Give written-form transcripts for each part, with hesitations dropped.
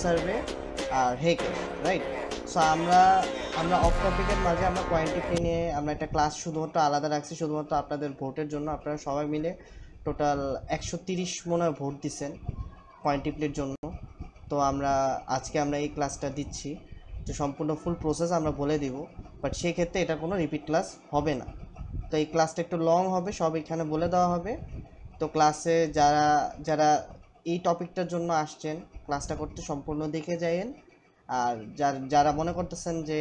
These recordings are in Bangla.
সার্ভে আর হেকে, রাইট? সো আমরা অফ টপিকের মাঝে আমরা কোয়ান্টিটি নিয়ে আমরা একটা ক্লাস শুধুমাত্র আলাদা রাখছি, শুধুমাত্র আপনাদের ভোটের জন্য। আপনারা সবাই মিলে টোটাল 130 মনে হয় ভোট দিচ্ছেন কোয়ান্টিটির জন্য। তো আজকে আমরা এই ক্লাসটা দিচ্ছি, তো সম্পূর্ণ ফুল প্রসেস আমরা বলে দিব, বাট সেই ক্ষেত্রে এটা কোনো রিপিট ক্লাস হবে না। তো এই ক্লাসটা একটু লং হবে, সব এখানে বলে দেওয়া হবে। তো ক্লাসে যারা যারা এই টপিকটার জন্য আসছেন ক্লাসটা করতে সম্পূর্ণ দেখে যাইয়েন। আর যারা মনে করতেছেন যে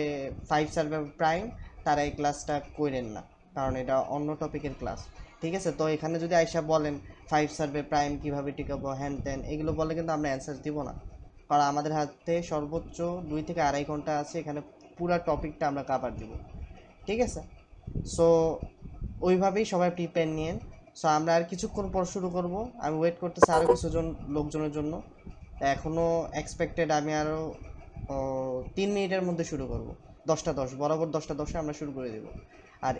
5 সার্ভে প্রাইম, তারা এই ক্লাসটা করেন না, কারণ এটা অন্য টপিকের ক্লাস, ঠিক আছে? তো এখানে যদি আইসা বলেন 5 সার্ভে প্রাইম কীভাবে টিকাবো হ্যান ত্যান এগুলো বলে কিন্তু আমরা অ্যান্সার দিব না, কারণ আমাদের হাতে সর্বোচ্চ 2 থেকে 2.5 ঘন্টা আছে, এখানে পুরো টপিকটা আমরা কাভার দিব, ঠিক আছে? সো ওইভাবেই সবাই প্রিপেয়ার নিয়েন। সো আমরা আর কিছুক্ষণ পর শুরু করব। আমি ওয়েট করতেছি আরও কিছুজন লোকজনের জন্য। এখনও এক্সপেক্টেড আমি আরও 3 মিনিটের মধ্যে শুরু করব। 10টা 10 বরাবর 10টা 10 আমরা শুরু করে দেব। আর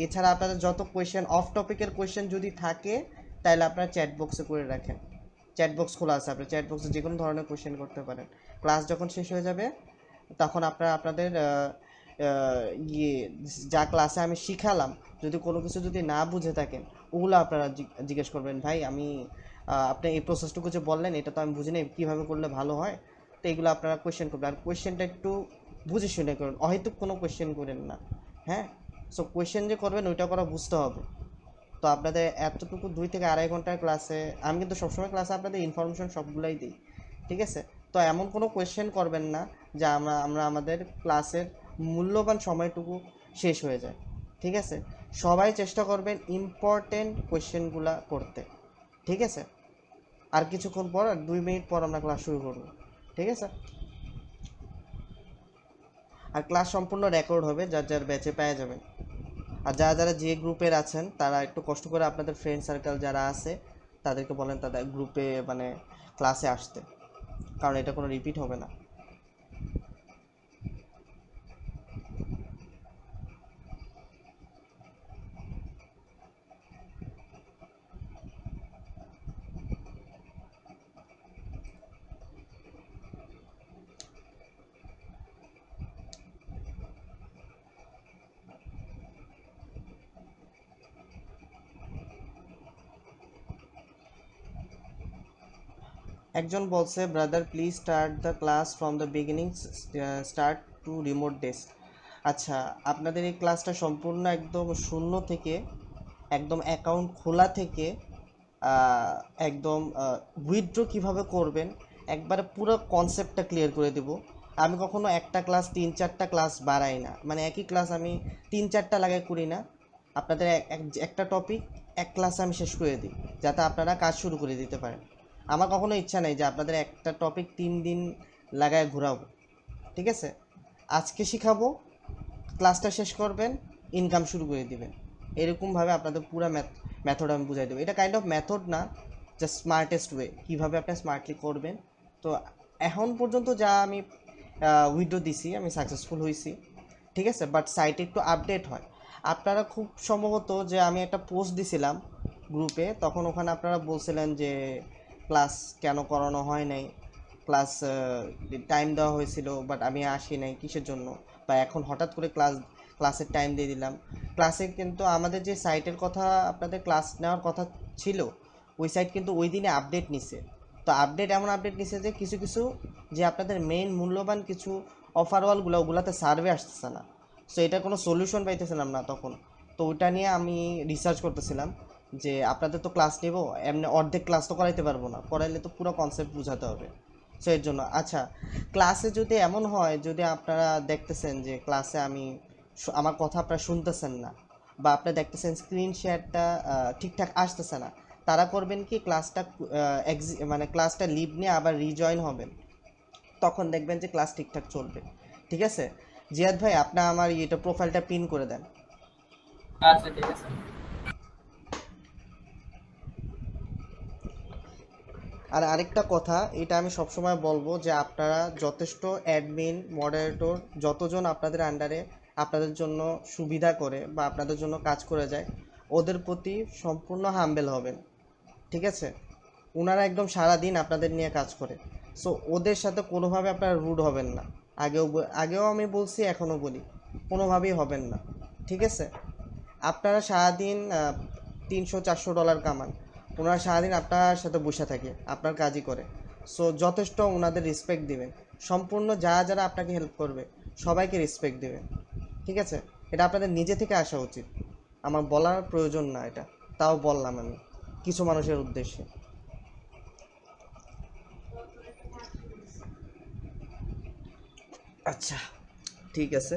এছাড়া আপনাদের যত কোয়েশ্চেন অফ টপিকের কোয়েশ্চেন যদি থাকে তাহলে আপনারা চ্যাট বক্সে করে রাখেন। চ্যাট বক্স খোলা আছে, আপনি চ্যাট বক্সে যে কোনো ধরনের কোয়েশ্চেন করতে পারেন। ক্লাস যখন শেষ হয়ে যাবে তখন আপনারা আপনাদের ইয়ে যা ক্লাসে আমি শিখালাম যদি কোনো কিছু যদি না বুঝে থাকেন ওগুলো আপনারা জিজ্ঞেস করবেন, ভাই আমি আপনি এই প্রসেসটুকু যে বললেন এটা তো আমি বুঝি নাই, কীভাবে করলে ভালো হয়। তো এগুলো আপনারা কোয়েশ্চেন করবেন, আর কোয়েশ্চেনটা একটু বুঝে শুনে করুন, অহেতুক কোনো কোয়েশ্চেন করেন না, হ্যাঁ? সো কোয়েশ্চেন যে করবেন ওইটা করা বুঝতে হবে। তো আপনাদের এতটুকু 2 থেকে 2.5 ঘন্টার ক্লাসে আমি কিন্তু সবসময় ক্লাসে আপনাদের ইনফরমেশন সবগুলাই দিই, ঠিক আছে? তো এমন কোনো কোয়েশ্চেন করবেন না যে আমরা আমাদের ক্লাসের মূল্যবান সময়টুকু শেষ হয়ে যায়, ঠিক আছে? সবাই চেষ্টা করবেন ইম্পর্টেন্ট কোয়েশ্চেনগুলো করতে, ঠিক আছে? আর কিছুক্ষণ পর, আর 2 মিনিট পর আমরা ক্লাস শুরু করব, ঠিক আছে? আর ক্লাস সম্পূর্ণ রেকর্ড হবে, যার যার ব্যাচে পেয়ে যাবেন। আর যারা যারা যে গ্রুপের আছেন তারা একটু কষ্ট করে আপনাদের ফ্রেন্ড সার্কেল যারা আছে তাদেরকে বলেন তাদের গ্রুপে মানে ক্লাসে আসতে, কারণ এটা কোনো রিপিট হবে না। একজন বলছে, brother please start the class from the beginning, start to remote desk. আচ্ছা, আপনাদের এই ক্লাসটা সম্পূর্ণ একদম শূন্য থেকে, একদম অ্যাকাউন্ট খোলা থেকে একদম উইথড্র কীভাবে করবেন একবারে পুরো কনসেপ্টটা ক্লিয়ার করে দেব। আমি কখনো একটা ক্লাস 3-4টা ক্লাস বাড়াই না, মানে একই ক্লাস আমি 3-4টা লাগাই করি না। আপনাদের একটা টপিক এক ক্লাসে আমি শেষ করে দিই, যাতে আপনারা কাজ শুরু করে দিতে পারেন। আমার কখনো ইচ্ছা নেই যে আপনাদের একটা টপিক 3 দিন লাগায় ঘোরাবো, ঠিক আছে? আজকে শিখাবো, ক্লাসটা শেষ করবেন, ইনকাম শুরু করে দিবেন। এরকমভাবে আপনাদের পুরো মেথড আমি বুঝাই দেবো। এটা কাইন্ড অফ মেথড না, জাস্ট স্মার্টেস্ট ওয়ে কীভাবে আপনি স্মার্টলি করবেন। তো এখন পর্যন্ত যা আমি উইথড্র দিছি আমি সাকসেসফুল হয়েছি, ঠিক আছে? বাট সাইটে একটু আপডেট হয়। আপনারা খুব সম্ভবত যে আমি একটা পোস্ট দিছিলাম গ্রুপে, তখন ওখানে আপনারা বলছিলেন যে ক্লাস কেন করানো হয় নাই, ক্লাস টাইম দেওয়া হয়েছিল বাট আমি আসি নাই কিসের জন্য, বা এখন হঠাৎ করে ক্লাসের টাইম দিয়ে দিলাম। ক্লাসে কিন্তু আমাদের যে সাইটের কথা আপনাদের ক্লাস নেওয়ার কথা ছিল, ওই সাইট কিন্তু ওই দিনে আপডেট নিছে। তো আপডেট এমন আপডেট নিছে যে কিছু কিছু যে আপনাদের মেইন মূল্যবান কিছু অফারওয়ালগুলো ওগুলাতে সার্ভে আসতেছে না। সো এটা কোনো সলিউশন পাইতেছিলাম না তখন। তো ওইটা নিয়ে আমি রিসার্চ করতেছিলাম যে আপনাদের তো ক্লাস নেব, এমনি অর্ধেক ক্লাস তো করাইতে পারবো না, করাইলে তো পুরো কনসেপ্ট বোঝাতে হবে। সো এর জন্য আচ্ছা, ক্লাসে যদি এমন হয় যদি আপনারা দেখতেছেন যে ক্লাসে আমার কথা আপনারা শুনতেছেন না, বা আপনি দেখতেছেন স্ক্রিন শেয়ারটা ঠিকঠাক আসতেছে না, তারা করবেন কি ক্লাসটা মানে ক্লাসটা লিভ নিয়ে আবার রিজয়েন হবেন, তখন দেখবেন যে ক্লাস ঠিকঠাক চলবে, ঠিক আছে? জিয়াদ ভাই, আপনি আমার এটা প্রোফাইলটা পিন করে দেন। আচ্ছা ঠিক আছে। আর আরেকটা কথা, এটা আমি সবসময় বলবো যে আপনারা যথেষ্ট অ্যাডমিন মডারেটর যতজন আপনাদের আন্ডারে আপনাদের জন্য সুবিধা করে বা আপনাদের জন্য কাজ করে যায়, ওদের প্রতি সম্পূর্ণ হাম্বেল হবেন, ঠিক আছে? ওনারা একদম সারা দিন আপনাদের নিয়ে কাজ করে। সো ওদের সাথে কোনোভাবে আপনারা রুড হবেন না। আগেও আমি বলছি, এখনও বলি, কোনোভাবেই হবেন না, ঠিক আছে? আপনারা সারাদিন $300-400 কামান, ওনারা সারাদিন আপনার সাথে বসে থাকে, আপনার কাজই করে। সো যথেষ্ট ওনাদের রেসপেক্ট দিবেন। সম্পূর্ণ যারা আপনাকে হেল্প করবে সবাইকে রেসপেক্ট দিবেন, ঠিক আছে? এটা আপনাদের নিজে থেকে আসা উচিত, আমার বলার প্রয়োজন না এটা, তাও বললাম আমি কিছু মানুষের উদ্দেশ্যে। আচ্ছা, ঠিক আছে,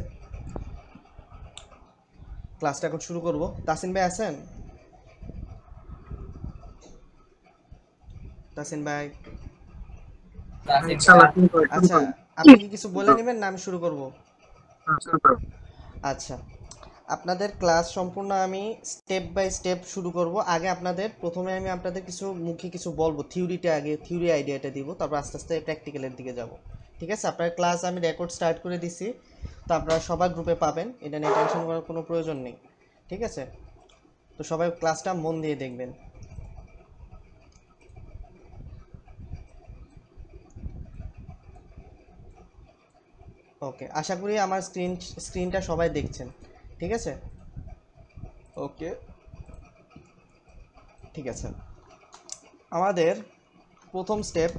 ক্লাসটা এখন শুরু করব। তাসিন ভাই আছেন? তাসিন ভাই, তাসিফ ইনশাআল্লাহ ভাইয়া, শুরু করো, শুরু আচ্ছা, করো। আপনি কি কিছু বলে শুরু করো। নেবেন না আমি শুরু করব? শুরু করো। আচ্ছা, আপনাদের ক্লাস সম্পূর্ণ আমি স্টেপ বাই স্টেপ শুরু করব। আগে প্রথমে আমি আপনাদের কিছু মুখে কিছু বলবো, থিওরি আইডিয়াটা দিব, তারপর আস্তে আস্তে প্র্যাকটিক্যালের দিকে যাব, ঠিক আছে? আপনার ক্লাস আমি রেকর্ড স্টার্ট করে দিছি, তো আপনারা সবার গ্রুপে পাবেন, এটা নিয়ে টেনশন করার কোনো প্রয়োজন নেই, ঠিক আছে? তো সবাই ক্লাসটা মন দিয়ে দেখবেন। ওকে, আশা করি আমার স্ক্রিনটা সবাই দেখছেন, ঠিক আছে? ওকে, ঠিক আছে। আমাদের প্রথম স্টেপ,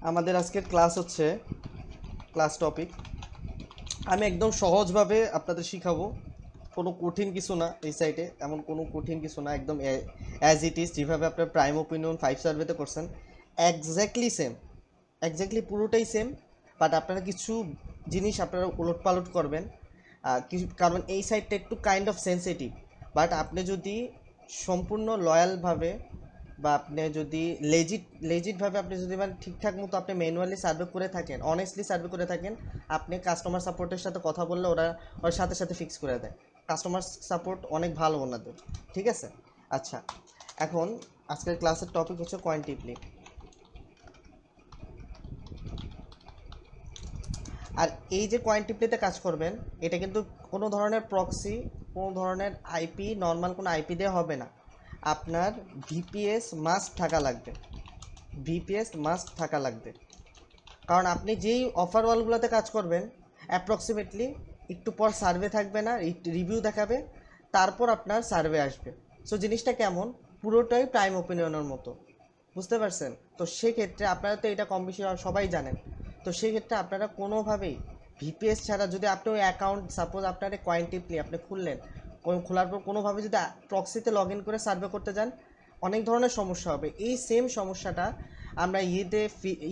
আমাদের আজকের ক্লাস হচ্ছে ক্লাস টপিক, আমি একদম সহজভাবে আপনাদের শিখাবো, কোনো কঠিন কিছু না এই সাইটে, এমন কোনো কঠিন কিছু না, একদম অ্যাজ ইট ইজ, যেভাবে আপনার প্রাইম ওপিনিয়ন 5 সার্ভেতে করছেন এক্স্যাক্টলি সেম, এক্স্যাক্টলি পুরোটাই সেম। বাট আপনারা কিছু জিনিস আপনারা উলটপালট করবেন, কিছু, কারণ এই সাইটটা একটু কাইন্ড অফ সেন্সিটিভ। বাট আপনি যদি সম্পূর্ণ লয়ালভাবে বা আপনি যদি লেজিটভাবে আপনি যদি মানে ঠিকঠাক মতো আপনি ম্যানুয়ালি সার্ভে করে থাকেন, অনেস্টলি সার্ভে করে থাকেন, আপনি কাস্টমার সাপোর্টের সাথে কথা বললে ওর সাথে সাথে ফিক্স করে দেয়। কাস্টমার সাপোর্ট অনেক ভালো ওনাদের, ঠিক আছে? আচ্ছা, এখন আজকের ক্লাসের টপিক হচ্ছে কোয়ান্টিটিভলি। আর এই যে কোয়ান্টিটিভলিতে কাজ করবেন, এটা কিন্তু কোনো ধরনের প্রক্সি, কোনো ধরনের আইপি, নর্মাল কোনো আইপি দিয়ে হবে না, আপনার ভিপিএস মাস্ট থাকা লাগবে, ভিপিএস মাস্ট থাকা লাগবে। কারণ আপনি যেই অফার ওয়ালগুলোতে কাজ করবেন, অ্যাপ্রক্সিমেটলি একটু পর সার্ভে থাকবে না, রিভিউ দেখাবে, তারপর আপনার সার্ভে আসবে। সো জিনিসটা কেমন, পুরোটাই প্রাইম ওপিনিয়নের মতো, বুঝতে পারছেন? তো সেক্ষেত্রে আপনারা তো এটা কম বেশি সবাই জানেন, তো সেক্ষেত্রে আপনারা কোনোভাবেই ভিপিএস ছাড়া, যদি আপনি ওই অ্যাকাউন্ট, সাপোজ আপনার কোয়ান্টিটিভলি আপনি খুললেন, খোলার পর কোনোভাবে যদি প্রক্সিতে লগ ইন করে সার্ভে করতে যান, অনেক ধরনের সমস্যা হবে। এই সেম সমস্যাটা আমরা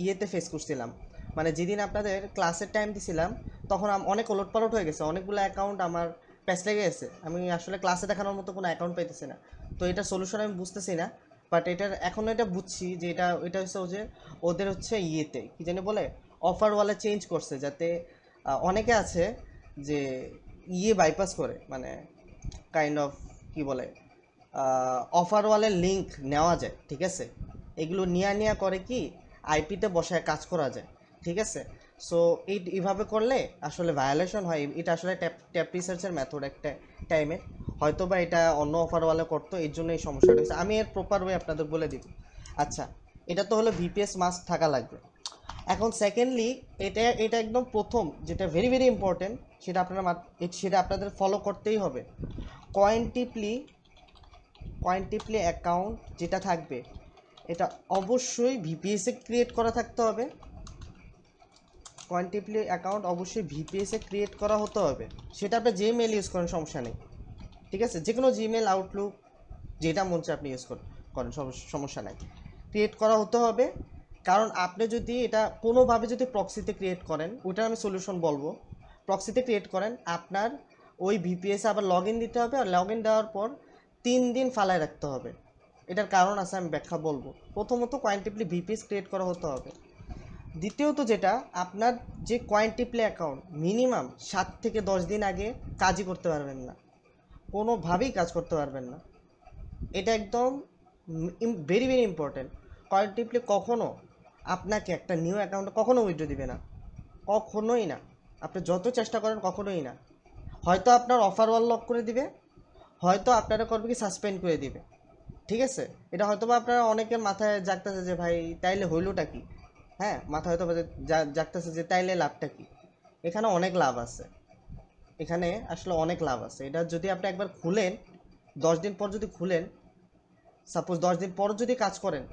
ইয়েতে ফেস করছিলাম, মানে যেদিন আপনাদের ক্লাসের টাইম দিছিলাম, তখন অনেক ওলটপালট হয়ে গেছে, অনেকগুলো অ্যাকাউন্ট আমার প্যাচ লেগে গেছে, আমি আসলে ক্লাসে দেখানোর মতো কোনো অ্যাকাউন্ট পাইতেছি না। তো এটা সলিউশন আমি বুঝতেছি না, বাট এখন এটা বুঝছি যে এটা হচ্ছে যে ওদের হচ্ছে ইয়েতে কি জানি বলে, অফার ওয়ালে চেঞ্জ করছে, যাতে অনেকে আছে যে বাইপাস করে, মানে কাইন্ড অফ কি বলে, অফার ওয়ালের লিঙ্ক নেওয়া যায়, ঠিক আছে? এগুলো নিয়া করে কি আইপিতে বসায় কাজ করা যায়, ঠিক আছে? সো এইভাবে করলে আসলে ভায়োলেশন হয়, এটা আসলে ট্যাপ রিসার্চের মেথড একটা টাইমে, হয়তো বা এটা অন্য অফার ওয়ালে করতো, এর জন্য এই সমস্যাটা হয়েছে, আমি এর প্রপার ওয়ে আপনাদের বলে দিব। আচ্ছা, এটা তো হলো ভিপিএস মাস্ট থাকা লাগবে। এখন সেকেন্ডলি, এটা একদম প্রথম যেটা ভেরি ভেরি ইম্পর্টেন্ট, সেটা আপনাদের ফলো করতেই হবে। কোয়ান্টিটিভলি অ্যাকাউন্ট যেটা থাকবে, এটা অবশ্যই ভিপিএসে ক্রিয়েট করা থাকতে হবে, কোয়ান্টিটিভলি অ্যাকাউন্ট অবশ্যই ভিপিএসে ক্রিয়েট করা হতে হবে। সেটা আপনি যে মেল ইউজ করেন সমস্যা নেই, ঠিক আছে? যে কোনো জিমেল, আউটলুক, যেটা মন চায় আপনি ইউজ করেন, সমস্যা নাই, ক্রিয়েট করা হতে হবে। কারণ আপনি যদি এটা কোনোভাবে যদি প্রক্সিতে ক্রিয়েট করেন, ওটার আমি সলিউশন বলবো, প্রক্সিতে ক্রিয়েট করেন, আপনার ওই ভিপিএসে আবার লগ ইন দিতে হবে, আর লগ ইন দেওয়ার পর 3 দিন ফালায় রাখতে হবে। এটার কারণ আছে, আমি ব্যাখ্যা বলবো। প্রথমত কোয়ান্টিটিভলি ভিপিএস ক্রিয়েট করা হতে হবে। দ্বিতীয়ত যেটা, আপনার যে কোয়ান্টিটিভলি অ্যাকাউন্ট মিনিমাম 7 থেকে 10 দিন আগে কাজই করতে পারবেন না, কোনোভাবেই কাজ করতে পারবেন না, এটা একদম ভেরি ভেরি ইম্পর্ট্যান্ট। কোয়ান্টিটিভলি কখনও আপনাকে একটা নিউ অ্যাকাউন্টে কখনো উইথড্র দিবে না, কখনোই না, আপনি যত চেষ্টা করেন কখনোই না। হয়তো আপনার অফার ওয়াল লক করে দিবে, হয়তো আপনারা করবে কি সাসপেন্ড করে দিবে, ঠিক আছে? এটা হয়তো বা আপনারা অনেকের মাথায় জাগতেছে যে ভাই তাইলে হইলোটা কি, হ্যাঁ, মাথায় হয়তো বা জাগতেছে যে তাইলে লাভটা কি। এখানে অনেক লাভ আছে, এখানে আসলে অনেক লাভ আছে। এটা যদি আপনি একবার খুলেন, 10 দিন পর যদি খুলেন, সাপোজ 10 দিন পর যদি কাজ করেন,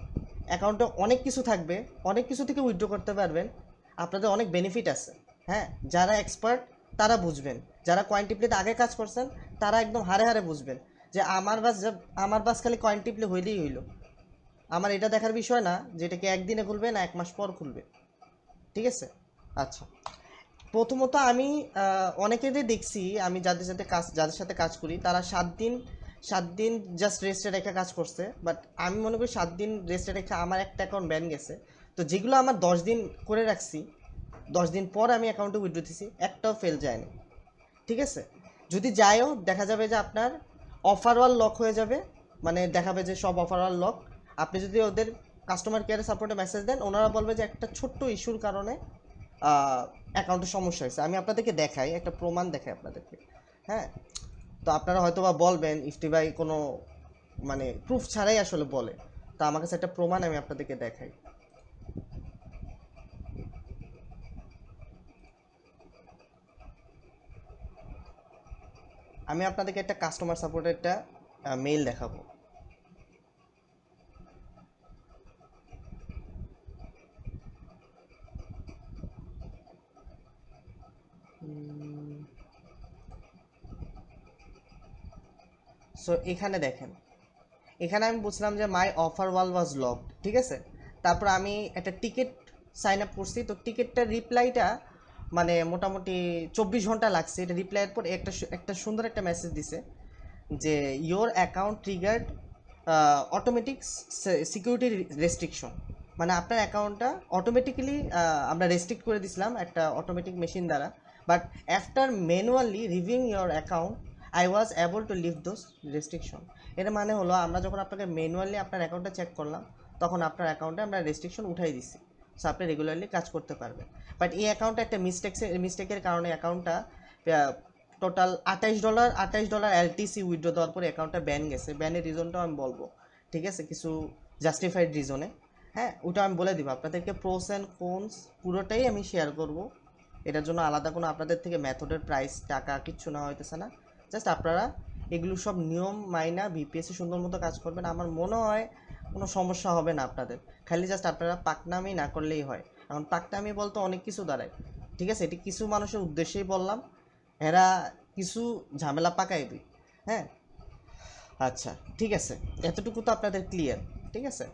অ্যাকাউন্টে অনেক কিছু থাকবে, অনেক কিছু থেকে উইথড্র করতে পারবেন, আপনাদের অনেক বেনিফিট আছে। হ্যাঁ, যারা এক্সপার্ট তারা বুঝবেন, যারা কয়েন্টিপ্লিতে আগে কাজ করছেন তারা একদম হারে হারে বুঝবেন যে আমার বাস খালি কয়েন্টিপ্লি হইলেই হইলো। আমার এটা দেখার বিষয় না যে এটা কি একদিনে খুলবে না 1 মাস পর খুলবে। ঠিক আছে। আচ্ছা, প্রথমত আমি অনেকেরই দেখছি, আমি যাদের সাথে কাজ করি তারা 7 দিন জাস্ট রেস্টে রেখে কাজ করছে, বাট আমি মনে করি 7 দিন রেস্টে রেখে আমার একটা অ্যাকাউন্ট ব্যান গেছে। তো যেগুলো আমার 10 দিন করে রাখছি, 10 দিন পর আমি অ্যাকাউন্টে উইথড্র দিছি, একটাও ফেল যায়নি। ঠিক আছে। যদি যায়ও দেখা যাবে যে আপনার অফারওয়াল লক হয়ে যাবে, মানে দেখাবে যে সব অফারওয়াল লক। আপনি যদি ওদের কাস্টমার কেয়ারে সাপোর্টে মেসেজ দেন, ওনারা বলবে যে একটা ছোট্ট ইস্যুর কারণে অ্যাকাউন্টের সমস্যা হয়েছে। আমি আপনাদেরকে দেখাই, একটা প্রমাণ দেখাই আপনাদেরকে। হ্যাঁ, তো আপনারা হয়তো বা বলবেন ইফতি ভাই কোনো মানে প্রুফ ছাড়াই আসলে বলে, তো আমার কাছে একটা প্রমাণ আমি আপনাদেরকে দেখাই। আমি আপনাদেরকে একটা কাস্টমার সাপোর্টের একটা মেইল দেখাবো। সো এখানে দেখেন, এখানে আমি বুঝলাম যে মাই অফার ওয়াল ওয়াজ লকড। ঠিক আছে। তারপর আমি একটা টিকিট সাইন আপ করছি, তো টিকিটটার রিপ্লাইটা মানে মোটামুটি 24 ঘন্টা লাগছে। এটা রিপ্লাইয়ের পর একটা সুন্দর একটা মেসেজ দিছে যে your account triggered automatic security restriction. মানে আপনার অ্যাকাউন্টটা অটোমেটিক্যালি আমরা রেস্ট্রিক্ট করে দিছিলাম একটা অটোমেটিক মেশিন দ্বারা, but after manually reviewing your account I was able to leave those restriction. এর মানে হলো আমরা যখন আপনাকে ম্যানুয়ালি আপনার অ্যাকাউন্টটা চেক করলাম, তখন আপনার অ্যাকাউন্টে আমরা রেস্ট্রিকশন উঠাই দিছি। সো আপনি রেগুলারলি কাজ করতে পারবেন। বাট এই অ্যাকাউন্টে একটা মিস্টেকের কারণে অ্যাকাউন্টটা টোটাল $28 এলটিসি উইথড্র দেওয়ার পরে অ্যাকাউন্টটা ব্যান গেছে। ব্যানের রিজনটাও আমি বলবো। ঠিক আছে, কিছু জাস্টিফাইড রিজনে। হ্যাঁ, ওটা আমি বলে দিব আপনাদেরকে। প্রোস অ্যান্ড কোনস পুরোটাই আমি শেয়ার করব। এটার জন্য আলাদা কোনো আপনাদের থেকে মেথডের প্রাইস টাকা কিচ্ছু না হইতেছে না। জাস্ট আপনারা এগুলো সব নিয়ম মাইনা ভিপিএসে সুন্দর মতো কাজ করবেন, আমার মনে হয় কোনো সমস্যা হবে না আপনাদের। খালি জাস্ট আপনারা পাকনামি না করলেই হয়। এখন পাকনামি বলতে অনেক কিছু দাঁড়ায়। ঠিক আছে, এটি কিছু মানুষের উদ্দেশ্যেই বললাম, এরা কিছু ঝামেলা পাকাই দিই। হ্যাঁ, আচ্ছা ঠিক আছে, এতটুকু তো আপনাদের ক্লিয়ার। ঠিক আছে,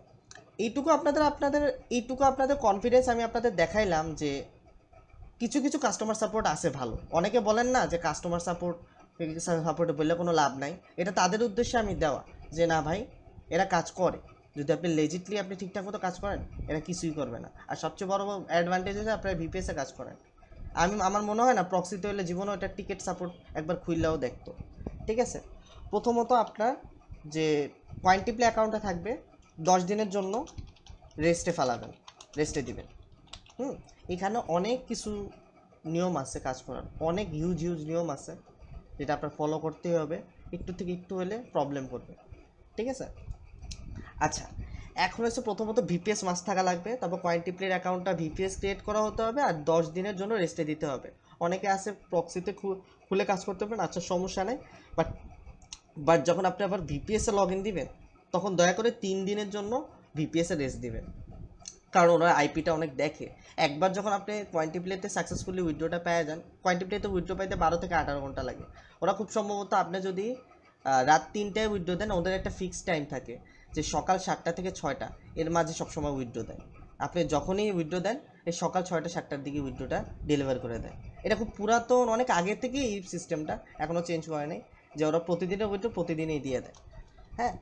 এইটুকু আপনাদের কনফিডেন্স আমি আপনাদের দেখাইলাম যে কিছু কিছু কাস্টমার সাপোর্ট আছে ভালো। অনেকে বলেন না যে কাস্টমার সাপোর্টে বললে কোনো লাভ নাই, এটা তাদের উদ্দেশ্যে আমি দেওয়া যে না ভাই, এরা কাজ করে। যদি আপনি লেজিটলি আপনি ঠিকঠাক মতো কাজ করেন, এরা কিছুই করবে না। আর সবচেয়ে বড় অ্যাডভান্টেজ হচ্ছে আপনারা ভিপিএসে কাজ করেন। আমার মনে হয় না প্রক্সিতে হলে জীবনে ওটা টিকিট সাপোর্ট একবার খুললেও দেখতো। ঠিক আছে, প্রথমত আপনার যে কয়েন্টিপ্লে অ্যাকাউন্টটা থাকবে 10 দিনের জন্য রেস্টে দিবেন। এখানে অনেক কিছু নিয়ম আছে কাজ করার, অনেক হিউজ নিয়ম আছে যেটা আপনার ফলো করতেই হবে। একটু থেকে একটু হলে প্রবলেম করবে। ঠিক আছে। আচ্ছা, এখন হচ্ছে প্রথমত ভিপিএস মাস্ট থাকা লাগবে, তারপর কয়েন্টিপ্লের অ্যাকাউন্টটা ভিপিএস ক্রিয়েট করা হতে হবে, আর 10 দিনের জন্য রেস্টে দিতে হবে। অনেকে আছে প্রক্সিতে খুলে কাজ করতে পারেন, আচ্ছা সমস্যা নেই। বাট বাট যখন আপনি আবার ভিপিএসে লগ ইন দিবেন, তখন দয়া করে 3 দিনের জন্য ভিপিএসে রেস্ট দিবেন, কারণ ওরা আইপিটা অনেক দেখে। একবার যখন আপনি কোয়ান্টিপ্লেতে সাকসেসফুলি উইথড্রটা পেয়ে যান, কোয়ান্টিপ্লেতে উইথড্র পাইতে 12 থেকে 18 ঘন্টা লাগে। ওরা খুব সম্ভবত আপনি যদি রাত 3টায় উইথড্র দেন, ওদের একটা ফিক্সড টাইম থাকে যে সকাল 7টা থেকে 6টা, এর মাঝে সবসময় উইথড্র দেয়। আপনি যখনই উইথড্র দেন, এই সকাল 6টা 7টার দিকে উইথড্রটা ডেলিভার করে দেয়। এটা খুব পুরাতন, অনেক আগে থেকেই এই সিস্টেমটা, এখনও চেঞ্জ করে নেই যে ওরা প্রতিদিনের উইথড্র প্রতিদিনই দিয়ে দেয়। হ্যাঁ,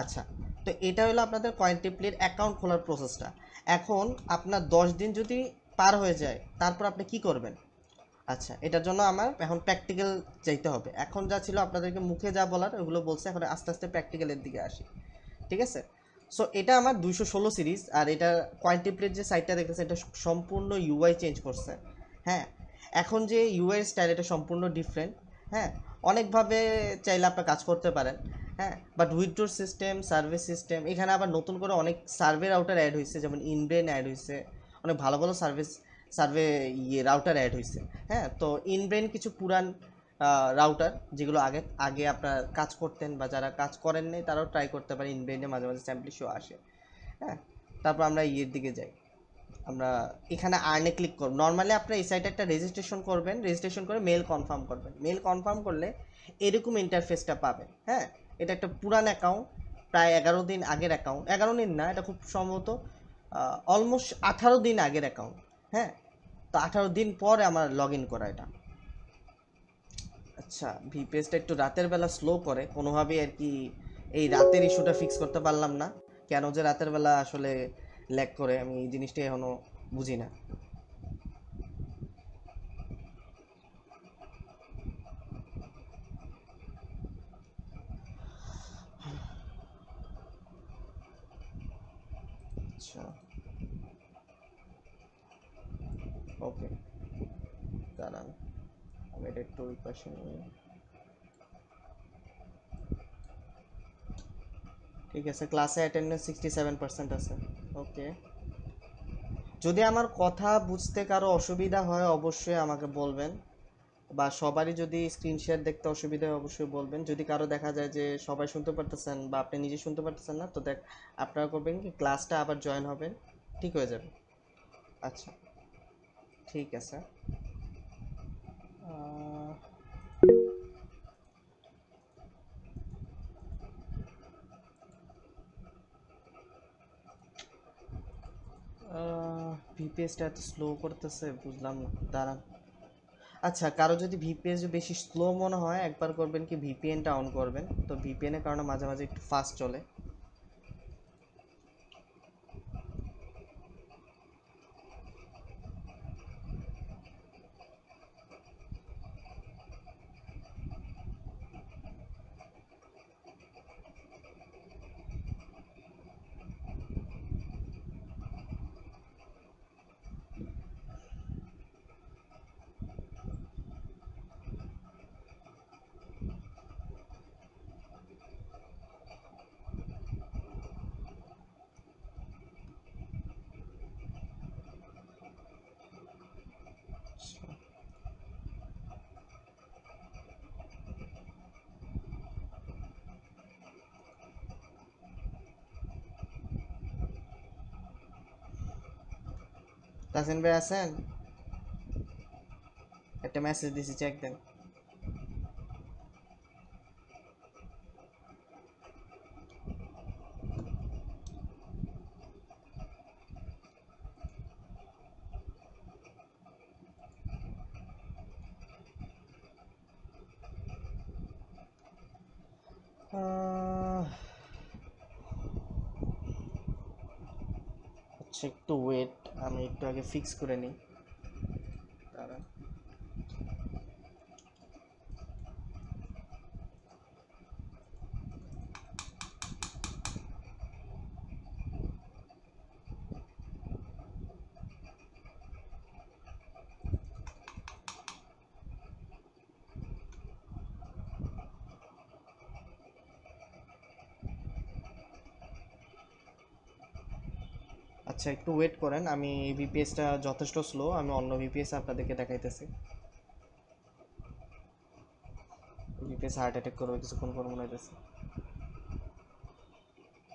আচ্ছা, তো এটা হলো আপনাদের কয়েন্টিপ্লের অ্যাকাউন্ট খোলার প্রসেসটা। এখন আপনার 10 দিন যদি পার হয়ে যায়, তারপর আপনি কি করবেন? আচ্ছা, এটার জন্য আমার এখন প্র্যাকটিক্যাল চাইতে হবে। এখন যা ছিল আপনাদেরকে মুখে যা বলার ওগুলো বলছে, এখন আস্তে আস্তে প্র্যাকটিক্যালের দিকে আসি। ঠিক আছে। সো এটা আমার 216 সিরিজ, আর এটা কোয়ান্টিপ্লের যে সাইটটা দেখতেছে এটা সম্পূর্ণ ইউআই চেঞ্জ করছে। হ্যাঁ, এখন যে ইউআই স্টাইল এটা সম্পূর্ণ ডিফারেন্ট। হ্যাঁ, অনেকভাবে চাইলে আপনার কাজ করতে পারেন। হ্যাঁ, বাট উইথড্রোর সিস্টেম, সার্ভিস সিস্টেম, এখানে আবার নতুন করে অনেক সার্ভে রাউটার অ্যাড হয়েছে, যেমন ইনব্রেন অ্যাড হয়েছে, অনেক ভালো ভালো সার্ভে রাউটার অ্যাড হয়েছে। হ্যাঁ, তো ইনব্রেন কিছু পুরান রাউটার যেগুলো আগে আগে আপনার কাজ করতেন বা যারা কাজ করেন নাই তারাও ট্রাই করতে পারে, ইনব্রেনে মাঝে মাঝে স্যাম্পল ইস্যু আসে। হ্যাঁ, তারপর আমরা দিকে যাই। আমরা এখানে আর্নে ক্লিক করব। নর্মালি আপনার এই সাইটে একটা রেজিস্ট্রেশন করবেন, রেজিস্ট্রেশন করে মেল কনফার্ম করবেন। মেল কনফার্ম করলে এরকম ইন্টারফেসটা পাবেন। হ্যাঁ, এটা একটা পুরান অ্যাকাউন্ট, প্রায় 11 দিন আগের অ্যাকাউন্ট। 11 দিন না, এটা খুব সম্ভবত অলমোস্ট 18 দিন আগের অ্যাকাউন্ট। হ্যাঁ, তো 18 দিন পরে আমার লগ ইন করা এটা। আচ্ছা, ভিপিএসটা একটু রাতের বেলা স্লো করে কোনোভাবেই আর কি। এই রাতের ইস্যুটা ফিক্স করতে পারলাম না, কেন যে রাতের বেলা আসলে ল্যাগ করে আমি এই জিনিসটা এখনো বুঝি না। আচ্ছা, ওকে, দাঁড়ান আমি এটা একটু ওই পাশে নিয়ে। ঠিক আছে, ক্লাসে অ্যাটেন্ডেন্স 67% আছে। ওকে, যদি আমার কথা বুঝতে কারো অসুবিধা হয় অবশ্যই আমাকে বলবেন, বা সবারই যদি স্ক্রিন শেয়ার দেখতে অসুবিধা হয় অবশ্যই বলবেন। যদি কারো দেখা যায় যে সবাই শুনতে পারতেছেন বা আপনি নিজে শুনতে পারতেছেন না, তো আপনারা করবেন কি, ক্লাসটা আবার জয়েন হবেন, ঠিক হয়ে যাবে। আচ্ছা, ঠিক আছে। ভিপিএসটা এত স্লো করতেছে বুঝলাম না, দাঁড়ান। আচ্ছা, কারো যদি ভিপিএস বেশি স্লো মনে হয় একবার করবেন কি, ভিপিএনটা অন করবেন। তো ভিপিএনের কারণে মাঝে মাঝে একটু ফাস্ট চলে। তাসিন ভাই আছেন? একটা মেসেজ দিছি, চেক দেন। আচ্ছা, একটু ওয়েট, আমি একটু আগে ফিক্স করে নিই, দাঁড়ান। আচ্ছা, একটু ওয়েট করেন, আমি ভিপিএসটা যথেষ্ট স্লো, আমি অন্য ভিপিএস আপনাদেরকে দেখাইতেছি। ভিপিএস হার্ট অ্যাটাক করবে কিছুক্ষণ পর মনে হইতেছে।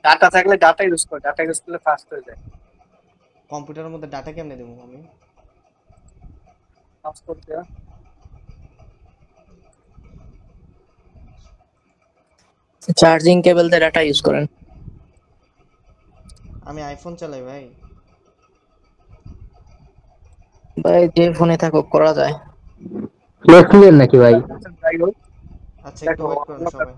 ডাটা থাকলে ডাটা ইউজ কর, ডাটা ইউজ করলে ফাস্ট হয়ে যায়। কম্পিউটারের মধ্যে ডাটা কেমনে দেবো আমি? হটস্পট দেওয়া চার্জিং কেবল দিয়ে ডাটা ইউজ করেন। আমি আইফোন চালাই ভাই। ভাই যে ফোনে থাকুক করা যায়। ফ্লেক্সিবল নাকি ভাই? যাই হোক, আচ্ছা, একটু দেখো ওয়েট করেন সবাই।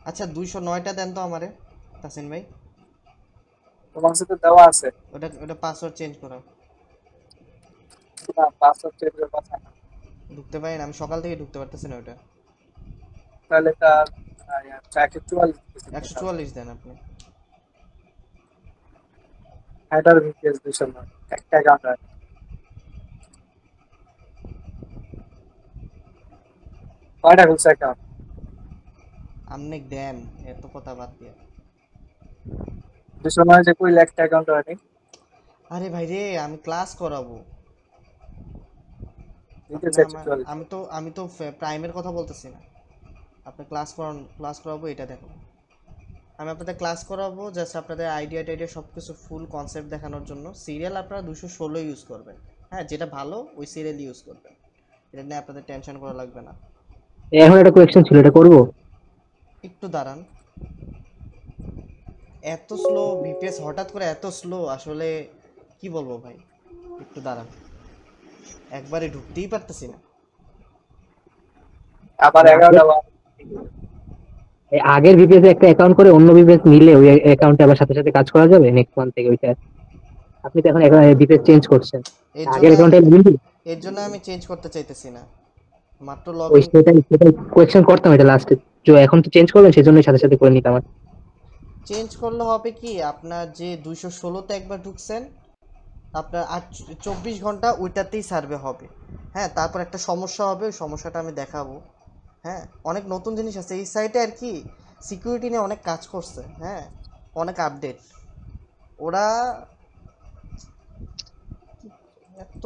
আচ্ছা, 209টা দেন তো আমারে, তাসিন ভাই। তোমার সাথে দেওয়া আছে ওটা ওটা পাসওয়ার্ড চেঞ্জ করা। না, পাসওয়ার্ড চেঞ্জের কথা না। ঢুকতে পারি না, আমি সকাল থেকে ঢুকতে পারতেছি না ওটা। তাহলে তার 144 144 দেন আপনি। হেডার ভিপিএস 209 একটা অ্যাকাউন্ট আছে। কয়টা খুলছে অ্যাকাউন্ট? আমনে দেন এত কথা বাদ দিয়ে। 209 যে কই একটা অ্যাকাউন্ট আছে আরে ভাই রে, আমি ক্লাস করাবো। দিতে আপনি চাইছে আমার, চল। আমি তো প্রাইমের কথা বলতেছি না। আপনি ক্লাস করাবো এটা দেখো। আমি আপনাদের ক্লাস করাবো জাস্ট আপনাদের আইডিয়া টাইডিয়া সব কিছু ফুল কনসেপ্ট দেখানোর জন্য। সিরিয়াল আপনারা 216 ইউজ করবেন। হ্যাঁ, যেটা ভালো ওই সিরিয়াল ইউজ করবেন, এটা নিয়ে আপনাদের টেনশন করা লাগবে না। এখন একটা কোয়েশ্চেন ছিল, এটা করবো? একটু দাঁড়ান। এত স্লো বিপিএস, হঠাৎ করে এত স্লো আসলে কি বলবো ভাই, একটু দাঁড়ান, একবারে ঢুকতেই পারতেছি না। আবার মানে 11টা বার আগের ভিপিএস একটা অ্যাকাউন্ট করে অন্য ভিপিএস নিলে ওই অ্যাকাউন্টে আবার সাথে সাথে কাজ করা যাবে নেক্সট মান্থ থেকে ওইটা? আপনি তো এখন ভিপিএস চেঞ্জ করছেন, এর আগের জন্য আমি অ্যাকাউন্টে এর জন্য আমি চেঞ্জ করতে চাইতেছি না, মাত্র লগ ওই ইন। সেটাই কোয়েশ্চেন করতাম এটা লাস্টে। এখন তো চেঞ্জ করলেন সেজন্যই সাথে সাথে করে নিতাম আর। চেঞ্জ করলে হবে কি, আপনার যে 216তে একবার ঢুকছেন, আপনার 24 ঘন্টা ওইটাতেই সার্ভে হবে। হ্যাঁ, তারপর একটা সমস্যা হবে, ওই সমস্যাটা আমি দেখাবো। হ্যাঁ, অনেক নতুন জিনিস আছে এই সাইটে আর কি, সিকিউরিটি নিয়ে অনেক কাজ করছে। হ্যাঁ, অনেক আপডেট ওরা, এত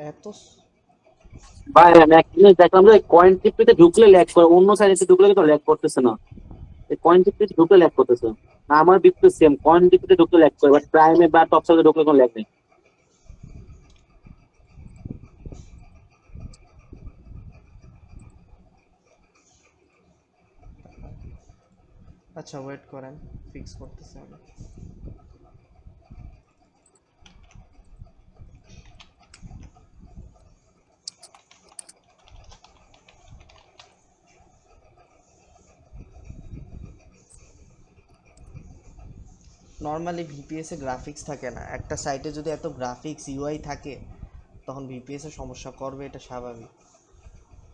এত ভাই আমি এক জিনিস দেখলাম যে কয়েন টিপিতে ঢুকলে ল্যাগ করে, অন্য সাইডে ঢুকলে কিন্তু ল্যাগ করতেছে না। এই কয়েন টিপিতে ঢুকলে ল্যাগ করতেছে না, আমার বিপরীত সেম, কয়েন টিপিতে ঢুকলে ল্যাগ করে, বাট প্রাইমে বা টপ সাইডে ঢুকলে কোনো ল্যাগ নেই। আচ্ছা ওয়েট করেন, ফিক্স করতেছি আমি। নর্মালি ভিপিএসে গ্রাফিক্স থাকে না, একটা সাইটে যদি এত গ্রাফিক্স ইউআই থাকে তখন ভিপিএসে সমস্যা করবে, এটা স্বাভাবিক।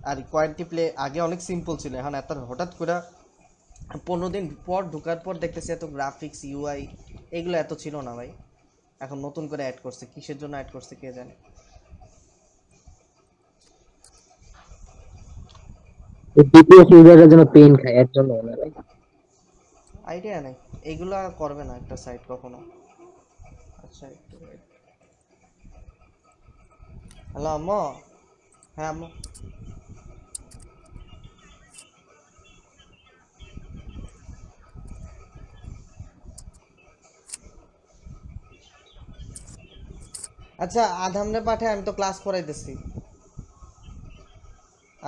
আর কোয়ালিটি প্লে আগে অনেক সিম্পল ছিল, এখন এত হঠাৎ করে 15 দিন পর ঢোকার পর দেখতেছি এত গ্রাফিক্স ইউআই, এগুলো এত ছিল না ভাই। এখন নতুন করে অ্যাড করছে, কিসের জন্য অ্যাড করছে কে জানে। ভিপিএস ইউজারের জন্য পেইন খায় এর জন্য মনে হয়। আইডিয়া নেই, এগুলা করবে না একটা সাইট কখনো। আচ্ছা একটু হ্যালো আম্মু। হ্যাঁ আম্মু। আচ্ছা আধামনে পাঠে, আমি তো ক্লাস করাইতেছি।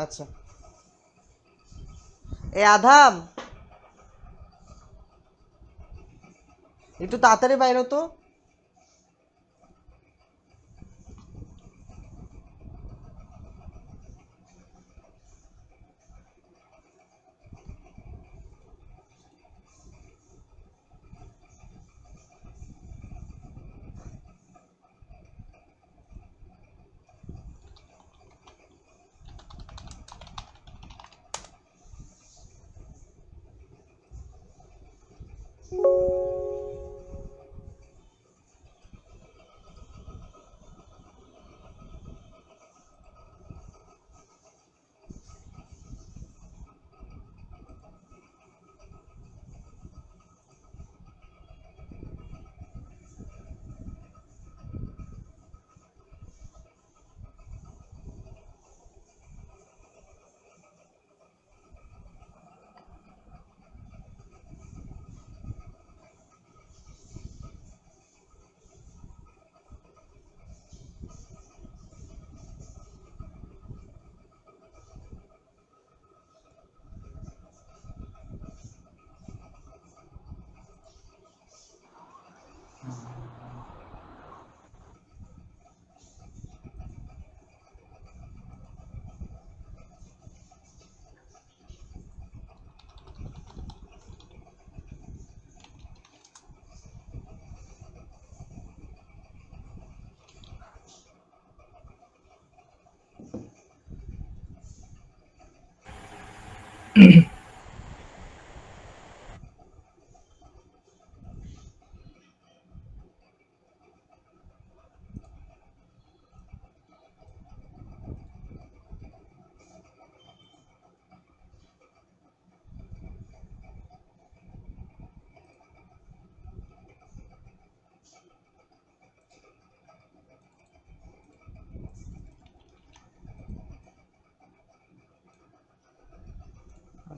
আচ্ছা এ আধাম, একটু তাড়াতাড়ি বাইরে তো।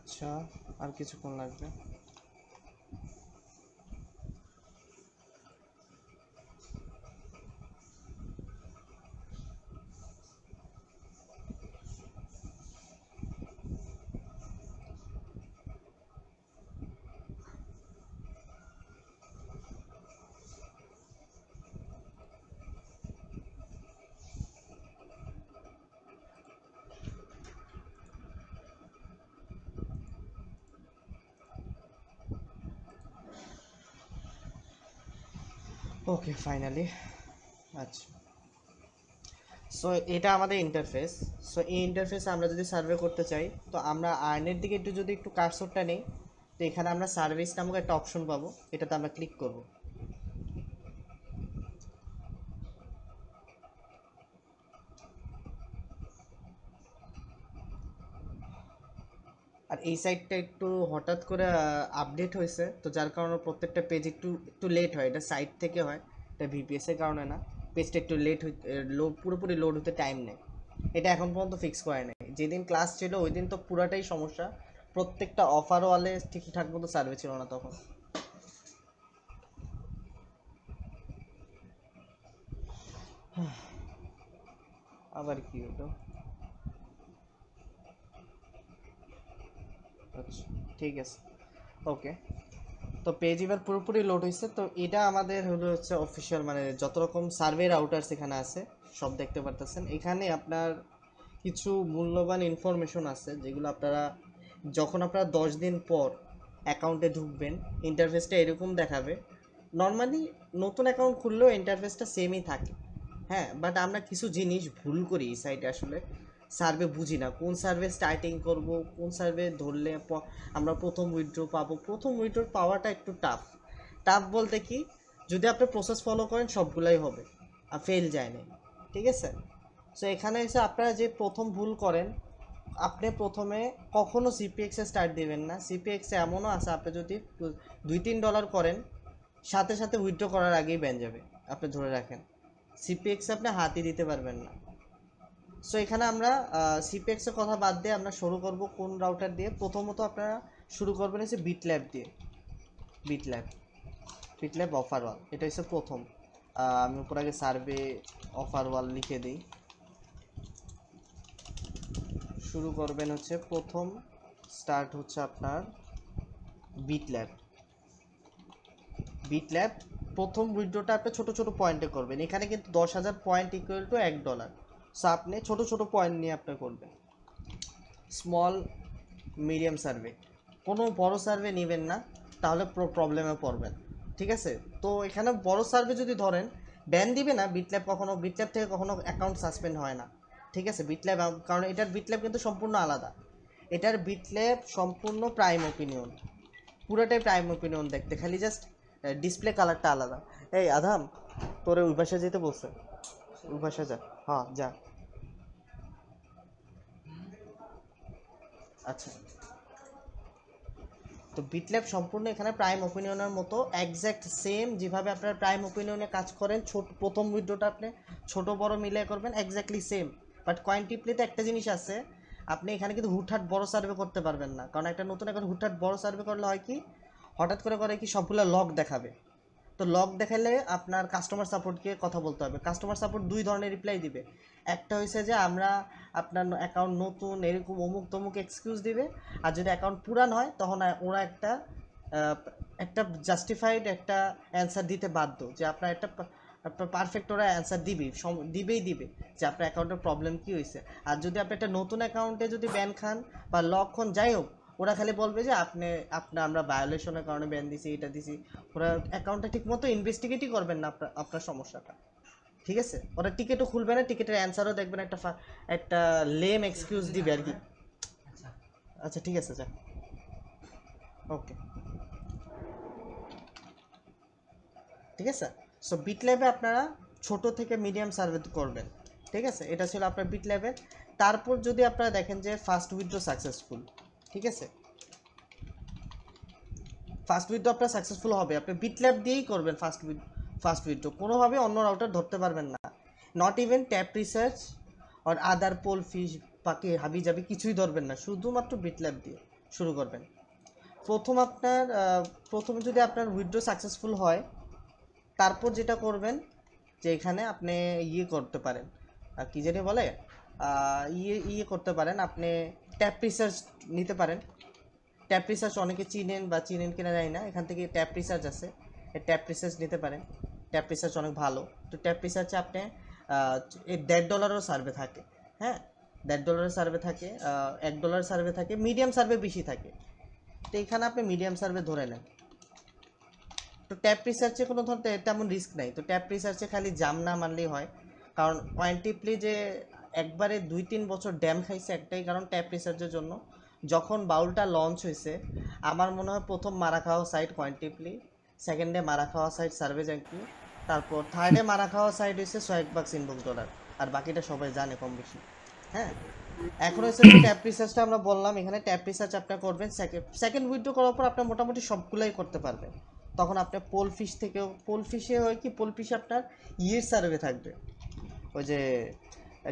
আচ্ছা, আর কিছুক্ষণ লাগবে। ওকে, ফাইনালি। আচ্ছা, সো এটা আমাদের ইন্টারফেস। সো এই ইন্টারফেসে আমরা যদি সার্ভে করতে চাই, তো আমরা আর্নের দিকে একটু কার্সরটা নেই, তো এখানে আমরা সার্ভিস নামক একটা অপশন পাবো, এটাতে আমরা ক্লিক করব। আর এই সাইটটা একটু হঠাৎ করে আপডেট হয়েছে, তো যার কারণে প্রত্যেকটা পেজ একটু একটু লেট হয়। এটা সাইট থেকে হয়, এটা ভিপিএস এর কারণে না। পেজটা একটু লেট লোড, পুরোপুরি লোড হতে টাইম নেয়। এটা এখন পর্যন্ত ফিক্স করে নাই। যেদিন ক্লাস ছিল ওই দিন তো পুরাটাই সমস্যা, প্রত্যেকটা অফার ওয়ালে ঠিকঠাক মতো সার্ভে ছিল না তখন। আবার কি হলো? আচ্ছা, ঠিক আছে, ওকে। তো পেজ এবার পুরোপুরি লোড হয়েছে। তো এটা আমাদের হলো হচ্ছে অফিসিয়াল, মানে যত রকম সার্ভে রাউটার্স এখানে আছে সব দেখতে পারতেছেন। এখানে আপনার কিছু মূল্যবান ইনফরমেশন আছে যেগুলো আপনারা যখন আপনারা 10 দিন পর অ্যাকাউন্টে ঢুকবেন, ইন্টারফেসটা এরকম দেখাবে। নর্মালি নতুন অ্যাকাউন্ট খুললেও ইন্টারফেসটা সেমই থাকে, হ্যাঁ, বাট আমরা কিছু জিনিস ভুল করি এই সাইটে। আসলে সার্ভে বুঝি না, কোন সার্ভে স্টার্টিং করব, কোন সার্ভে ধরলে আমরা প্রথম উইথড্র পাবো। প্রথম উইথড্র পাওয়াটা একটু টাফ বলতে কি, যদি আপনি প্রসেস ফলো করেন সবগুলাই হবে, আর ফেল যায় না, ঠিক আছে। সো এখানে এসে আপনারা যে প্রথম ভুল করেন, আপনি প্রথমে কখনো সিপিএক্সে স্টার্ট দিবেন না। সিপিএক্সে এমনও আছে, আপনি যদি $2-3 করেন, সাথে সাথে উইথড্র করার আগেই ব্যান যাবে, আপনি ধরে রাখেন। সিপিএক্সে আপনি হাতই দিতে পারবেন না। সো এখানে আমরা সিপিএক্সের কথা বাদ দিয়ে আমরা শুরু করব কোন রাউটার দিয়ে। প্রথমত আপনারা শুরু করবেন হচ্ছে বিটল্যাব দিয়ে। বিটল্যাব অফার ওয়াল, এটা হচ্ছে প্রথম। আমি উপর আগে সার্ভে অফার ওয়াল লিখে দিই। শুরু করবেন হচ্ছে প্রথম স্টার্ট হচ্ছে আপনার বিটল্যাব। প্রথম উইথড্রটা আপনি ছোট ছোট পয়েন্টে করবেন। এখানে কিন্তু 10,000 পয়েন্ট ইকুয়াল টু $1। সো আপনি ছোট ছোট পয়েন্ট নিয়ে আপনি করবেন। স্মল মিডিয়াম সার্ভে, কোনো বড় সার্ভে নেবেন না, তাহলে প্রবলেমে পড়বেন, ঠিক আছে। তো এখানে বড় সার্ভে যদি ধরেন, ব্যান দিবে না বিটল্যাব, বিটল্যাব থেকে কখনো অ্যাকাউন্ট সাসপেন্ড হয় না, ঠিক আছে। বিটল্যাব, কারণ এটার বিটল্যাব কিন্তু সম্পূর্ণ আলাদা। এটার বিটল্যাব সম্পূর্ণ প্রাইম ওপিনিয়ন, পুরোটাই প্রাইম ওপিনিয়ন দেখতে, খালি জাস্ট ডিসপ্লে কালারটা আলাদা। এই আধাম, তোরে ওই পাশে যেতে বলছে, ওই পাশে যা, হ্যাঁ যা। আচ্ছা, তো বিটল্যাব সম্পূর্ণ এখানে প্রাইম ওপিনিয়নের মতো একজ্যাক্ট সেম, যেভাবে আপনারা প্রাইম ওপিনিয়নে কাজ করেন, প্রথম উইথড্রটা আপনি ছোট বড় মিলিয়ে করবেন, একজ্যাক্টলি সেম। বাট কয়েন টিপলিতে একটা জিনিস আছে, আপনি এখানে কিন্তু হুটহাট বড় সার্ভে করতে পারবেন না। কারণ একটা নতুন এখন হুটহাট বড় সার্ভে করলে হয় কি, হঠাৎ করে কি সবগুলো লক দেখাবে। তো লক দেখালে আপনার কাস্টমার সাপোর্টকে কথা বলতে হবে। কাস্টমার সাপোর্ট দুই ধরনের রিপ্লাই দিবে। একটা হয়েছে যে আমরা আপনার অ্যাকাউন্ট নতুন এরকম অমুক তমুক এক্সকিউজ দিবে। আর যদি অ্যাকাউন্ট পুরান হয় তখন ওরা একটা জাস্টিফাইড একটা অ্যান্সার দিতে বাধ্য, যে আপনার আপনার পারফেক্ট ওরা অ্যান্সার দিবে যে আপনার অ্যাকাউন্টের প্রবলেম কী হয়েছে। আর যদি আপনি একটা নতুন অ্যাকাউন্টে যদি ব্যান খান বা লক খান, যাই হোক, ওরা খালি বলবে যে আমরা ভায়োলেশনের কারণে ব্যান দিছি, এটা দিছি। ওরা অ্যাকাউন্টটা ঠিক মতো ইনভেস্টিগেটই করবেন না আপনার সমস্যাটা, ঠিক আছে। ওরা টিকিটও খুলবে না, টিকিটের অ্যান্সারও দেখবেন একটা লেম এক্সকিউজ দিবে আর কি। আচ্ছা ঠিক আছে, যা, ওকে, ঠিক আছে। সো বিটল্যাবে আপনারা ছোট থেকে মিডিয়াম সার্ভে করবেন, ঠিক আছে। এটা ছিল আপনার বিটল্যাবে। তারপর যদি আপনারা দেখেন যে ফার্স্ট উইথড্র সাকসেসফুল, ঠিক আছে, ফার্স্ট উইথড্র আপনার সাকসেসফুল হবে, আপনি বিটল্যাব দিয়েই করবেন ফার্স্ট উইথড্র, কোনোভাবে অন্য রাউটার ধরতে পারবেন না। নট ইভেন ট্যাপ রিসার্চ আর আদার পোল ফিশ বাকি হাবি যাবি কিছুই ধরবেন না, শুধুমাত্র বিটল্যাব দিয়ে শুরু করবেন। প্রথমে যদি আপনার উইথড্র সাকসেসফুল হয়, তারপর যেটা করবেন যে এখানে আপনি করতে পারেন, আর কি জানি বলে, করতে পারেন, আপনি ট্যাপ রিসার্চ নিতে পারেন। ট্যাপ রিসার্চ অনেকে চিনেন কিনা জানি না, এখান থেকে ট্যাপ রিসার্চ আছে, এই ট্যাপ রিসার্চ নিতে পারেন। ট্যাপ রিসার্চ অনেক ভালো। তো ট্যাপ রিসার্চে আপনি এই $1.5 সার্ভে থাকে, হ্যাঁ, $1.5 সার্ভে থাকে, $1 সার্ভে থাকে, মিডিয়াম সার্ভে বেশি থাকে। তো এখানে আপনি মিডিয়াম সার্ভে ধরে নেন। তো ট্যাপ রিসার্চে কোনো তেমন রিস্ক নাই। তো ট্যাপ রিসার্চে খালি জাম না মানলেই হয়, কারণ কোয়ান্টিপলি যে একবারে 2-3 বছর ড্যাম খাইছে একটাই কারণ ট্যাপ রিসার্চের জন্য। যখন বাউলটা লঞ্চ হয়েছে, আমার মনে হয় প্রথম মারা খাওয়া সাইট কোয়ান্টিপলি, সেকেন্ডে মারা খাওয়া সাইট সার্ভে জ্যাঙ্কি, তারপর থার্ডে মারা খাওয়া সাইট হয়েছে $100 ইনবক্স ডলার, আর বাকিটা সবাই জানে কম বেশি। হ্যাঁ, এখন হচ্ছে ট্যাপ রিসার্চটা আমরা বললাম, এখানে ট্যাপ রিসার্চ আপনার করবেন। সেকেন্ড উইথড্র করার পর আপনার মোটামুটি সবগুলোই করতে পারবেন। তখন আপনার পোলফিশে হয় কি, পোলফিশে আপনার সার্ভে থাকবে, ওই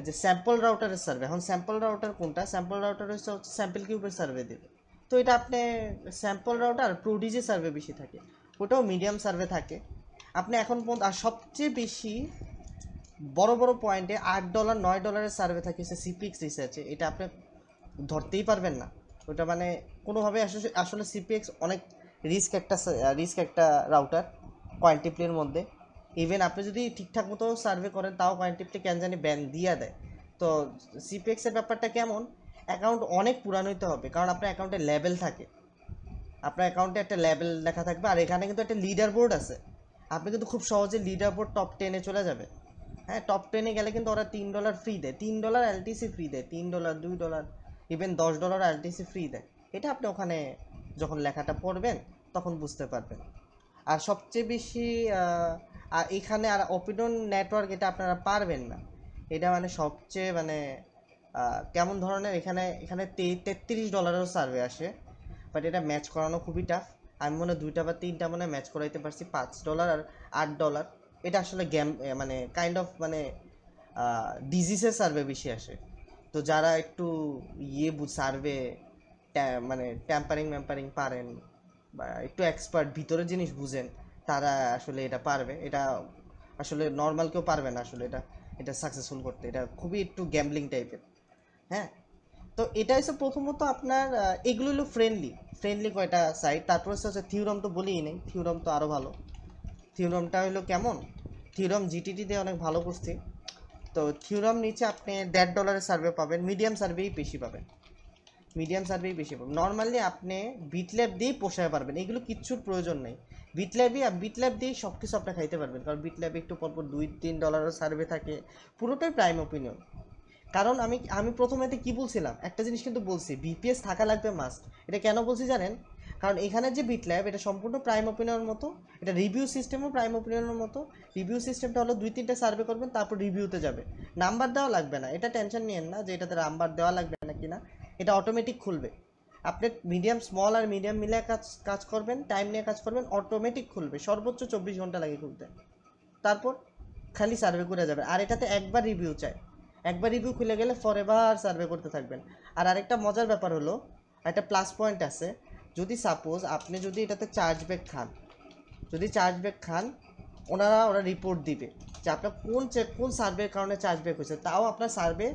যে স্যাম্পল রাউটারের সার্ভে। এখন স্যাম্পল রাউটার কোনটা? স্যাম্পল রাউটার হচ্ছে স্যাম্পল কিউবের সার্ভে দেবে। তো এটা আপনি স্যাম্পল রাউটার প্রোডিজি সার্ভে বেশি থাকে, ওটাও মিডিয়াম সার্ভে থাকে। আপনি এখন পর্যন্ত আর সবচেয়ে বেশি বড় বড় পয়েন্টে $8 $9 সার্ভে থাকে সিপিএক্স রিসার্চে। এটা আপনি ধরতেই পারবেন না, ওটা মানে কোনোভাবে আসলে সিপিএক্স অনেক রিস্ক একটা রাউটার কোয়ান্টিপ্লির মধ্যে। ইভেন আপনি যদি ঠিকঠাক মতো সার্ভে করেন তাও কোয়ান্টিপ্লি কেন জানি ব্যান দিয়ে দেয়। তো সিপিএক্সের ব্যাপারটা কেমন, অ্যাকাউন্ট অনেক পুরানো হতে হবে, কারণ আপনার অ্যাকাউন্টে লেভেল থাকে, আপনার অ্যাকাউন্টে একটা লেভেল লেখা থাকবে, আর এখানে কিন্তু একটা লিডার বোর্ড আছে। আপনি কিন্তু খুব সহজে লিডার বোর্ড টপ 10-এ চলে যাবে। হ্যাঁ, টপ 10-এ গেলে কিন্তু ওরা $3 ফ্রি দেয়, $3 এলটিসি ফ্রি দেয়, $3 $2 ইভেন $10 এলটিসি ফ্রি দেয়। এটা আপনি ওখানে যখন লেখাটা পড়বেন তখন বুঝতে পারবেন। আর সবচেয়ে বেশি এখানে আর ওপেন নেটওয়ার্ক, এটা আপনারা পারবেন না। এটা মানে সবচেয়ে মানে কেমন ধরনের, এখানে $33 সার্ভে আসে, বাট এটা ম্যাচ করানো খুবই টাফ। আমি মনে হয় 2টা বা 3টা মনে ম্যাচ করাইতে পারছি, $5 আর $8। এটা আসলে গেম মানে কাইন্ড অফ মানে ডিজিজের সার্ভে বেশি আসে। তো যারা একটু সার্ভে মানে ট্যাম্পারিং পারেন বা একটু এক্সপার্ট ভিতরের জিনিস বুঝেন, তারা আসলে এটা পারবে। এটা আসলে নর্মাল কেউ পারবে না আসলে এটা সাকসেসফুল করতে। এটা খুবই একটু গ্যাম্বলিং টাইপের। হ্যাঁ, তো এটা হচ্ছে প্রথমত আপনার এগুলো হলো ফ্রেন্ডলি কয়টা সাইট। তারপর হচ্ছে থিওরাম, তো বলিই নেই, থিওরাম তো আরও ভালো। থিওরামটা হলো কেমন, থিওরাম জিটিটি দিয়ে অনেক ভালো করছে। তো থিওরাম নিচে আপনি $1.5 সার্ভে পাবেন, মিডিয়াম সার্ভেই বেশি পাবেন, নর্মালি আপনি বিটল্যাব দিয়েই পোষায় পারবেন, এগুলো কিচ্ছুর প্রয়োজন নেই। বিটল্যাব দিয়েই সব কিছু আপনি খাইতে পারবেন, কারণ বিটল্যাবে একটু পরপর $2-3 সার্ভে থাকে, পুরোটাই প্রাইম ওপিনিয়ন। কারণ আমি প্রথমেতে কি বলছিলাম, একটা জিনিস কিন্তু বলছি, বিপিএস থাকা লাগবে মাস্ট। এটা কেন বলছি জানেন? কারণ এখানে যে বিটল্যাব, এটা সম্পূর্ণ প্রাইম ওপিনিয়নের মতো, এটা রিভিউ সিস্টেমও প্রাইম ওপিনিয়নের মতো। রিভিউ সিস্টেমটা হলো 2-3টা সার্ভে করবেন, তারপর রিভিউতে যাবে, নাম্বার দেওয়া লাগবে না। এটা টেনশন নিয়েন না যে এটাতে নাম্বার দেওয়া লাগবে না কিনা, এটা অটোমেটিক খুলবে। আপনি স্মল আর মিডিয়াম মিলে কাজ করবেন, টাইম নিয়ে কাজ করবেন, অটোমেটিক খুলবে, সর্বোচ্চ 24 ঘন্টা লাগে খুলতে। তারপর খালি সার্ভে করে যাবে। আর এটাতে একবার রিভিউ চাই, একবার রিভিউ খুলে গেলে ফরএভার সার্ভে করতে থাকবেন। আর আরেকটা মজার ব্যাপার হলো, একটা প্লাস পয়েন্ট আছে, যদি সাপোজ আপনি যদি এটাতে চার্জব্যাক খান, ওরা রিপোর্ট দিবে যে আপনার কোন সার্ভের কারণে চার্জব্যাক হয়েছে। তাও আপনার সার্ভে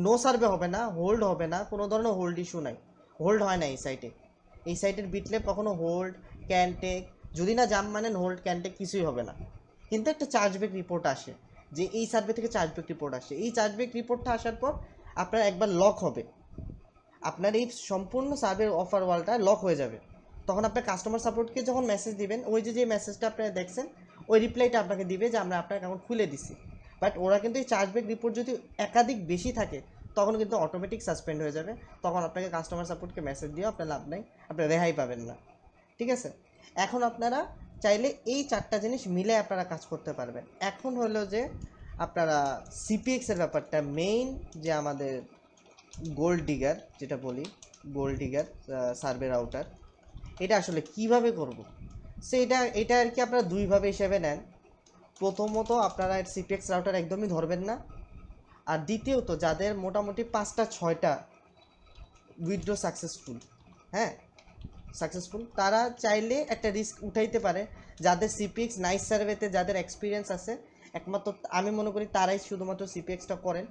নো সার্ভে হবে না, হোল্ড হবে না, কোনো ধরনের হোল্ড ইস্যু নাই, হোল্ড হয় না এই সাইটের বিটল্যাব কখনো হোল্ড ক্যানটেক, যদি না জাম মানেন হোল্ড ক্যানটেক কিছুই হবে না। কিন্তু একটা চার্জব্যাক রিপোর্ট আসে, যে এই সার্ভে থেকে চার্জব্যাক রিপোর্ট আসে। এই চার্জব্যাক রিপোর্টটা আসার পর আপনার একবার লক হবে, আপনার এই সম্পূর্ণ সার্ভের অফার ওয়ালটা লক হয়ে যাবে। তখন আপনার কাস্টমার সাপোর্টকে যখন মেসেজ দিবেন, ওই যে মেসেজটা আপনারা দেখছেন, ওই রিপ্লাইটা আপনাকে দিবে যে আমরা আপনার অ্যাকাউন্ট খুলে দিছি। বাট ওরা কিন্তু এই চার্জব্যাক রিপোর্ট যদি একাধিক বেশি থাকে, তখন কিন্তু অটোমেটিক সাসপেন্ড হয়ে যাবে। তখন আপনাকে কাস্টমার সাপোর্টকে মেসেজ দিয়েও আপনার লাভ নেই, আপনি রেহাই পাবেন না। ঠিক আছে, এখন আপনারা চাইলে এই 4টা জিনিস মিলে আপনারা কাজ করতে পারবেন। এখন হলো যে আপনারা সিপিএক্সের ব্যাপারটা মেইন, যে আমাদের গোল্ড ডিগার যেটা বলি, গোল্ড ডিগার সার্ভে রাউটার, এটা আসলে কিভাবে করব। সো এটা আর কি আপনারা দুইভাবে হিসেবে নেন। প্রথমত আপনারা সিপিএক্স রাউটার একদমই ধরবেন না, আর দ্বিতীয়ত যাদের মোটামুটি 5টা 6টা উইথড্র সাকসেসফুল, হ্যাঁ সাকসেসফুল, তারা চাইলে একটা রিস্ক উঠাইতে পারে। যাদের সিপিএক্স নাইস সার্ভেতে যাদের এক্সপিরিয়েন্স আছে, একমাত্র আমি মনে করি তারাই শুধুমাত্র সিপিএক্সটা করেন।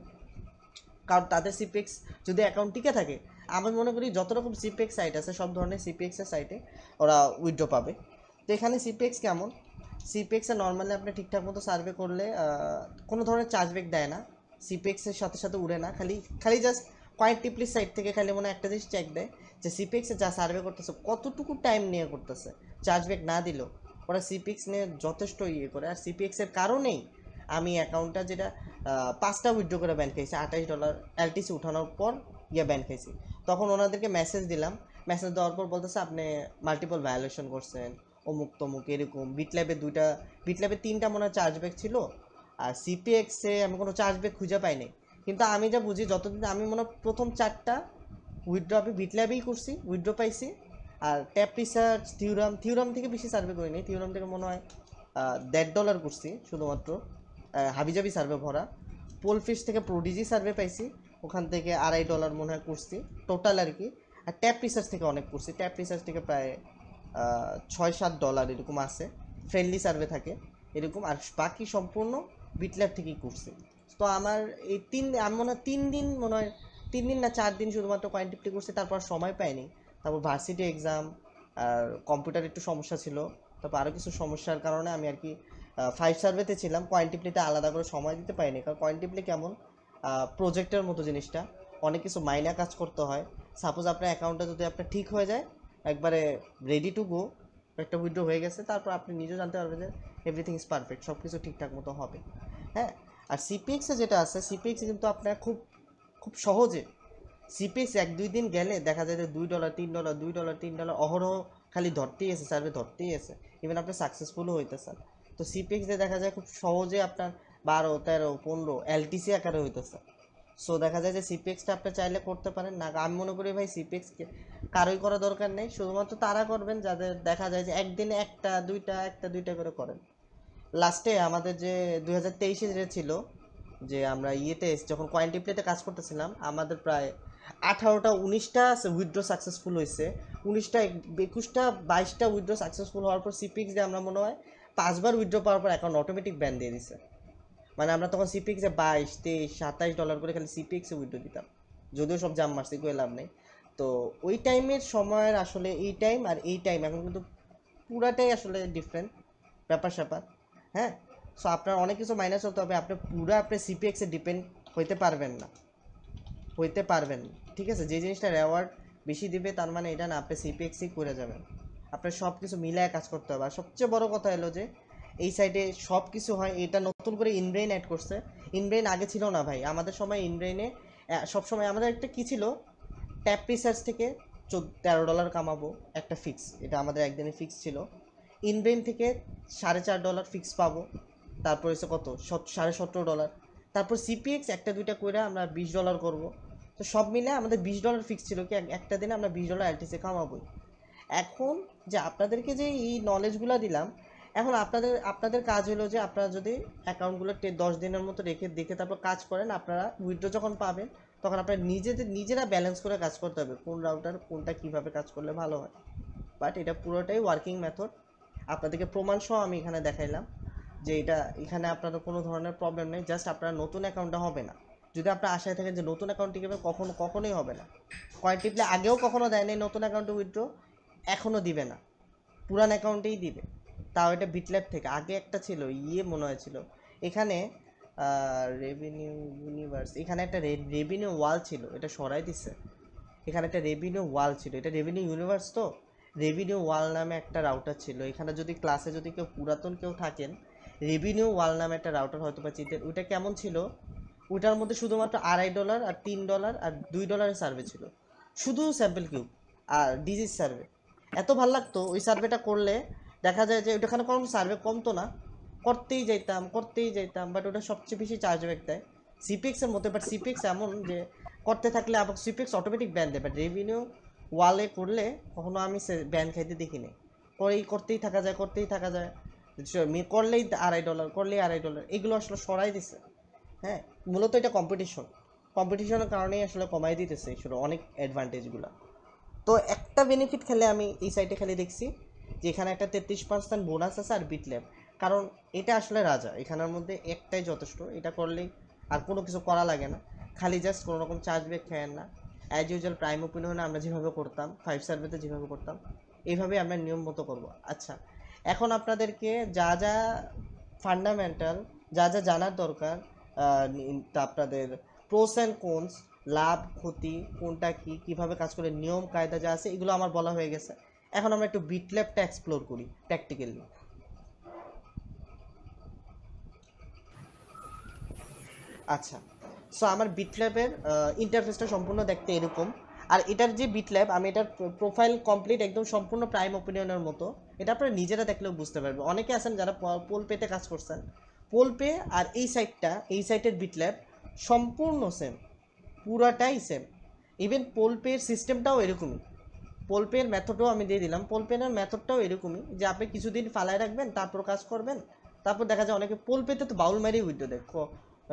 কারণ তাদের সিপিএক্স যদি অ্যাকাউন্ট টিকে থাকে, আমি মনে করি যত রকম সিপিএক্স সাইট আছে সব ধরনের সিপিএক্সের সাইটে ওরা উইথড্র পাবে। তো এখানে সিপিএক্স কেমন, সিপিএক্সে নর্মালি আপনি ঠিকঠাক মতো সার্ভে করলে কোনো ধরনের চার্জব্যাক দেয় না, সিপিএক্সের সাথে সাথে উড়ে না, খালি জাস্ট কোয়ান্টিপ্লিস সাইট থেকে খালি মনে একটা জিনিস চেক দেয় যে সিপিএক্সে যা সার্ভে করতেছে কতটুকু টাইম নিয়ে করতেছে, চার্জব্যাক না দিলেও ওরা সিপিএক্স নিয়ে যথেষ্ট ইয়ে করে। আর সিপিএক্সের কারণেই আমি অ্যাকাউন্টটা যেটা 5টা উইথড্র করে ব্যান খাইছি, $28 এলটিসি উঠানোর পর ব্যান খাইছি। তখন ওনাদেরকে মেসেজ দিলাম, মেসেজ দেওয়ার পর বলতেছে আপনি মাল্টিপল ভায়োলেশন করছেন, অমুক তমুক এরকম। বিটল্যাবে 3টা মনে হয় চার্জব্যাক ছিল, আর সিপিএক্সে আমি কোনো চার্জব্যাক খুঁজে পাইনি। কিন্তু আমি যা বুঝি, যতদিন আমি মনে হয় প্রথম 4টা উইথড্র আমি বিটল্যাবেই করছি, উইথড্র পাইছি। আর ট্যাপ রিসার্চ, থিওরাম থেকে বেশি সার্ভে করিনি, থিওরাম থেকে মনে হয় $1.50 করছি শুধুমাত্র, হাবিজাবি সার্ভে ভরা। পোলফিশ থেকে প্রোডিজি সার্ভে পাইছি, ওখান থেকে $2.50 মনে হয় করছি টোটাল আর কি। আর ট্যাপ রিসার্চ থেকে অনেক করছি, ট্যাপ রিসার্চ থেকে প্রায় $6-7 এরকম আছে, ফ্রেন্ডলি সার্ভে থাকে এরকম। আর বাকি সম্পূর্ণ বিটল্যাব থেকেই করছি। তো আমার এই আমি মনে হয় 3 দিন, মনে হয় 3 দিন না 4 দিন শুধুমাত্র কোয়ান্টিটি করছি, তারপর সময় পাইনি। তারপর ভার্সিটি এক্সাম আর কম্পিউটার একটু সমস্যা ছিল, তারপর আরও কিছু সমস্যার কারণে আমি আর কি 5 সার্ভেতে ছিলাম, কোয়ান্টিপ্লিতে আলাদা করে সময় দিতে পারিনি। কারণ কোয়ান্টিপ্লি কেমন, প্রজেক্টের মতো জিনিসটা, অনেক কিছু মাইনা কাজ করতে হয়। সাপোজ আপনার অ্যাকাউন্টটা যদি আপনার ঠিক হয়ে যায়, একবারে রেডি টু গো, একটা উইথড্র হয়ে গেছে, তারপর আপনি নিজেও জানতে পারবেন যে এভরিথিং ইজ পারফেক্ট, সব কিছু ঠিকঠাক মতো হবে। হ্যাঁ, আর সিপিএক্সে যেটা আছে, সিপিএক্সে কিন্তু আপনার খুব সহজে সিপিএক্স 1-2 দিন গেলে দেখা যায় যে $2, $3, $2, $3 অহরহ খালি ধরতেই আছে, সার্ভে ধরতেই আছে, ইভেন আপনি সাকসেসফুলও হইতেছেন। তো সিপিএক্স দিয়ে দেখা যায় খুব সহজে আপনার 12, 13, 15 এলটিসি আকারে হইতেছে। সো দেখা যায় যে সিপিএক্সটা আপনি চাইলে করতে পারেন না। আমি মনে করি ভাই সিপিএক্সকে কারোই করা দরকার নেই, শুধুমাত্র তারা করবেন যাদের দেখা যায় যে একদিনে একটা দুইটা করে করেন। লাস্টে আমাদের যে 2023-এ যে ছিল, যে আমরা যখন কোয়ান্টিপ্লেতে কাজ করতেছিলাম, আমাদের প্রায় 18টা 19টা উইথড্র সাকসেসফুল হয়েছে, 19টা 21টা 22টা উইথড্র সাকসেসফুল হওয়ার পর সিপিএক্স দিয়ে আমরা মনে হয় 5বার উইথড্র পাওয়ার পর অ্যাকাউন্ট অটোমেটিক ব্যান দিয়ে দিছে। মানে আমরা তখন সিপিএক্সে $22, $23, $27 করে খালি সিপিএক্সে উইথড্র দিতাম, যদিও সব জাম মারছি, কোনো লাভ নেই। তো ওই টাইমের সময়ের আসলে এই টাইম আর এই টাইম এখন কিন্তু পুরাটাই আসলে ডিফারেন্ট ব্যাপার স্যাপার। হ্যাঁ, সো আপনার অনেক কিছু মাইনাস হতে হবে, আপনি আপনি সিপিএক্সে ডিপেন্ড হইতে পারবেন না, ঠিক আছে। যে জিনিসটা রেওয়ার্ড বেশি দিবে তার মানে এটা না, আপনি সিপিএক্সই করে যাবেন, আপনার সব কিছু মিলায় কাজ করতে হবে। আর সবচেয়ে বড় কথা হলো যে এই সাইডে সব কিছু হয়, এটা নতুন করে ইনব্রেইন অ্যাড করছে। ইনব্রেইন আগে ছিল না ভাই, আমাদের সময় ইনব্রেইনে সবসময় আমাদের একটা কী ছিল, ট্যাপ রিসার্চ থেকে $13 কামাবো একটা ফিক্স, এটা আমাদের একদিনের ফিক্স ছিল। ইনব্রেইন থেকে $4.5 ফিক্স পাবো, তারপর হচ্ছে কত $17.5, তারপর সিপিএক্স একটা দুইটা করে আমরা $20 করব। তো সব মিলে আমাদের $20 ফিক্স ছিল কি একটা দিনে আমরা $20 এলটিসি কামাবোই। এখন যে আপনাদেরকে যে এই নলেজগুলো দিলাম, এখন আপনাদের কাজ হলো যে আপনারা যদি অ্যাকাউন্টগুলো 10 দিনের মতো দেখে তারপর কাজ করেন, আপনারা উইথড্র যখন পাবেন তখন আপনারা নিজেরা ব্যালেন্স করে কাজ করতে হবে, কোন রাউটার কোনটা কীভাবে কাজ করলে ভালো হয়। বাট এটা পুরোটাই ওয়ার্কিং মেথড, আপনাদেরকে প্রমাণ সহ আমি এখানে দেখাইলাম যে এখানে আপনাদের কোনো ধরনের প্রবলেম নেই। জাস্ট আপনার নতুন অ্যাকাউন্টটা হবে না, যদি আপনার আশায় থাকেন যে নতুন অ্যাকাউন্ট টিকে কখনোই হবে না। কোয়ান্টিপ্লে আগেও কখনো দেয়নি নতুন অ্যাকাউন্টে উইথড্র, এখনও দিবে না, পুরান অ্যাকাউন্টেই দিবে। তাও এটা বিটল্যাব থেকে আগে একটা ছিল, মনে হয়েছিল এখানে রেভিনিউ ইউনিভার্স, এখানে একটা রেভিনিউ ওয়াল ছিল, এটা সরাই দিচ্ছে। এখানে একটা রেভিনিউ ওয়াল ছিল, এটা রেভিনিউ ইউনিভার্স, তো রেভিনিউ ওয়াল নামে একটা রাউটার ছিল। এখানে যদি ক্লাসে যদি পুরাতন কেউ থাকেন, রেভিনিউ ওয়াল নামে একটা রাউটার হয়তো বা চিনতেন। ওইটা কেমন ছিল, ওইটার মধ্যে শুধুমাত্র $2.5 আর $3 আর $2 সার্ভে ছিল, শুধু স্যাম্পল কিউব আর ডিজিজ সার্ভে। এত ভালো লাগতো ওই সার্ভেটা করলে, দেখা যায় যে ওইটাখানে কোনো সার্ভে কমতো না, করতেই যাইতাম। বাট ওটা সবচেয়ে বেশি চার্জব্যাক দেয় সিপিএক্সের মধ্যে। বাট সিপিএক্স এমন যে করতে থাকলে আবার সিপিএক্স অটোমেটিক ব্যান দেয়, বাট রেভিনিউ ওয়ালে করলে কখনো আমি ব্যান খাইতে দেখিনি। করতেই থাকা যায়, করলেই $2.5, এগুলো আসলে সরাই দিছে। হ্যাঁ, মূলত এটা কম্পিটিশনের কারণেই আসলে কমাই দিতেছে আসলে অনেক অ্যাডভান্টেজগুলো। তো একটা বেনিফিট খেলে আমি এই সাইটে খালি দেখছি যে এখানে একটা 33% বোনাস আছে আর বিটল্যাব, কারণ এটা আসলে রাজা, এখানের মধ্যে একটাই যথেষ্ট, এটা করলেই আর কোনো কিছু করা লাগে না, খালি জাস্ট কোনো রকম চার্জ ব্যাক খেয়েন না, অ্যাজ ইউজুয়াল প্রাইম ওপিনিয়নে আমরা যেভাবে করতাম 5 সার্ভেতে যেভাবে করতাম এইভাবে আমরা নিয়ম মতো করবো। আচ্ছা, এখন আপনাদেরকে যা যা ফান্ডামেন্টাল যা যা জানার দরকার, তা আপনাদের প্রোস অ্যান্ড কোনস, লাভ ক্ষতি কোনটা কি, কিভাবে কাজ করে, নিয়ম কায়দা যা আছে এগুলো আমার বলা হয়ে গেছে। এখন আমরা একটু বিটল্যাবটা এক্সপ্লোর করি প্র্যাকটিক্যালি। আচ্ছা, সো আমার বিটল্যাবের ইন্টারফেসটা সম্পূর্ণ দেখতে এরকম, আর এটার যে বিটল্যাব আমি এটার প্রোফাইল কমপ্লিট একদম সম্পূর্ণ প্রাইম ওপিনিয়নের মতো, এটা আপনারা নিজেরা দেখলেও বুঝতে পারবেন। অনেকে আছেন যারা পোল পেতে কাজ করছেন, পোল পে আর এই সাইটটা, এই সাইটের বিটল্যাব সম্পূর্ণ সেম, পুরাটাই সেম। ইভেন পোল পের সিস্টেমটাও এরকমই, পোল পের মেথডও আমি দিয়ে দিলাম, পোল পের মেথডটাও এরকমই যে আপনি কিছুদিন ফালায় রাখবেন, তারপর কাজ করবেন, তারপর দেখা যায় অনেকে পোল পেতে তো বাউল মারিয়ে উইথড্র দেখো,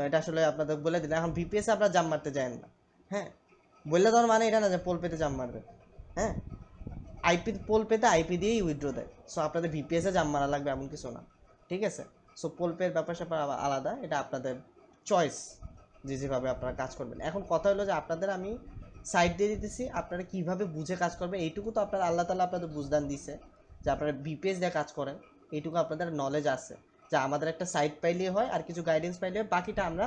এটা আসলে আপনাদের বলে দিলাম। এখন ভিপিএসে আপনারা জাম মারতে যান না, হ্যাঁ, বললে তোমার মানে এটা না যে পোল পেতে জাম মারবে, হ্যাঁ, আইপি পোল পেতে আইপি দিয়েই উইথড্র দেয়, সো আপনাদের ভিপিএসে জাম মারা লাগবে এমন কিছু না, ঠিক আছে। সো পোল পের ব্যাপার স্যাপার আলাদা, এটা আপনাদের চয়েস যে যেভাবে আপনারা কাজ করবেন। এখন কথা হলো যে আপনাদের আমি সাইড দিয়ে দিতেছি, আপনারা কীভাবে বুঝে কাজ করবে এইটুকু তো আপনারা আল্লাহ তাআলা আপনাদের বুঝদান দিছে যে আপনারা ভিপিএস দিয়ে কাজ করেন, এইটুকু আপনাদের নলেজ আছে যে আমাদের একটা সাইট পাইলেই হয় আর কিছু গাইডেন্স পাইলে বাকিটা আমরা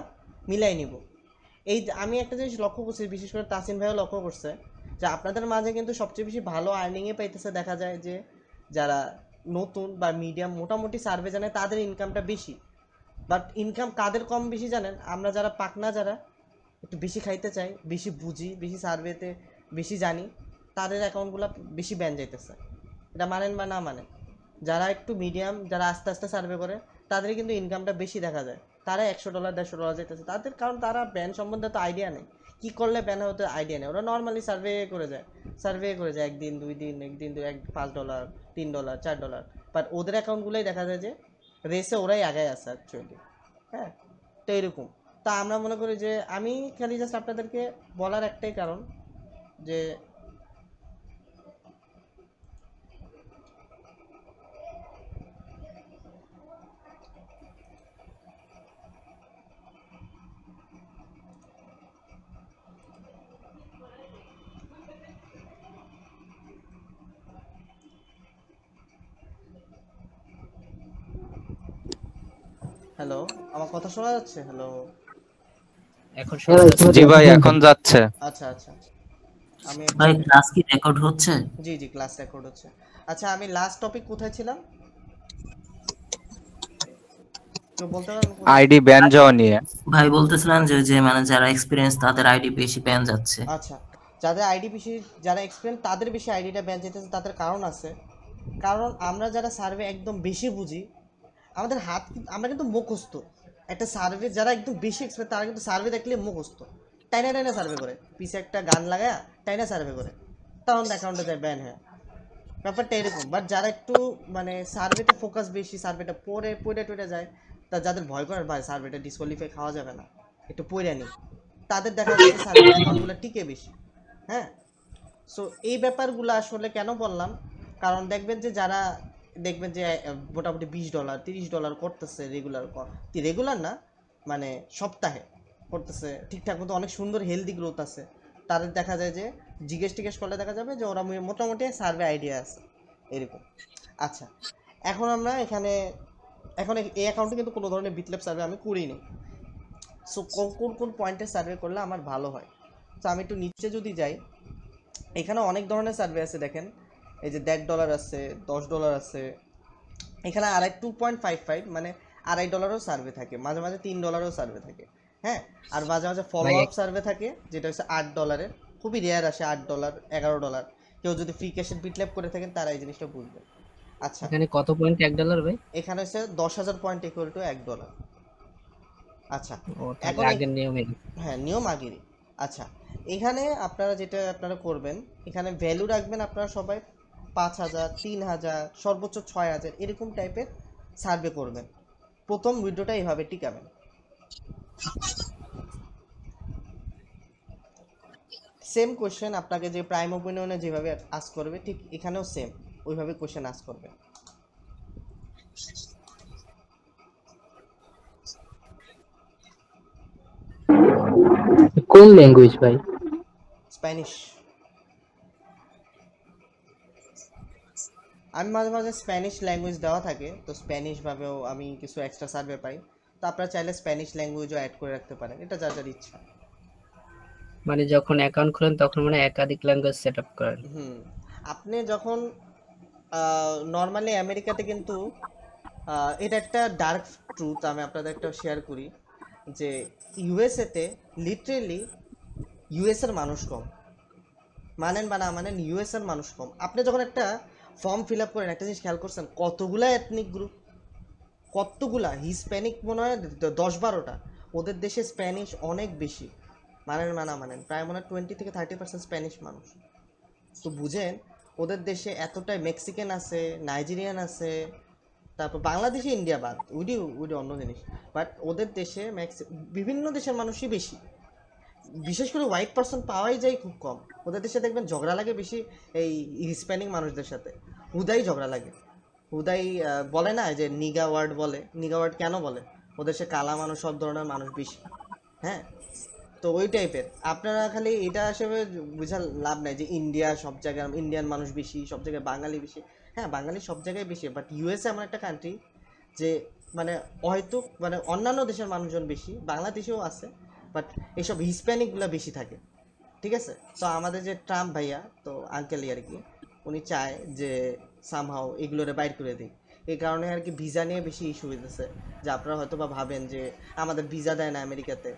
মিলাই নিব। এই আমি একটা জিনিস লক্ষ্য করছি, বিশেষ করে তাসিন ভাইও লক্ষ্য করছে যে আপনাদের মাঝে কিন্তু সবচেয়ে বেশি ভালো আর্নিংয়ে পাইতেছে দেখা যায় যে যারা নতুন বা মিডিয়াম মোটামুটি সার্ভে জানে তাদের ইনকামটা বেশি। বাট ইনকাম কাদের কম বেশি জানেন? আমরা যারা পাকনা, যারা একটু বেশি খাইতে চাই, বেশি বুঝি, বেশি সার্ভেতে বেশি জানি, তাদের অ্যাকাউন্টগুলো বেশি ব্যান যাইতেছে। এটা মানেন বা না মানেন, যারা একটু মিডিয়াম, যারা আস্তে আস্তে সার্ভে করে তাদের কিন্তু ইনকামটা বেশি দেখা যায়, তারা $100 $150 যাইতেছে তাদের, কারণ তারা ব্যান সম্বন্ধে তো আইডিয়া নেই, কী করলে ব্যান হতে আইডিয়া নেই, ওরা নর্মালি সার্ভে করে যায় একদিন দুই দিন, একদিন $5 $3 $4, বাট ওদের অ্যাকাউন্টগুলোই দেখা যায় যে রেসে ওরাই আগায় আছে অ্যাকচুয়ালি, হ্যাঁ। তো এরকম, তা আমরা মনে করি যে আমি খালি জাস্ট আপনাদেরকে বলার একটাই কারণ যে হ্যালো, আমার কথা শোনা যাচ্ছে? হ্যালো, এখন জি ভাই এখন যাচ্ছে। আচ্ছা আচ্ছা, আমি ভাই ক্লাস কি রেকর্ড হচ্ছে? জি জি ক্লাস রেকর্ড হচ্ছে। আচ্ছা, আমি লাস্ট টপিক কোথায় ছিলাম কেউ বলতে পারেন? আইডি ব্যান যাওয়া নিয়ে ভাই বলতেছিলেন যে যে মানে যারা এক্সপেরিয়েন্স তাদের আইডি বেশি ব্যান যাচ্ছে। আচ্ছা, যাদের আইডি বেশি, যারা এক্সপিরিয়েন্স তাদের বেশি আইডিটা ব্যান যেতেছে, তাদের কারণ আছে। কারণ আমরা যারা সার্ভে একদম বেশি বুঝি, আমাদের হাত আমরা কিন্তু মুখস্থ, একটা সার্ভে যারা একদম বেশি এক্সপার্ট তারা কিন্তু সার্ভে দেখলে মুখস্থ, টাইনা টাইনা সার্ভে করে, পিছে একটা গান লাগায় টাইনা সার্ভে করে, তখন অ্যাকাউন্টে যায় ব্যান হয়, ব্যাপারটা এরকম। বাট যারা একটু মানে সার্ভেতে ফোকাস বেশি, সার্ভেটা পড়ে টুটে যায়, তা যাদের ভয় করে ভাই সার্ভেটা ডিসকোয়ালিফাই খাওয়া যাবে না, একটু পড়ে নিই, তাদের দেখা যাচ্ছে সার্ভে অ্যাকাউন্টগুলো টিকে বেশি, হ্যাঁ। সো এই ব্যাপারগুলো আসলে কেন বললাম, কারণ দেখবেন যে যারা দেখবেন যে মোটামুটি $20 $30 করতেছে রেগুলার না, মানে সপ্তাহে করতেছে ঠিকঠাক মতো, অনেক সুন্দর হেলদি গ্রোথ আছে, তাদের দেখা যায় যে জিজ্ঞেস করলে দেখা যাবে যে ওরা মোটামুটি সার্ভে আইডিয়া আছে এরকম। আচ্ছা, এখন আমরা এখানে এই অ্যাকাউন্টে কিন্তু কোনো ধরনের বিটল্যাব সার্ভে আমি করিনি। সো কোন কোন পয়েন্টে সার্ভে করলে আমার ভালো হয়, তো আমি একটু নিচে যদি যাই, এখানে অনেক ধরনের সার্ভে আছে দেখেন, এই যে $1.5 আছে, $10 আছে, এখানে আড়াই 2.55 মানে $2.5 সার্ভে থাকে, মাঝে মাঝে $3 সার্ভে থাকে, হ্যাঁ। আর মাঝে মাঝে ফলো আপ সার্ভে থাকে যেটা হচ্ছে $8, খুবই রেয়ার আসে $8 $11। কেউ যদি ফ্রি ক্যাশের বিটল্যাব করে থাকেন তারা এই জিনিসটা বুঝবে। আচ্ছা, এখানে কত পয়েন্ট $1 ভাই? এখানে হচ্ছে 10,000 পয়েন্ট ইকুয়াল টু $1। আচ্ছা, এখন আগের নিয়মে, হ্যাঁ নিয়ম আগেরই। আচ্ছা, এখানে আপনারা যেটা করবেন, এখানে ভ্যালু রাখবেন আপনারা সবাই 5,000 3,000 সর্বোচ্চ 6,000 এরকম টাইপের সার্ভে করবেন। প্রথম উইড্রোটা এইভাবে টিকাবেন। সেম কোশ্চেন আপনাকে যে প্রাইম ওপিনিয়নে যেভাবে আস্ক করবে ঠিক এখানেও সেম ওইভাবে কোশ্চেন আস্ক করবে। কোন ল্যাঙ্গুয়েজ ভাই? স্প্যানিশ। আমি মাঝে মাঝে স্প্যানিশ ল্যাঙ্গুয়েজ দেওয়া থাকে, তো স্প্যানিশ ভাবেও আমি কিছু এক্সট্রা সার্ভে পাই, তো আপনারা চাইলে স্প্যানিশ ল্যাঙ্গুয়েজও অ্যাড করে রাখতে পারেন, এটা যার যার ইচ্ছা। মানে যখন অ্যাকাউন্ট খোলেন তখন মানে একাধিক ল্যাঙ্গুয়েজ সেট আপ করেন? আপনি যখন নর্মালি আমেরিকাতে কিন্তু এটা একটা ডার্ক ট্রুথ আমি আপনাদের একটা শেয়ার করি, যে ইউএসএতে লিটারেলি ইউএসএর মানুষ কম, মানেন বা না মানেন ইউএসএর মানুষ কম। আপনি যখন একটা ফর্ম ফিল আপ করেন একটা জিনিস খেয়াল করছেন, কতগুলা এথনিক গ্রুপ, কতগুলা হিসপ্যানিক মনে হয় 10-12টা, ওদের দেশে স্প্যানিশ অনেক বেশি, মানেন বা না মানেন প্রায় মনে হয় 20-30% স্প্যানিশ মানুষ। তো বুঝেন ওদের দেশে এতটাই মেক্সিকান আছে, নাইজেরিয়ান আছে, তারপর বাংলাদেশে ইন্ডিয়া বাদ, ওইটি অন্য জিনিস, বাট ওদের দেশে বিভিন্ন দেশের মানুষই বেশি, বিশেষ করে হোয়াইট পার্সন পাওয়াই যায় খুব কম। ওদের দেশে দেখবেন ঝগড়া লাগে বেশি এই হিসপ্যানিক মানুষদের সাথে, হুদাই ঝগড়া লাগে, হুদাই বলে না যে নিগা ওয়ার্ড বলে, নিগা ওয়ার্ড কেন বলে, ওদের সে কালা মানুষ সব ধরনের মানুষ বেশি, হ্যাঁ। তো ওই টাইপের আপনারা খালি এটা হিসেবে বুঝার লাভ নাই যে ইন্ডিয়া সব জায়গায় ইন্ডিয়ান মানুষ বেশি, সব জায়গায় বাঙালি বেশি, হ্যাঁ বাঙালি সব জায়গায় বেশি, বাট ইউএসএ এমন একটা কান্ট্রি যে মানে হয়তো মানে অন্যান্য দেশের মানুষজন বেশি, বাংলাদেশেও আছে, বাট এইসব হিসপ্যানিকগুলো বেশি থাকে, ঠিক আছে। তো আমাদের যে ট্রাম্প ভাইয়া, তো আঙ্কেলই আর কি, উনি চায় যে সামহাও এগুলোরে বাইর করে দিই, এই কারণে আর কি ভিসা নিয়ে বেশি ইস্যু হইতেছে, যে আপনারা হয়তো বা ভাবেন যে আমাদের ভিসা দেয় না আমেরিকাতে,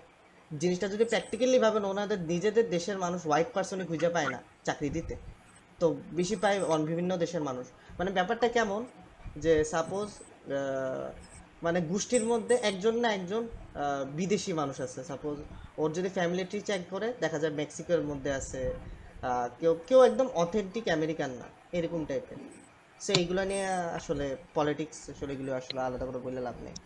জিনিসটা যদি প্র্যাকটিক্যালি ভাবেন ওনাদের নিজেদের দেশের মানুষ হোয়াইট পার্সনে খুঁজে পায় না চাকরি দিতে, তো বেশি পায় বিভিন্ন দেশের মানুষ। মানে ব্যাপারটা কেমন যে সাপোজ মানে গোষ্ঠীর মধ্যে একজন না একজন বিদেশি মানুষ আছে, সাপোজ ওর যদি ফ্যামিলি ট্রি চেক করে দেখা যায় মেক্সিকোর মধ্যে আছে, কেউ কেউ একদম অথেন্টিক আমেরিকান না, এরকম টাইপের। সো এইগুলো নিয়ে আসলে পলিটিক্স, আসলে এগুলো আসলে আলাদা করে বললে লাভ নেই।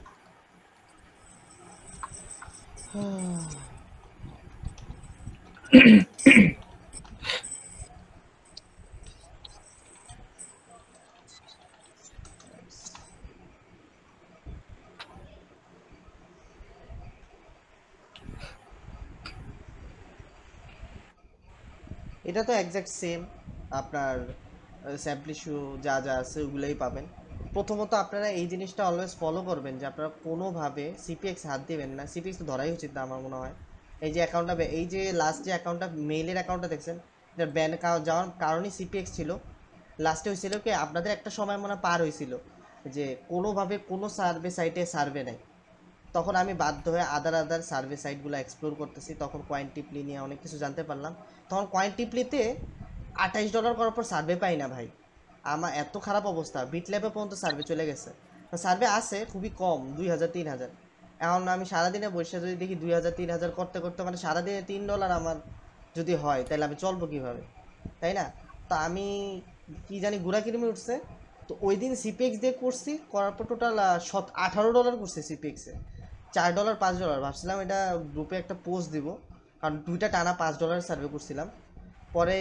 এটা তো একজ্যাক্ট সেম আপনার স্যাম্পলিশু যা যা আছে ওগুলোই পাবেন। প্রথমত আপনারা এই জিনিসটা অলওয়েজ ফলো করবেন যে আপনারা কোনোভাবে সিপিএক্স হাত দিবেন না, সিপিএক্স তো ধরাই উচিত না আমার মনে হয়। এই যে অ্যাকাউন্টটা, এই যে লাস্ট যে অ্যাকাউন্টটা মেইলের অ্যাকাউন্টটা দেখছেন, এটার ব্যান যাওয়ার কারণই সিপিএক্স ছিল। লাস্টে হয়েছিল কি আপনাদের একটা সময় মনে পার হয়েছিল যে কোনোভাবে কোনো সার্ভে সাইটে সার্ভে নেই, তখন আমি বাধ্য হয়ে আদার সার্ভে সাইটগুলো এক্সপ্লোর করতেছি, তখন কয়েনটিপলি নিয়ে অনেক কিছু জানতে পারলাম। তখন কয়েনটিপলিতে $28 করার পর সার্ভে পাই না ভাই, আমার এত খারাপ অবস্থা, বিটল্যাবে পর্যন্ত সার্ভে চলে গেছে, সার্ভে আছে খুবই কম 2000-3000। এখন আমি সারাদিনে বসে যদি দেখি 2000-3000 করতে করতে মানে সারাদিনে $3 আমার যদি হয় তাহলে আমি চলবো কীভাবে, তাই না? তা আমি কি জানি ঘোরাকিরমি উঠছে, তো ওই দিন সিপিএক্স দিয়ে করছি, করার পর টোটাল $18 করছে সিপিএক্সে, $4-5 ভাবছিলাম এটা গ্রুপে একটা পোস্ট দিব, কারণ দুইটা টানা $5 সার্ভে করছিলাম। পরে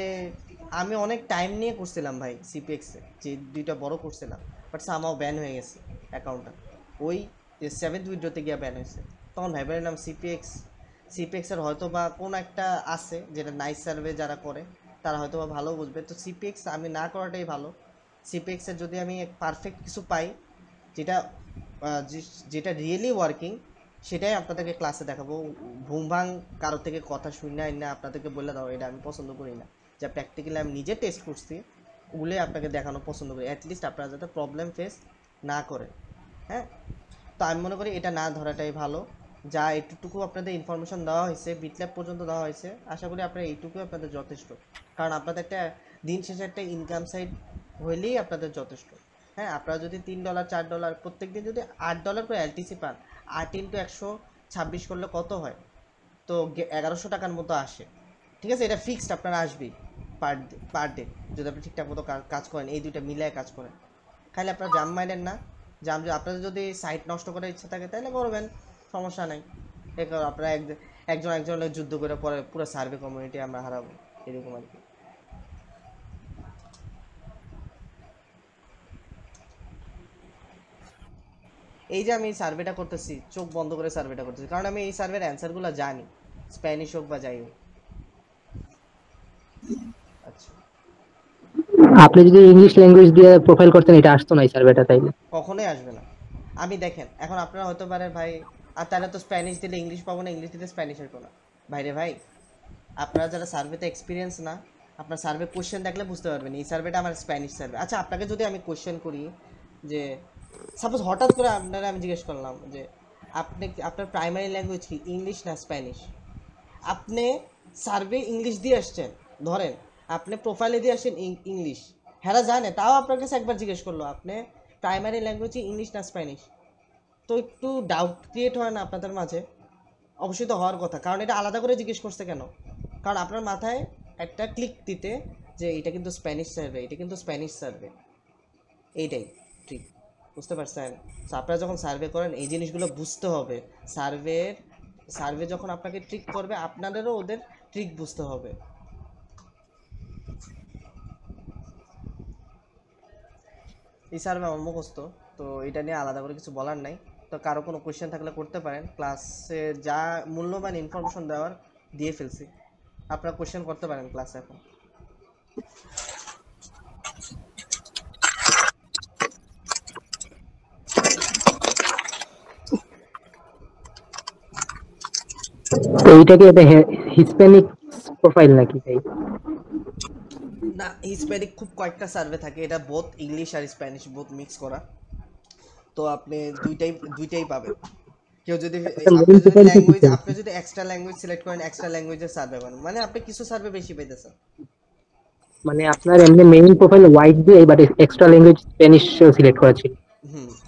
আমি অনেক টাইম নিয়ে করছিলাম ভাই সিপিএক্সে, যে দুইটা বড় করছিলাম, বাট সামাও ব্যান হয়ে গেছে অ্যাকাউন্টটা, ওই 7th উইড্রোতে গিয়ে ব্যান হয়েছে। তখন ভাইবার নাম সিপিএক্সের হয়তো বা কোনো একটা আছে যেটা নাইস সার্ভে যারা করে তারা হয়তো বা ভালো বুঝবে। তো সিপিএক্স আমি না করাটাই ভালো। সিপিএক্সের যদি আমি পারফেক্ট কিছু পাই যেটা যেটা রিয়েলি ওয়ার্কিং, সেটাই আপনাদেরকে ক্লাসে দেখাবো। ভুমভাং কারো থেকে কথা শুনে না আপনাদেরকে বলে দাও এটা আমি পছন্দ করি না, যা প্র্যাকটিক্যালি আমি নিজে টেস্ট করছি ওগুলোই আপনাকে দেখানো পছন্দ করি, অ্যাটলিস্ট আপনারা যাতে প্রবলেম ফেস না করে। হ্যাঁ, তো আমি মনে করি এটা না ধরাটাই ভালো। যা এইটুকু আপনাদের ইনফরমেশন দেওয়া হয়েছে, বিটল্যাব পর্যন্ত দেওয়া হয়েছে, আশা করি আপনারা এইটুকু আপনাদের যথেষ্ট, কারণ আপনাদের একটা দিন শেষে একটা ইনকাম সাইড হইলেই আপনাদের যথেষ্ট। হ্যাঁ, আপনারা যদি $3-4 প্রত্যেক দিন যদি $8 করে এলটিসি পান, 8x126 করলে কত হয়, তো 1100 টাকার মতো আসে, ঠিক আছে? এটা ফিক্সড আপনারা আসবেই পার ডে যদি আপনি ঠিকঠাক মতো কাজ করেন, এই দুইটা মিলায় কাজ করেন। খালি আপনারা জাম মাইলেন না, জাম আপনাদের যদি সাইট নষ্ট করার ইচ্ছা থাকে তাহলে করবেন, সমস্যা নাই। আপনারা একজনের যুদ্ধ করে পরে পুরো সার্ভে কমিউনিটি আমরা হারাবো। এরকম আর কি। এই যে আমি সার্ভেটা করতেছি, চোখ বন্ধ করে সার্ভেটা করতেছি, কারণ আমি এই সার্ভের অ্যান্সারগুলো জানি, স্প্যানিশ হোক বা যাই হোক। আচ্ছা, আপনি যদি ইংলিশ ল্যাঙ্গুয়েজ দিয়ে প্রোফাইল করতেন এটা আসতো না এই সার্ভেটা, তাইলে কখনোই আসবে না। আমি দেখেন এখন আপনারা হতে পারে ভাই, আর তারা তো স্প্যানিশ দিলে ইংলিশ পাবো না, ইংলিশ দিলে স্প্যানিশ আসবো না। ভাইরে ভাই, আপনারা যারা সার্ভেতে এক্সপিরিয়েন্স না, আপনার সার্ভে কোশ্চেন দেখলে বুঝতে পারবেন এই সার্ভেটা আমার স্প্যানিশ সার্ভে। আচ্ছা, আপনাকে যদি আমি কোশ্চেন করি যে সাপোজ হঠাৎ করে আপনারা আমি জিজ্ঞেস করলাম যে আপনি আপনার প্রাইমারি ল্যাঙ্গুয়েজ কি, ইংলিশ না স্প্যানিশ? আপনি সার্ভে ইংলিশ দিয়ে আসছেন, ধরেন আপনি প্রোফাইলে দিয়ে আসছেন ইংলিশ, হ্যাঁ জানে, তাও আপনার কাছে একবার জিজ্ঞেস করলো আপনি প্রাইমারি ল্যাঙ্গুয়েজ ইংলিশ না স্প্যানিশ, তো একটু ডাউট ক্রিয়েট হয় না আপনাদের মাঝে? অবশ্যই তো হওয়ার কথা, কারণ এটা আলাদা করে জিজ্ঞেস করছে কেন? কারণ আপনার মাথায় একটা ক্লিক দিতে যে এটা কিন্তু স্প্যানিশ সার্ভে, এটা কিন্তু স্প্যানিশ সার্ভে, এইটাই ঠিক, বুঝতে পারছেন? তো আপনারা যখন সার্ভে করেন এই জিনিসগুলো বুঝতে হবে। সার্ভে যখন আপনাকে ট্রিক করবে আপনাদেরও ওদের ট্রিক বুঝতে হবে। এই সার্ভে আমার মুখস্থ, তো এটা নিয়ে আলাদা করে কিছু বলার নাই। তো কারো কোনো কোয়েশ্চেন থাকলে করতে পারেন, ক্লাসে যা মূল্যবান ইনফরমেশন দেওয়ার দিয়ে ফেলছি, আপনারা কোয়েশ্চেন করতে পারেন ক্লাসে এখন। এইটা কি একটা হিসপ্যানিক প্রোফাইল নাকি ভাই? না, হিসপ্যানিক খুব কয়েকটা সার্ভে থাকে, এটা বোথ ইংলিশ আর স্প্যানিশ বোথ মিক্স করা, তো আপনি দুইটাই পাবেন। কেউ যদি আপনি যদি এক্সট্রা ল্যাঙ্গুয়েজ সিলেক্ট করেন, এক্সট্রা ল্যাঙ্গুয়েজের সার্ভে পাবেন, মানে আপনি কিছু সার্ভে বেশি পাইতেছেন। মানে আপনার এমনি মেইন প্রোফাইল হোয়াইট দিয়ে but extra language Spanish select করা ছিল।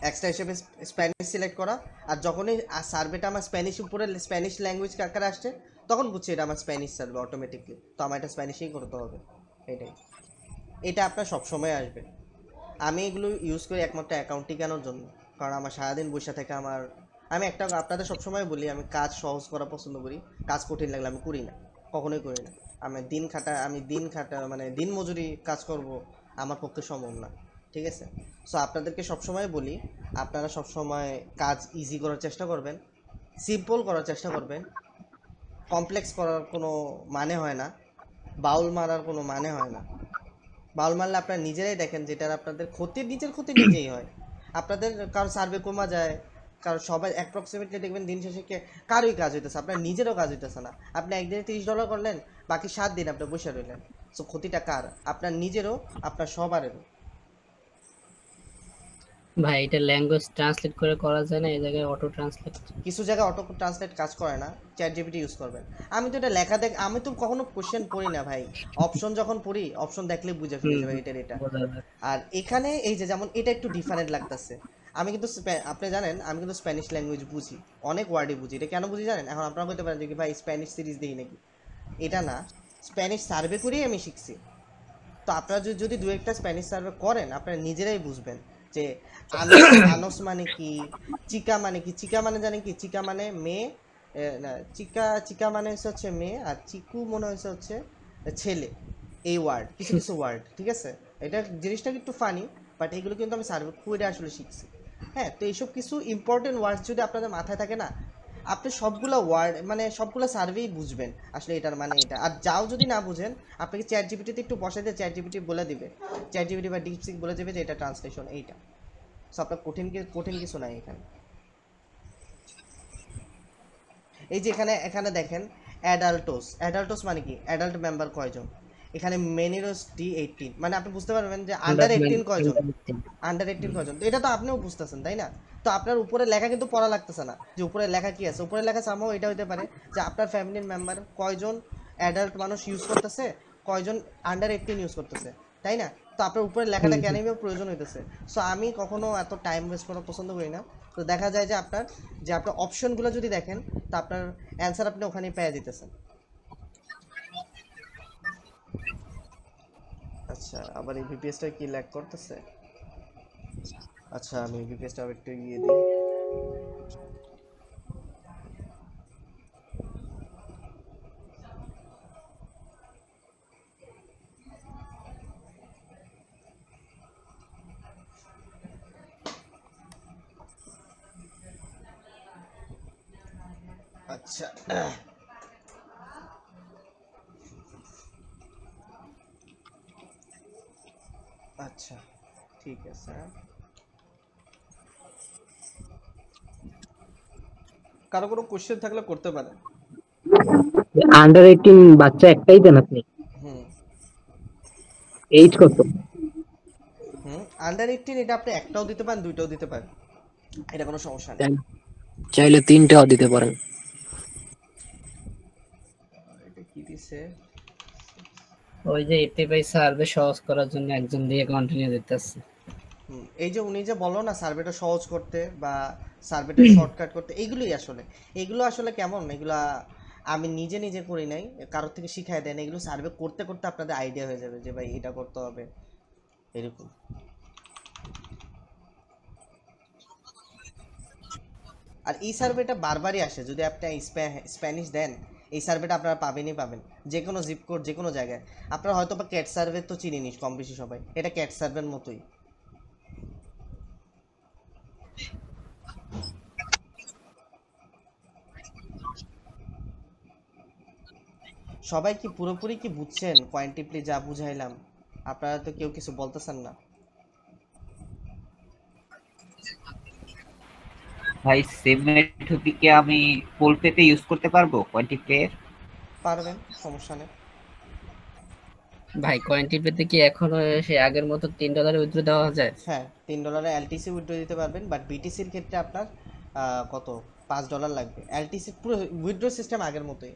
এক্সট্রা হিসেবে স্প্যানিশ সিলেক্ট করা, আর যখনই সার্ভেটা আমার স্প্যানিশ উপরে স্প্যানিশ ল্যাঙ্গুয়েজ আকারে আসছে তখন বুঝছি এটা আমার স্প্যানিশ সার্ভে অটোমেটিকলি, তো আমার এটা স্প্যানিশেই করতে হবে। এটাই, এটা আপনার সবসময় আসবে। আমি এগুলো ইউজ করি একমাত্র অ্যাকাউন্ট টিকানোর জন্য, কারণ আমার সারাদিন বসে থেকে আমি একটা আপনাদের সবসময় বলি, আমি কাজ সহজ করা পছন্দ করি, কাজ কঠিন লাগলে আমি করি না, কখনোই করি না। আমি দিন খাটা মানে দিন মজুরি কাজ করব, আমার পক্ষে সম্ভব না, ঠিক আছে? সো আপনাদেরকে সবসময় বলি, আপনারা সবসময় কাজ ইজি করার চেষ্টা করবেন, সিম্পল করার চেষ্টা করবেন। কমপ্লেক্স করার কোনো মানে হয় না, বাউল মারার কোনো মানে হয় না। বাউল মারলে আপনারা নিজেরাই দেখেন যেটা আপনাদের নিজের ক্ষতি নিজেই হয়। আপনাদের কারো সার্ভে কমা যায়, কারণ সবাই অ্যাপ্রক্সিমেটলি দেখবেন দিন শেষে কারোই কাজ হইতেছে, আপনার নিজেরও কাজ হইতেছে না। আপনি একদিনে $30 করলেন, বাকি 7 দিন আপনি বসে রইলেন, সো ক্ষতিটা কার? আপনার নিজেরও, আপনার সবারেরও। ভাই এটা ল্যাঙ্গুয়েজ ট্রান্সলেট করে করা যায় না এই জায়গায় অটো ট্রান্সলেট? কিছু জায়গায় অটো ট্রান্সলেট কাজ করে না, চ্যাট জিপিটি ইউজ করবেন। আমি তো এটা লেখা আমি তো কখনো কোশ্চেন পড়ি না ভাই, অপশন যখন পড়ি অপশন দেখলে বুঝে ফেলে যাবে এটা। আর এখানে এই যে যেমন এটা একটু ডিফারেন্ট লাগতেছে, আমি কিন্তু আপনি জানেন আমি কিন্তু স্প্যানিশ ল্যাঙ্গুয়েজ বুঝি, অনেক ওয়ার্ডই বুঝি। এটা কেন বুঝি জানেন? এখন আপনারা বলতে পারেন যে ভাই স্প্যানিশ সিরিজ দেখি নাকি, এটা না, স্প্যানিশ সার্ভে করেই আমি শিখছি। তো আপনারা যদি দু একটা স্প্যানিশ সার্ভে করেন আপনারা নিজেরাই বুঝবেন যে আনস মানে কি, চিকা মানে কি। চিকা মানে জানেন কি? চিকা মানে মেয়ে, না চিকা মানে হচ্ছে মেয়ে, আর চিকু মনে হচ্ছে ছেলে। এই ওয়ার্ড, কিছু কিছু ওয়ার্ড, ঠিক আছে? এটা জিনিসটা একটু ফানি, বাট এগুলো কিন্তু আমি সার্ভে করে আসলে শিখছি। হ্যাঁ, তো এইসব কিছু ইম্পর্টেন্ট ওয়ার্ড যদি আপনাদের মাথায় থাকে না, আপনি সবগুলো ওয়ার্ড মানে সবগুলো সার্ভেই বুঝবেন আসলে এটার মানে এটা। আর যাও যদি না বুঝেন, আপনাকে চ্যাট জিপিটিতে একটু বসাই দিয়ে চ্যাট জিপিটি বলে দিবে, চ্যাট জিপিটি বা ডিপসিক বলে দেবে যে এটা ট্রান্সলেশন এইটা। সো আপনার কঠিন কিছু নাই এখানে। এই যে এখানে দেখেন অ্যাডাল্টোস মানে কি? অ্যাডাল্ট মেম্বার কয়জন? এখানে মেনিরোস D18, মানে আপনি বুঝতে পারবেন যে আন্ডার 18 কয়জন, তো এটা তো আপনিও বুঝতেছেন তাই না? তো আপনার উপরে লেখা কিন্তু পড়া লাগতেছে না যে উপরে লেখা কি আছে। উপরে লেখা সামহাও এটা হতে পারে যে আপনার ফ্যামিলির মেম্বার কয়জন অ্যাডাল্ট মানুষ ইউজ করতেছে, কয়জন আন্ডার 18 ইউজ করতেছে, তাই না? তো আপনার উপরে লেখাটা কেন প্রয়োজন হইতেছে? সো আমি কখনো এত টাইম ওয়েস্ট করা পছন্দ করি না। তো দেখা যায় যে আপনার অপশনগুলো যদি দেখেন, তো আপনার অ্যান্সার আপনি ওখানেই পেয়ে যেতেছেন। আচ্ছা, আবার এই ভিপিএসটা কি ল্যাগ করতেছে? আচ্ছা, আমি ভিপিএসটা আবার একটু দিই। আচ্ছা আচ্ছা ঠিক আছে কারো কোনো কোশ্চেন থাকলে করতে পারেন আন্ডার 18 বাচ্চা একটাই দেন আপনি? হুম এইজ কত? আন্ডার 18 এটা আপনি একটাও দিতে পারেন দুইটাও দিতে পারেন এটা কোনো সমস্যা নেই চাইলে 3টাও দিতে পারেন। এটা কি দিছে ওই যে এপিআই সার্ভে সহজ করার জন্য একজন দিয়ে কন্টিনিউ দিতেছে। এই যে উনি যে বলো না সার্ভেটা সহজ করতে বা সার্ভেটা শর্টকাট করতে এগুলো আসলে কেমন এগুলা আমি নিজে নিজে করি নাই কারোর থেকে শিখাই দেন এগুলো সার্ভে করতে করতে আপনাদের আইডিয়া হয়ে যাবে যে ভাই এটা করতে হবে এরকম আর এই সার্ভেটা বারবারই আসে যদি আপনি স্প্যানিশ দেন এই সার্ভেটা আপনারা পাবেন যে কোনো জিপ কোড যে কোনো জায়গায় আপনারা হয়তো বা ক্যাট সার্ভে তো চিনিনি কম বেশি সবাই এটা ক্যাট সার্ভের মতোই সবাই কি পুরোপুরি কি বুঝছেন কোয়ান্টিটিভলি যা বুঝাইলাম আপনারা তো কেউ কিছু বলতেছেন না ভাই সেভ মেথডটিকে আমি পোল পেতে ইউজ করতে পারবো কোয়ান্টিফাই এর? পারবেন সমস্যা নেই ভাই কোয়ান্টিটিতে কি এখনো সে আগের মতো $3 উইথড্র দেওয়া যায়? হ্যাঁ $3 এলটিসি উইথড্র দিতে পারবেন বাট বিটিসির ক্ষেত্রে আপনার কত $5 লাগবে এলটিসি পুরো উইথড্র সিস্টেম আগের মতোই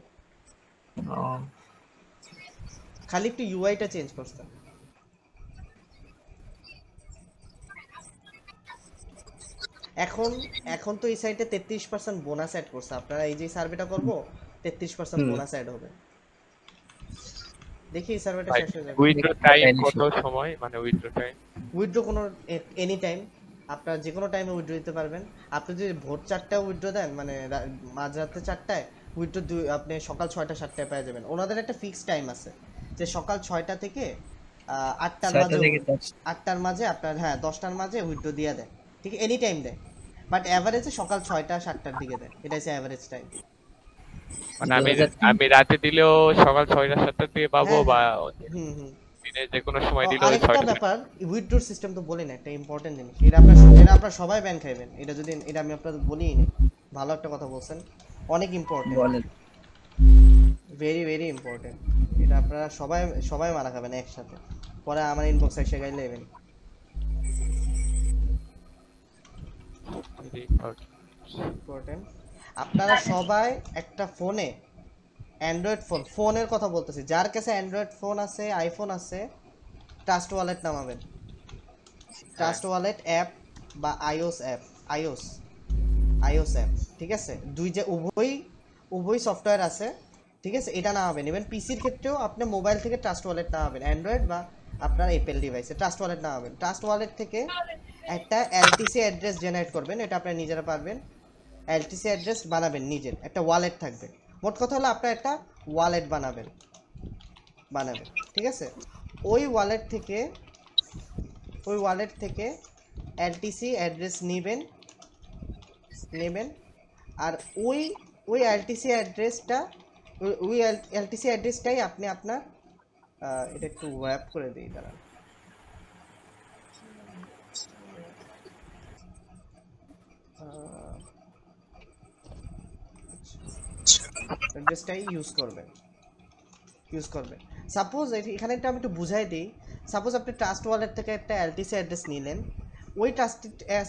খালি একটু ইউআইটা চেঞ্জ করতে এখন তো এই সাইটে 33% বোনাস অ্যাড করছে আপনারা এই যে সার্ভেটা করব 33% বোনাস অ্যাড হবে দেখি এই সার্ভেটা শেষ হয়ে যাবে উইথড্র টাইম কত সময় মানে উইথড্র টাইম উইথড্র কোনো এনি টাইম আপনারা যে কোনো টাইমে উইথড্র দিতে পারবেন আপনি যদি ভোর 4টায় উইথড্র দেন মানে মাঝরাতে 4টায় উইথড্র আপনি সকাল 6টা 7টায় পেয়ে যাবেন ওনাদের একটা ফিক্সড টাইম আছে যে সকাল 6টা থেকে 8টার মাঝে আপনার হ্যাঁ 10টার মাঝে উইথড্র দিয়ে দেয় ঠিক এনি টাইম দেয় বাট এভারেজে সকাল 6টা 7টার দিকে দেয় এটা হচ্ছে এভারেজ টাইম মানে আমি রাতে দিলেও সকাল 6টা 7টার দিকে পাবো বা দিনে যে কোনো সময় দিলেও 6টা আরেকটা ব্যাপার উইথড্র সিস্টেম তো বলি না একটা ইম্পর্টেন্ট জিনিস এটা আপনারা সবাই ব্যান খাইবেন এটা আমি আপনাদের বলিই না ভালো একটা কথা বলছেন অনেক ইম্পর্টেন্ট বলেন ভেরি ভেরি ইম্পর্টেন্ট এটা আপনারা সবাই মারা খাবেন একসাথে পরে আমার ইনবক্সে এসে গাইলে নেবেন ইম্পর্টেন্ট আপনারা সবাই একটা ফোনে অ্যান্ড্রয়েড ফোনের কথা বলতেছি যার কাছে অ্যান্ড্রয়েড ফোন আছে আইফোন আছে ট্রাস্ট ওয়ালেট নামাবেন ট্রাস্ট ওয়ালেট অ্যাপ বা আইওস অ্যাপ ঠিক আছে দুই যে উভয় সফটওয়্যার আছে ঠিক আছে এটা নামাবেন ইভেন পিসির ক্ষেত্রেও আপনি মোবাইল থেকে ট্রাস্ট ওয়ালেট নামাবেন অ্যান্ড্রয়েড বা আপনার অ্যাপেল ডিভাইসে ট্রাস্ট ওয়ালেট নামাবেন ট্রাস্ট ওয়ালেট থেকে একটা এলটিসি অ্যাড্রেস জেনারেট করবেন এটা আপনারা নিজেরা পারবেন এলটিসি অ্যাড্রেস বানাবেন নিজের একটা ওয়ালেট থাকবে মোট কথা হলো আপনারা একটা ওয়ালেট বানাবেন ঠিক আছে ওই ওয়ালেট থেকে এলটিসি অ্যাড্রেস নেবেন আর ওই এলটিসি অ্যাড্রেসটাই আপনি আপনার এটা একটু ওয়্যাপ করে দিই দাঁড়ান অ্যাড্রেসটাই ইউজ করবেন সাপোজ এখানে একটা আমি একটু বুঝাই দিই সাপোজ আপনি ট্রাস্ট ওয়ালেট থেকে একটা এলটিসি অ্যাড্রেস নিলেন ওই ট্রাস্ট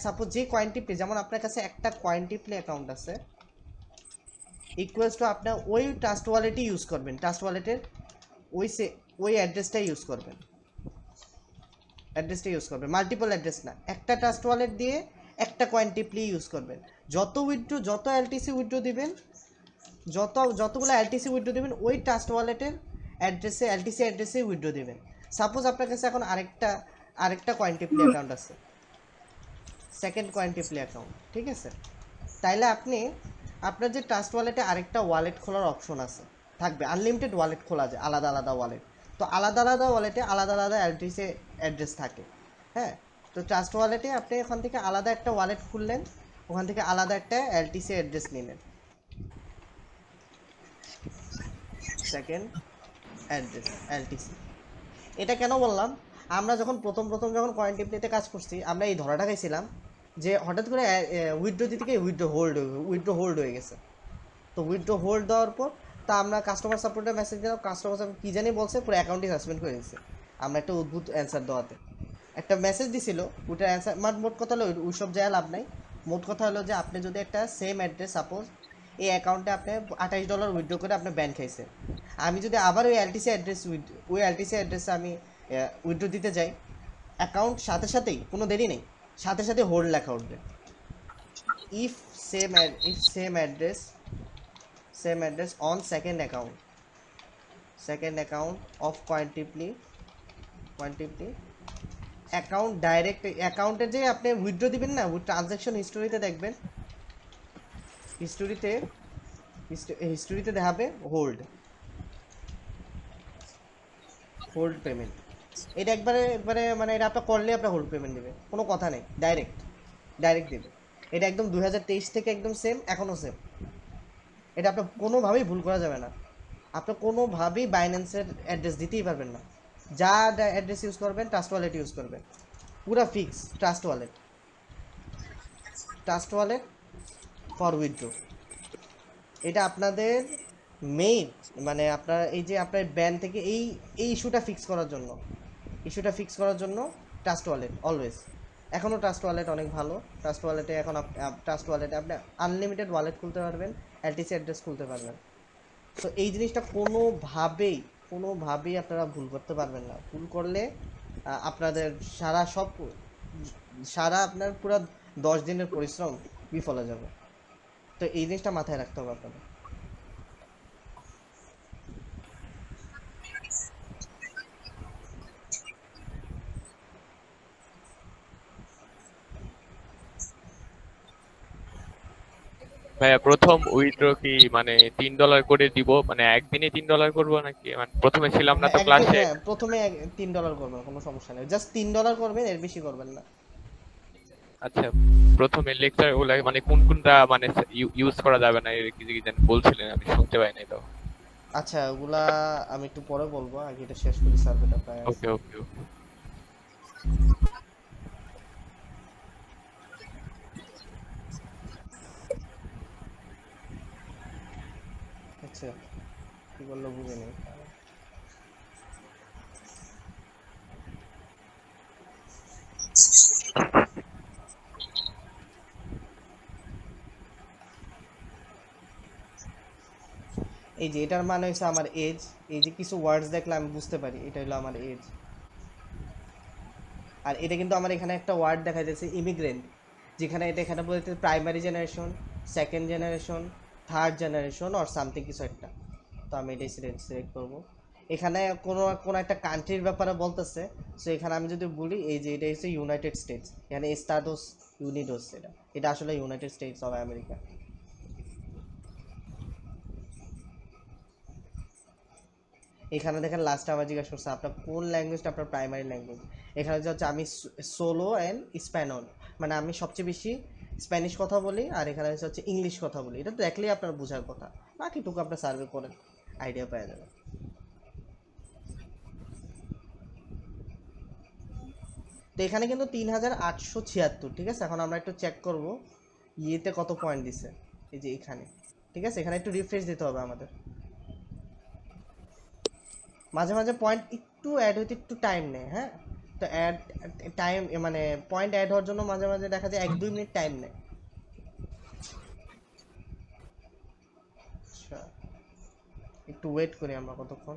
সাপোজ যে কয়েনটিপ্লে যেমন আপনার কাছে একটা কয়েনটিপ্লে অ্যাকাউন্ট আছে ইকুয়ালস টু আপনার ওই ট্রাস্ট ওয়ালেটই ইউজ করবেন ট্রাস্ট ওয়ালেটের ওই অ্যাড্রেসটাই ইউজ করবেন মাল্টিপল অ্যাড্রেস না একটা ট্রাস্ট ওয়ালেট দিয়ে একটা কয়েনটিপ্লি ইউজ করবেন যত এলটিসি উইথড্র দিবেন যতগুলো এলটিসি উইথড্র দিবেন ওই ট্রাস্ট ওয়ালেটের এলটিসি অ্যাড্রেসে উইথড্র দিবেন সাপোজ আপনার কাছে এখন আরেকটা কয়েনটিপ্লি অ্যাকাউন্ট আছে সেকেন্ড কয়েনটিপ্লি অ্যাকাউন্ট ঠিক আছে তাইলে আপনার যে ট্রাস্ট ওয়ালেটে আরেকটা ওয়ালেট খোলার অপশন আছে থাকবে আনলিমিটেড ওয়ালেট খোলা যায় আলাদা আলাদা ওয়ালেট তো আলাদা ওয়ালেটে আলাদা এলটিসি অ্যাড্রেস থাকে হ্যাঁ তো ট্রাস্ট ওয়ালেটে আপনি ওখান থেকে আলাদা একটা ওয়ালেট খুললেন ওখান থেকে আলাদা একটা এলটিসি অ্যাড্রেস নিলেন সেকেন্ড অ্যাড্রেস এলটিসি। এটা কেন বললাম, আমরা যখন প্রথম যখন কোয়ারেন্টাইন নিতে কাজ করছি আমরা এই ধরাটা খাইছিলাম যে হঠাৎ করে উইথড্র দিতে গিয়ে উইথড্র হোল্ড হয়ে গেছে। তো উইথড্র হোল্ড দেওয়ার পর তা আমরা কাস্টমার সাপোর্টে মেসেজ দিলাম, কাস্টমার সাপোর্ট কী জানি বলছে পুরো অ্যাকাউন্টই সাসপেন্ড করে দিয়েছে। আমরা একটা অদ্ভুত অ্যান্সার দেওয়াতে একটা মেসেজ দিছিল, ওইটার অ্যান্সার মোট কথা হলো ওই সব যায় লাভ নাই। মোট কথা হলো যে আপনি যদি একটা সেম অ্যাড্রেস সাপোজ এই অ্যাকাউন্টে আপনি $28 উইথড্র করে আপনি ব্যান খাইছে, আমি যদি আবার ওই এলটিসি অ্যাড্রেসে আমি উইথড্র দিতে যাই, অ্যাকাউন্ট সাথে সাথেই কোনো দেরি নেই, সাথে সাথে হোল্ড লেখা উঠবে। If same address on second account of কোয়ান্টিপলি অ্যাকাউন্ট ডাইরেক্ট অ্যাকাউন্টে যে আপনি উইথড্র দিবেন না, ওই ট্রানজ্যাকশন হিস্টোরিতে দেখবেন, হিস্টোরিতে দেখাবে হোল্ড পেমেন্ট। এটা একবারে মানে এটা আপনার করলে আপনার হোল্ড পেমেন্ট দেবে, কোনো কথা নেই, ডাইরেক্ট দেবে। এটা একদম 2023 থেকে একদম সেম, এখনও সেম। এটা আপনার কোনোভাবেই ভুল করা যাবে না, আপনি কোনোভাবেই বাইন্যান্সের অ্যাড্রেস দিতেই পারবেন না। যা অ্যাড্রেস ইউজ করবেন ট্রাস্ট ওয়ালেট ইউজ করবেন, পুরো fix trust wallet for withdraw. এটা আপনাদের মেইন মানে আপনার এই যে আপনার ব্যান থেকে এই ইস্যুটা ফিক্স করার জন্য ট্রাস্ট ওয়ালেট অলওয়েজ। এখনও ট্রাস্ট ওয়ালেট অনেক ভালো। ট্রাস্ট ওয়ালেটে আপনি আনলিমিটেড ওয়ালেট খুলতে পারবেন, এলটিসি অ্যাড্রেস খুলতে পারবেন। তো এই জিনিসটা কোনোভাবেই আপনারা ভুল করতে পারবেন না। ভুল করলে আপনাদের সারা আপনার পুরো 10 দিনের পরিশ্রম বিফলে যাবে। তো এই জিনিসটা মাথায় রাখতে হবে আপনাদের। ভাইয়া প্রথম উইথড্র কি মানে $3 করে দিব, মানে একদিনে $3 করবো নাকি? মানে প্রথমে ছিলাম না তো ক্লাসে, প্রথমে $3 করবেন, কোনো সমস্যা নেই, জাস্ট $3 করবেন, এর বেশি করবেন না। আচ্ছা প্রথমে লেকচার গুলা মানে কোনটা মানে ইউজ করা যাবে না এর কি জানি বলছিলেন, আমি শুনতে পাই নাই তো। আচ্ছা ওগুলা আমি একটু পরে বলবো, আগে এটা শেষ করি, সার্ভেটা প্রায় ওকে ওকে ওকে। আচ্ছা কি বললো বুঝে নেই। এই যে এটার মানে হচ্ছে আমার এজ, এই যে কিছু ওয়ার্ডস দেখলে আমি বুঝতে পারি এটা হলো আমার এজ। আর এটা কিন্তু আমার এখানে একটা ওয়ার্ড দেখা যাচ্ছে ইমিগ্রেন্ট, যেখানে এখানে বলতে primary generation, second generation, third generation or something কিছু একটা। তো আমি এটাই সিলেক্ট করবো। এখানে কোনো একটা কান্ট্রির ব্যাপারে বলতেছে, সো এখানে আমি যদি বলি এই যে এটা হচ্ছে ইউনাইটেড স্টেটস, এখানে এস্টাদোস ইউনিডোস, এটা আসলে ইউনাইটেড স্টেটস অফ আমেরিকা। এখানে দেখেন লাস্টে আমার জিজ্ঞাসা করছে আপনার কোন ল্যাঙ্গুয়েজটা আপনার প্রাইমারি ল্যাঙ্গুয়েজ। এখানে হচ্ছে আমি সোলো অ্যান্ড স্প্যানল, মানে আমি সবচেয়ে বেশি স্প্যানিশ কথা বলি, আর এখানে হচ্ছে ইংলিশ কথা বলি। এটা তো দেখলেই আপনার বোঝার কথা, বাকিটুকু আপনার সার্ভে করেন, আইডিয়া পাওয়া যাবে। তো এখানে কিন্তু 3876, ঠিক আছে। এখন আমরা একটু চেক করব ইয়েতে কত পয়েন্ট দিছে, এই যে এখানে, ঠিক আছে। এখানে একটু রিফ্রেশ দিতে হবে আমাদের, মাঝে মাঝে পয়েন্ট একটু অ্যাড হইতে একটু টাইম নেয়, হ্যাঁ। তো টাইম মানে পয়েন্ট অ্যাড হওয়ার জন্য মাঝে মাঝে দেখা যায় 1-2 মিনিট টাইম নেয়। আচ্ছা একটু ওয়েট করি আমরা কতক্ষণ।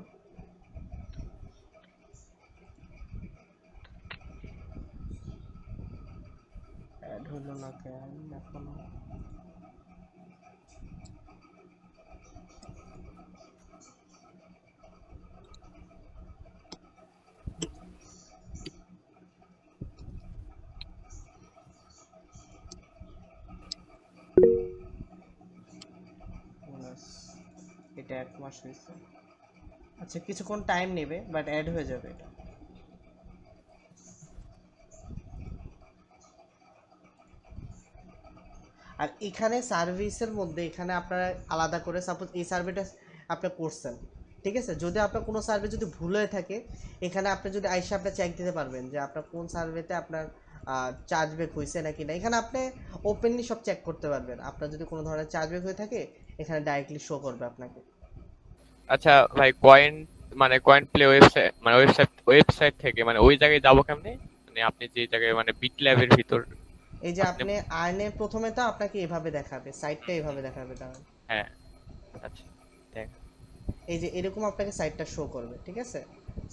অ্যাড হলো না কেন এখনো? এটা 1 মাস হয়েছে। আচ্ছা কিছুক্ষণ টাইম নেবে, বাট অ্যাড হয়ে যাবে এটা। আর এখানে সার্ভিসের মধ্যে এখানে আপনারা আলাদা করে সাপোজ এই সার্ভেটা আপনি করছেন, ঠিক আছে? যদি আপনার কোনো সার্ভে যদি ভুল হয়ে থাকে, এখানে আপনি যদি আইসা আপনি চেক দিতে পারবেন যে আপনার কোন সার্ভেতে আপনার চার্জব্যাক হয়েছে নাকি না। এখানে আপনি ওপেনলি সব চেক করতে পারবেন। আপনার যদি কোনো ধরনের চার্জব্যাক হয়ে থাকে এখানে ডাইরেক্টলি শো করবে আপনাকে। আচ্ছা ভাই, কয়েন প্লে ওয়েবসাইট মানে ওয়েবসাইট থেকে মানে ওই জায়গায় যাবো কেমনে? মানে আপনি যে জায়গায় মানে বিট ল্যাবের ভিতর, এই যে আপনি আর্নের প্রথমে তো আপনাকে এভাবে দেখাবে, সাইটটা এভাবে দেখাবে। দাঁড়ান, হ্যাঁ আচ্ছা দেখ, এই যে এরকম আপনাকে সাইটটা শো করবে, ঠিক আছে?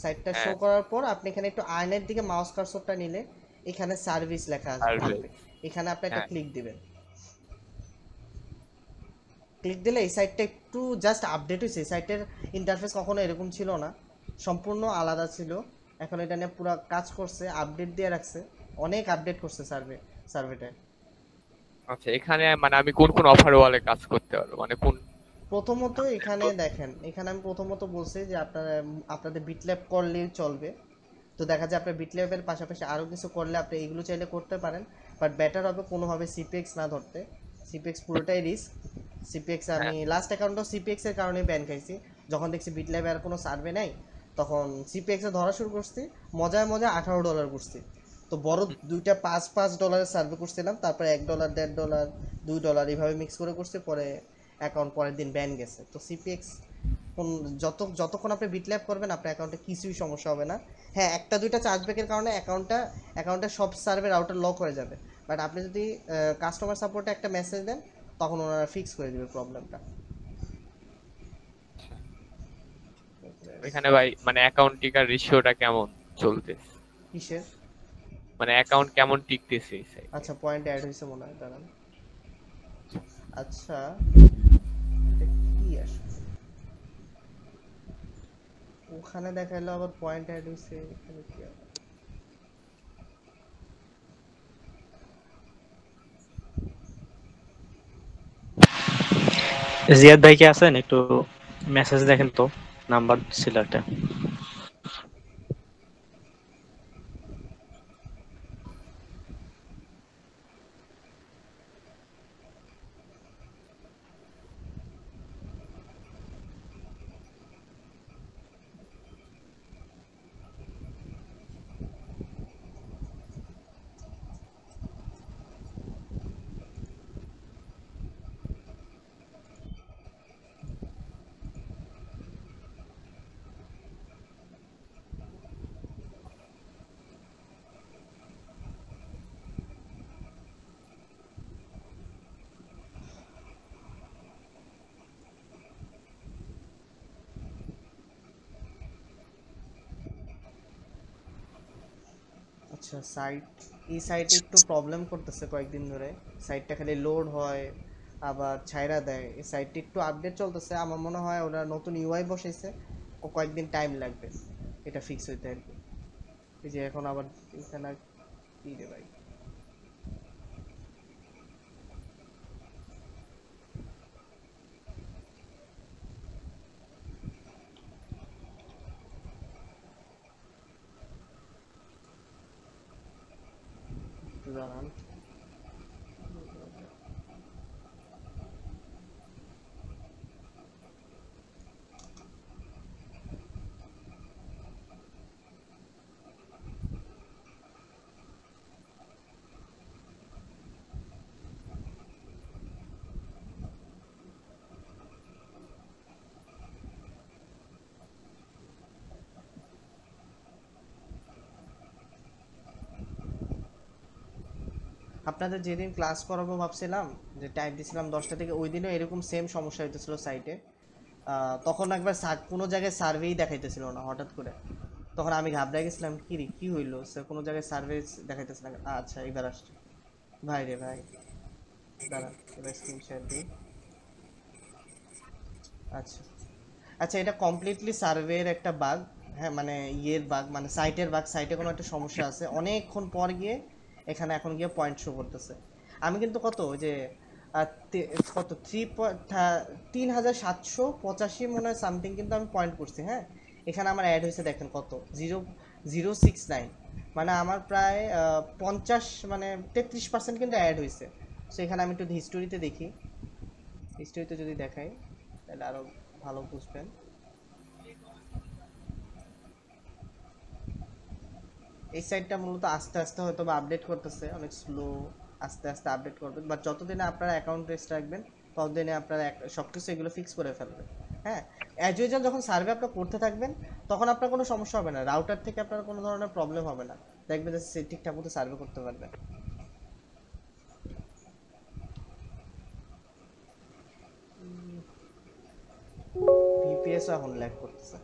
সাইটটা শো হ্যাঁ। করার পর আপনি এখানে একটু আর্নের দিকে মাউস কার্সরটা নিলে এখানে সার্ভিস লেখা থাকবে, এখানে আপনি একটা হ্যাঁ। ক্লিক দিবেন। ক্লিক দিলে এই সাইটটা একটু জাস্ট আপডেট হয়েছে। এই সাইটের ইন্টারফেস কখনো এরকম ছিল না, সম্পূর্ণ আলাদা ছিল। এখন এটা নিয়ে পুরো কাজ করছে, আপডেট দিয়ে রাখছে, অনেক আপডেট করছে সার্ভেটা। আচ্ছা এখানে মানে আমি কোন কোন অফার ওয়ালে কাজ করতে পারবো, মানে কোন? প্রথমত এখানে দেখেন, এখানে আমি প্রথমত বলছি যে আপনাদের বিটল্যাব করলেই চলবে। তো দেখা যায় আপনার বিটল্যাবের পাশাপাশি আরও কিছু করলে আপনি এইগুলো চাইলে করতে পারেন, বাট বেটার হবে কোনোভাবে সিপিএক্স না ধরতে। সিপিএক্স পুরোটাই রিস্ক। সিপিএক্স আমি লাস্ট অ্যাকাউন্টও সিপিএক্স এর কারণে ব্যান খাইছি। যখন দেখছি বিটল্যাবে আর কোনো সার্ভে নাই তখন সিপিএক্স এ ধরা শুরু করছি, মজায় $18 করছি। তো বড় দুইটা $5 সার্ভে করছিলাম, তারপরে $1, $1.5, $2 এইভাবে মিক্স করে করছি, পরে অ্যাকাউন্ট পরের দিন ব্যান গেছে। তো সিপিএক্স যতক্ষণ আপনি বিটল্যাব করবেন আপনার অ্যাকাউন্টে কিছুই সমস্যা হবে না। হ্যাঁ, একটা দুইটা চার্জব্যাকের কারণে অ্যাকাউন্টে সব সার্ভের রাউটার লক হয়ে যাবে, বাট আপনি যদি কাস্টমার সাপোর্টে একটা মেসেজ দেন তখন ওনারা ফিক্স করে দেবে প্রবলেমটা। এখানে ভাই মানে অ্যাকাউন্ট টিকার রেশিওটা কেমন চলতেছে? কিসের? মানে অ্যাকাউন্ট কেমন টিকতেছে এই সাইডে? আচ্ছা, পয়েন্ট অ্যাড হয়েছে মনে হয়, দাঁড়ান। আচ্ছা কি আসবে ওখানে দেখাইলো আবার পয়েন্ট অ্যাড হয়েছে, এখানে কি আবার? জিয়াদ ভাই কি আছেন? একটু মেসেজ দেখেন তো, নাম্বার ছিল একটা। আচ্ছা, এই সাইটে একটু প্রবলেম করতেছে কয়েকদিন ধরে। সাইটটা খালি লোড হয় আবার ছাইরা দেয়। এই সাইটটা একটু আপডেট চলতেছে, আমার মনে হয় ওরা নতুন ইউআই বসাইছে, ও কয়েকদিন টাইম লাগবে এটা ফিক্স হইতে আর কি। এই যে এখন আবার এখানে কি রে ভাই, দাঁড়ান। আপনাদের যেদিন ক্লাস করাবো ভাবছিলাম, যে টাইম দিয়েছিলাম 10টা থেকে, ওই দিনও এরকম সেম সমস্যা হইতেছিল সাইটে। তখন একবার কোনো জায়গায় সার্ভেই দেখাইতেছিল না হঠাৎ করে। তখন আমি ঘাবড়ে গেছিলাম, কি হইলো স্যার, কোনো জায়গায় সার্ভে দেখাইতেছে না। আচ্ছা এবার আসছে ভাই রে ভাই, দাঁড়া এবার স্ক্রিন শেয়ার দিই। আচ্ছা আচ্ছা, এটা কমপ্লিটলি সার্ভের একটা বাগ। হ্যাঁ মানে বাগ, মানে সাইটের বাগ। সাইটে কোনো একটা সমস্যা আছে, অনেকক্ষণ পর গিয়ে এখানে এখন গিয়ে পয়েন্ট শো করতেছে। আমি কিন্তু কত যে কত 3785 মনে হয় সামথিং কিন্তু আমি পয়েন্ট করছি। হ্যাঁ, এখানে আমার অ্যাড হয়েছে দেখেন কত, 0069, মানে আমার প্রায় 50 মানে 33% কিন্তু অ্যাড হয়েছে। সো এখানে আমি একটু হিস্টোরিতে দেখি, হিস্টোরিতে যদি দেখাই তাহলে আরো ভালো বুঝবেন। এই সাইটটা মূলত আস্তে আস্তে হয়তো বা আপডেট করতেছে, অনেক স্লো, আস্তে আস্তে আপডেট করবে। বাট যতদিনে আপনারা অ্যাকাউন্ট রেস্ট রাখবেন ততদিনে আপনারা সব কিছু এগুলো ফিক্স করে ফেলবেন। হ্যাঁ, অ্যাজ ইউজুয়াল যখন সার্ভে আপনারা করতে থাকবেন তখন আপনার কোনো সমস্যা হবে না, রাউটার থেকে আপনার কোনো ধরনের প্রবলেম হবে না, দেখবেন যে ঠিকঠাক মতো সার্ভে করতে পারবেন। ভিপিএস এখন ল্যাগ করতেছে।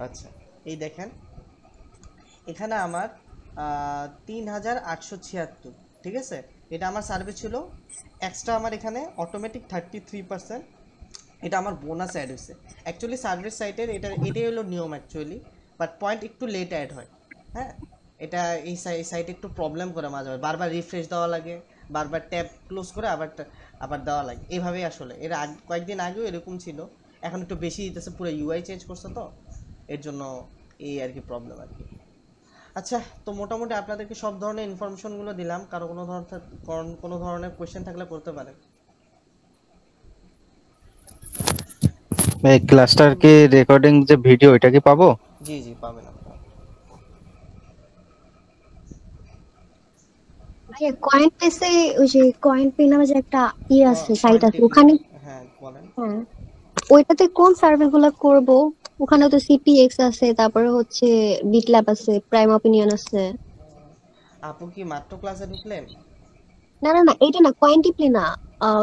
আচ্ছা, এই দেখেন এখানে আমার 3876, ঠিক আছে, এটা আমার সার্ভে ছিল। এক্সট্রা আমার এখানে অটোমেটিক 33%, এটা আমার বোনাস অ্যাড হয়েছে। অ্যাকচুয়ালি সার্ভিস সাইটের এটাই হলো নিয়ম অ্যাকচুয়ালি, বাট পয়েন্ট একটু লেট অ্যাড হয়। হ্যাঁ, এটা এই সাইটে একটু প্রবলেম করে মাঝে মাঝে, বারবার রিফ্রেশ দেওয়া লাগে, বারবার ট্যাব ক্লোজ করে আবার দেওয়া লাগে, এভাবেই আসলে। এর কয়েকদিন আগেও এরকম ছিল, এখন একটু বেশি দিতেছে, পুরো ইউআই চেঞ্জ করছে তো এর জন্য এই আর কি প্রবলেম আর কি। আচ্ছা, তো মোটামুটি আপনাদেরকে সব ধরনের ইনফরমেশনগুলো দিলাম, কারো কোনো ধরনের কোয়েশ্চেন থাকলে করতে পারেন। এই ক্লাস্টার কি রেকর্ডিং যে ভিডিও এটা কি পাবো? জি জি পাবেন আপনারা। ভাইয়া কয়েন পেসে ওই যে কয়েন পে নামে যে একটা আছে সাইট আছে ওখানে, হ্যাঁ বলেন। হ্যাঁ ওইটাতে কোন সার্ভে গুলো করব? ওখানে তো সিপিএক্স আছে, তারপরে হচ্ছে বিটল্যাব আছে, প্রাইম অপিনিয়ন আছে। আপু কি মাত্র ক্লাসে ঢুকলেন? না না না, এটা না, কয়েন টিপলি না,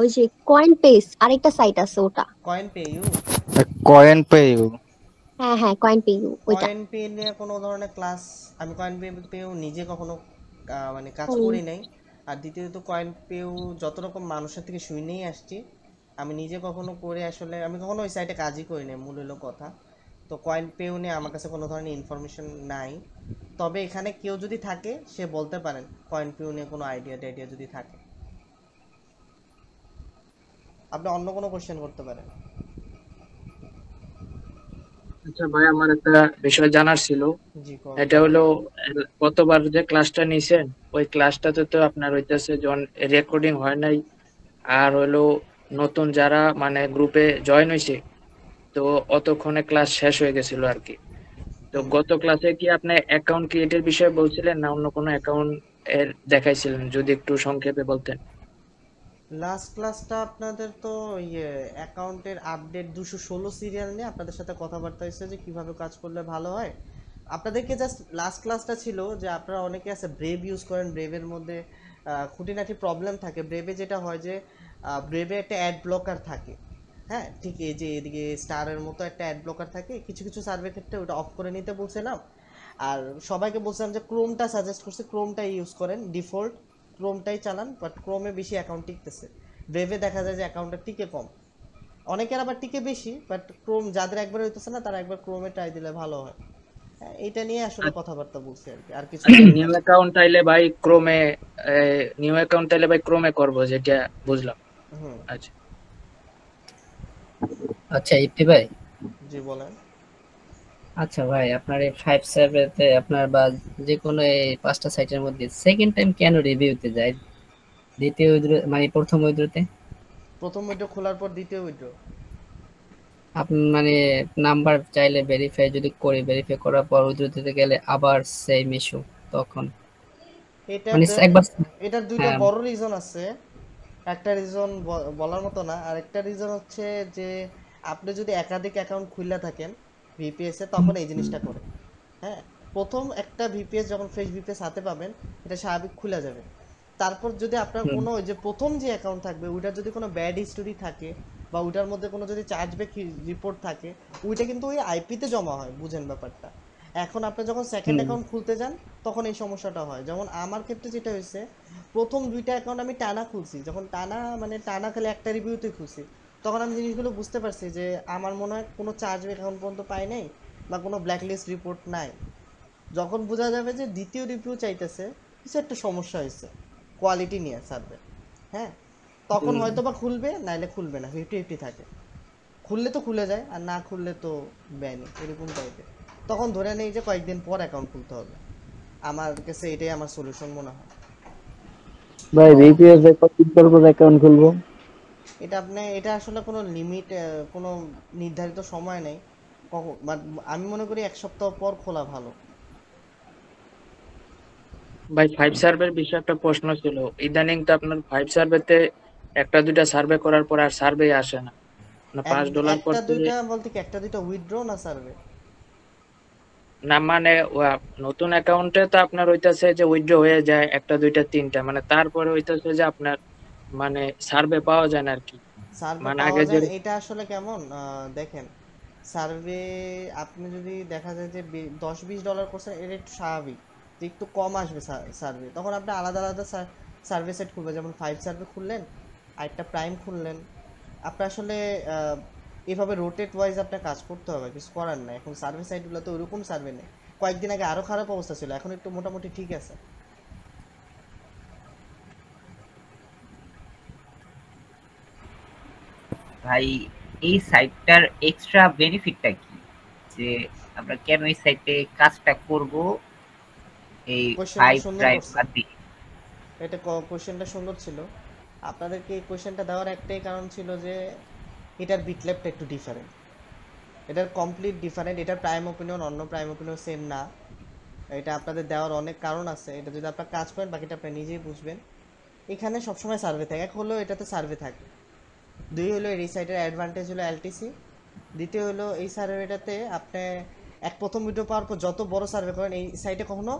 ওই যে কয়েন পেস আরেকটা সাইট আছে ওটা। CoinPayU? CoinPayU? হ্যাঁ হ্যাঁ, কয়েন পে ইউ ওইটা। কয়েন পে নিয়ে কোনো ধরনের ক্লাস আমি কয়েন পেও নিজে কখনো মানে কাজ করি নাই। আর দ্বিতীয়ত কয়েন পেও যত রকম মানুষের থেকে শুনেই আসছি, আমি নিজে কখনো করে আসলে আমি কখনো ওই সাইটে কাজই করি নাই, মূল হলো কথা। তো কয়েন পেও নিয়ে আমার কাছে কোনো ধরনের ইনফরমেশন নাই। তবে এখানে কেউ যদি থাকে সে বলতে পারেন কয়েন পেও নিয়ে কোনো আইডিয়া যদি থাকে। আপনি অন্য কোনো কোশ্চেন করতে পারেন। আচ্ছা ভাই, আমার একটা বিষয় জানার ছিল। জি এটা হলো গতবার যে ক্লাসটা নিছেন ওই ক্লাসটাতে তো আপনার হইতেছে যখন রেকর্ডিং হয় নাই, আর হলো নতুন যারা মানে গ্রুপে জয়েন হয়েছে তো অতক্ষণে ক্লাস শেষ হয়ে গেছিল আর কি। তো গত ক্লাসে কি আপনি অ্যাকাউন্ট ক্রিয়েটের বিষয়ে বলছিলেন না অন্য কোনো অ্যাকাউন্ট এর দেখাইছিলেন? যদি একটু সংক্ষেপে বলতেন। লাস্ট ক্লাসটা আপনাদের তো অ্যাকাউন্টের আপডেট 216 সিরিয়াল নিয়ে আপনাদের সাথে কথাবার্তা হয়েছে যে কিভাবে কাজ করলে ভালো হয়। আপনাদেরকে জাস্ট লাস্ট ক্লাসটা ছিল যে আপনারা অনেকে আছে ব্রেভ ইউজ করেন, ব্রেভের মধ্যে খুঁটিনাটি প্রবলেম থাকে। ব্রেভে যেটা হয় যে ব্রেভে একটা অ্যাড ব্লকার থাকে। হ্যাঁ ঠিক, এই যে এদিকে স্টারের মতো একটা অ্যাড ব্লকার থাকে, কিছু কিছু সার্ভে ক্ষেত্রে ওটা অফ করে নিতে বলছিলাম। আর সবাইকে বলছিলাম যে ক্রোমটা সাজেস্ট করছে, ক্রোমটাই ইউজ করেন, ডিফল্ট ক্রোমটাই চালান। বাট ক্রোমে বেশি অ্যাকাউন্ট টিকতেছে, ব্রেভে দেখা যায় যে অ্যাকাউন্টটা টিকে কম, অনেকের আবার টিকে বেশি। বাট ক্রোম যাদের একবার হইতেছে না তারা একবার ক্রোমে ট্রাই দিলে ভালো হয়। এটা নিয়ে আসলে কথাবার্তা বলছি আর কি, আর কিছু নিউ অ্যাকাউন্ট চাইলে ভাই ক্রোমে, নিউ অ্যাকাউন্ট চাইলে ভাই ক্রোমে করব, যেটা বুঝলাম। আচ্ছা আচ্ছা ইপি ভাই। জি বলেন। আচ্ছা ভাই, আপনার এই 5 সার্ভেতে আপনার বা যে কোনো এই 5টা সাইটের মধ্যে সেকেন্ড টাইম কেন রিভিউতে যায়? দ্বিতীয় উইথড্র মানে প্রথম উইথড্রতে, প্রথম উইথড্র খোলার পর দ্বিতীয় উইথড্র আপনি মানে নাম্বার চাইলে ভেরিফাই যদি করি, ভেরিফাই করার পর উইথড্র দিতে গেলে আবার সেম ইস্যু, তখন মানে একবার এটার দুইটা বড় রিজন আছে। একটা রিজন বলার মতো না, আর একটা রিজন হচ্ছে যে আপনি যদি একাধিক অ্যাকাউন্ট খুলে থাকেন ভিপিএস এ তখন এই জিনিসটা করে। হ্যাঁ, প্রথম একটা ভিপিএস যখন ফ্রেশ ভিপিএস হাতে পাবেন এটা স্বাভাবিক খুলে যাবে। তারপর যদি আপনার কোনো ওই যে প্রথম যে অ্যাকাউন্ট থাকবে ওইটার যদি কোনো ব্যাড হিস্টোরি থাকে বা ওইটার মধ্যে কোনো যদি চার্জব্যাক রিপোর্ট থাকে, ওইটা কিন্তু ওই আইপিতে জমা হয়, বুঝেন ব্যাপারটা। এখন আপনি যখন সেকেন্ড অ্যাকাউন্ট খুলতে যান তখন এই সমস্যাটা হয়। যেমন আমার ক্ষেত্রে যেটা হয়েছে, প্রথম দুইটা অ্যাকাউন্ট আমি টানা খুলছি, যখন টানা খালি একটা রিভিউতে খুলছি, তখন আমি জিনিসগুলো বুঝতে পারছি যে আমার মনে হয় কোনো চার্জব্যাক এখন পর্যন্ত পাই নাই বা কোনো ব্ল্যাকলিস্ট রিপোর্ট নাই। যখন বোঝা যাবে যে দ্বিতীয় রিভিউ চাইতেছে, কিছু একটা সমস্যা হয়েছে কোয়ালিটি নিয়ে সার্ভে, হ্যাঁ, তখন হয়তো বা খুলবে, নাইলে খুলবে না, 50-50 থাকে। খুললে তো খুলে যায়, আর না খুললে তো ব্যানি, এরকম টাইপের। তখন ধরে নেই যে কয়েকদিন পর অ্যাকাউন্ট খুলতে হবে। আমার কাছে এটাই আমার সলিউশন মনে হয়। ভাই ভিপিএস এ কতদিন পর অ্যাকাউন্ট খুলবো? এটা আসলে কোনো লিমিট, কোনো নির্ধারিত সময় নেই। আমি মনে করি 1 সপ্তাহ পর খোলা ভালো। ভাই 5 সার্ভের বিষয়ে একটা প্রশ্ন ছিল। ইদানিং তো আপনার 5 সার্ভেতে একটা দুইটা সার্ভে করার পর আর সার্ভে আসে না, না $5 পর একটা থেকে। দুইটা বলতে কি একটা দুইটা উইথড্র না সার্ভে? না মানে নতুন অ্যাকাউন্টে তো আপনার হইতাছে যে উইথড্র হয়ে যায় একটা দুইটা তিনটা, মানে তারপরে হইতাছে যে আপনার মানে সার্ভে পাওয়া যায় না আর কি। সার্ভে মানে পাওয়া আগে যে যায়, এটা আসলে কেমন দেখেন, সার্ভে আপনি যদি দেখা যায় যে $10-20 করছেন, এটা একটু স্বাভাবিক যে একটু কম আসবে সার্ভে। তখন আপনি আলাদা আলাদা সার্ভে সেট খুলবেন, যেমন 5 সার্ভে খুললেন আর একটা প্রাইম খুললেন। আপনার আসলে এভাবে রোটেট ওয়াইজ আপনার কাজ করতে হবে, কিছু করার নাই। এখন সার্ভে সাইটগুলো তো ওরকম সার্ভে নেই। কয়েকদিন আগে আরো খারাপ অবস্থা ছিল, এখন একটু মোটামুটি ঠিক আছে। ভাই এই সাইটটার এক্সট্রা বেনিফিটটা কি, যে আমরা কেন এই সাইটে কাজটা করব? এই কোশ্চেনটা 5 সুন্দর ড্রাইভ করছে, বাদ দিয়ে। এটা কোশ্চেনটা সুন্দর ছিল। আপনাদেরকে এই কোশ্চেনটা দেওয়ার একটাই কারণ ছিল যে এটার বিটল্যাপটা একটু ডিফারেন্ট, এটার কমপ্লিট ডিফারেন্ট। এটার প্রাইম ওপিনিয়ন অন্য প্রাইম ওপিনিয়ন সেম না। এটা আপনাদের দেওয়ার অনেক কারণ আছে, এটা যদি আপনারা কাজ করেন বাকিটা আপনি নিজেই বুঝবেন। এখানে সবসময় সার্ভে থাকে, এক হলো এটাতে সার্ভে থাকে, দুই হলো এই সাইটের অ্যাডভান্টেজ হলো এলটিসি, দ্বিতীয় হলো এই সার্ভেটাতে আপনি প্রথম ভিডিও পাওয়ার পর যত বড় সার্ভে করেন এই সাইটে কখনো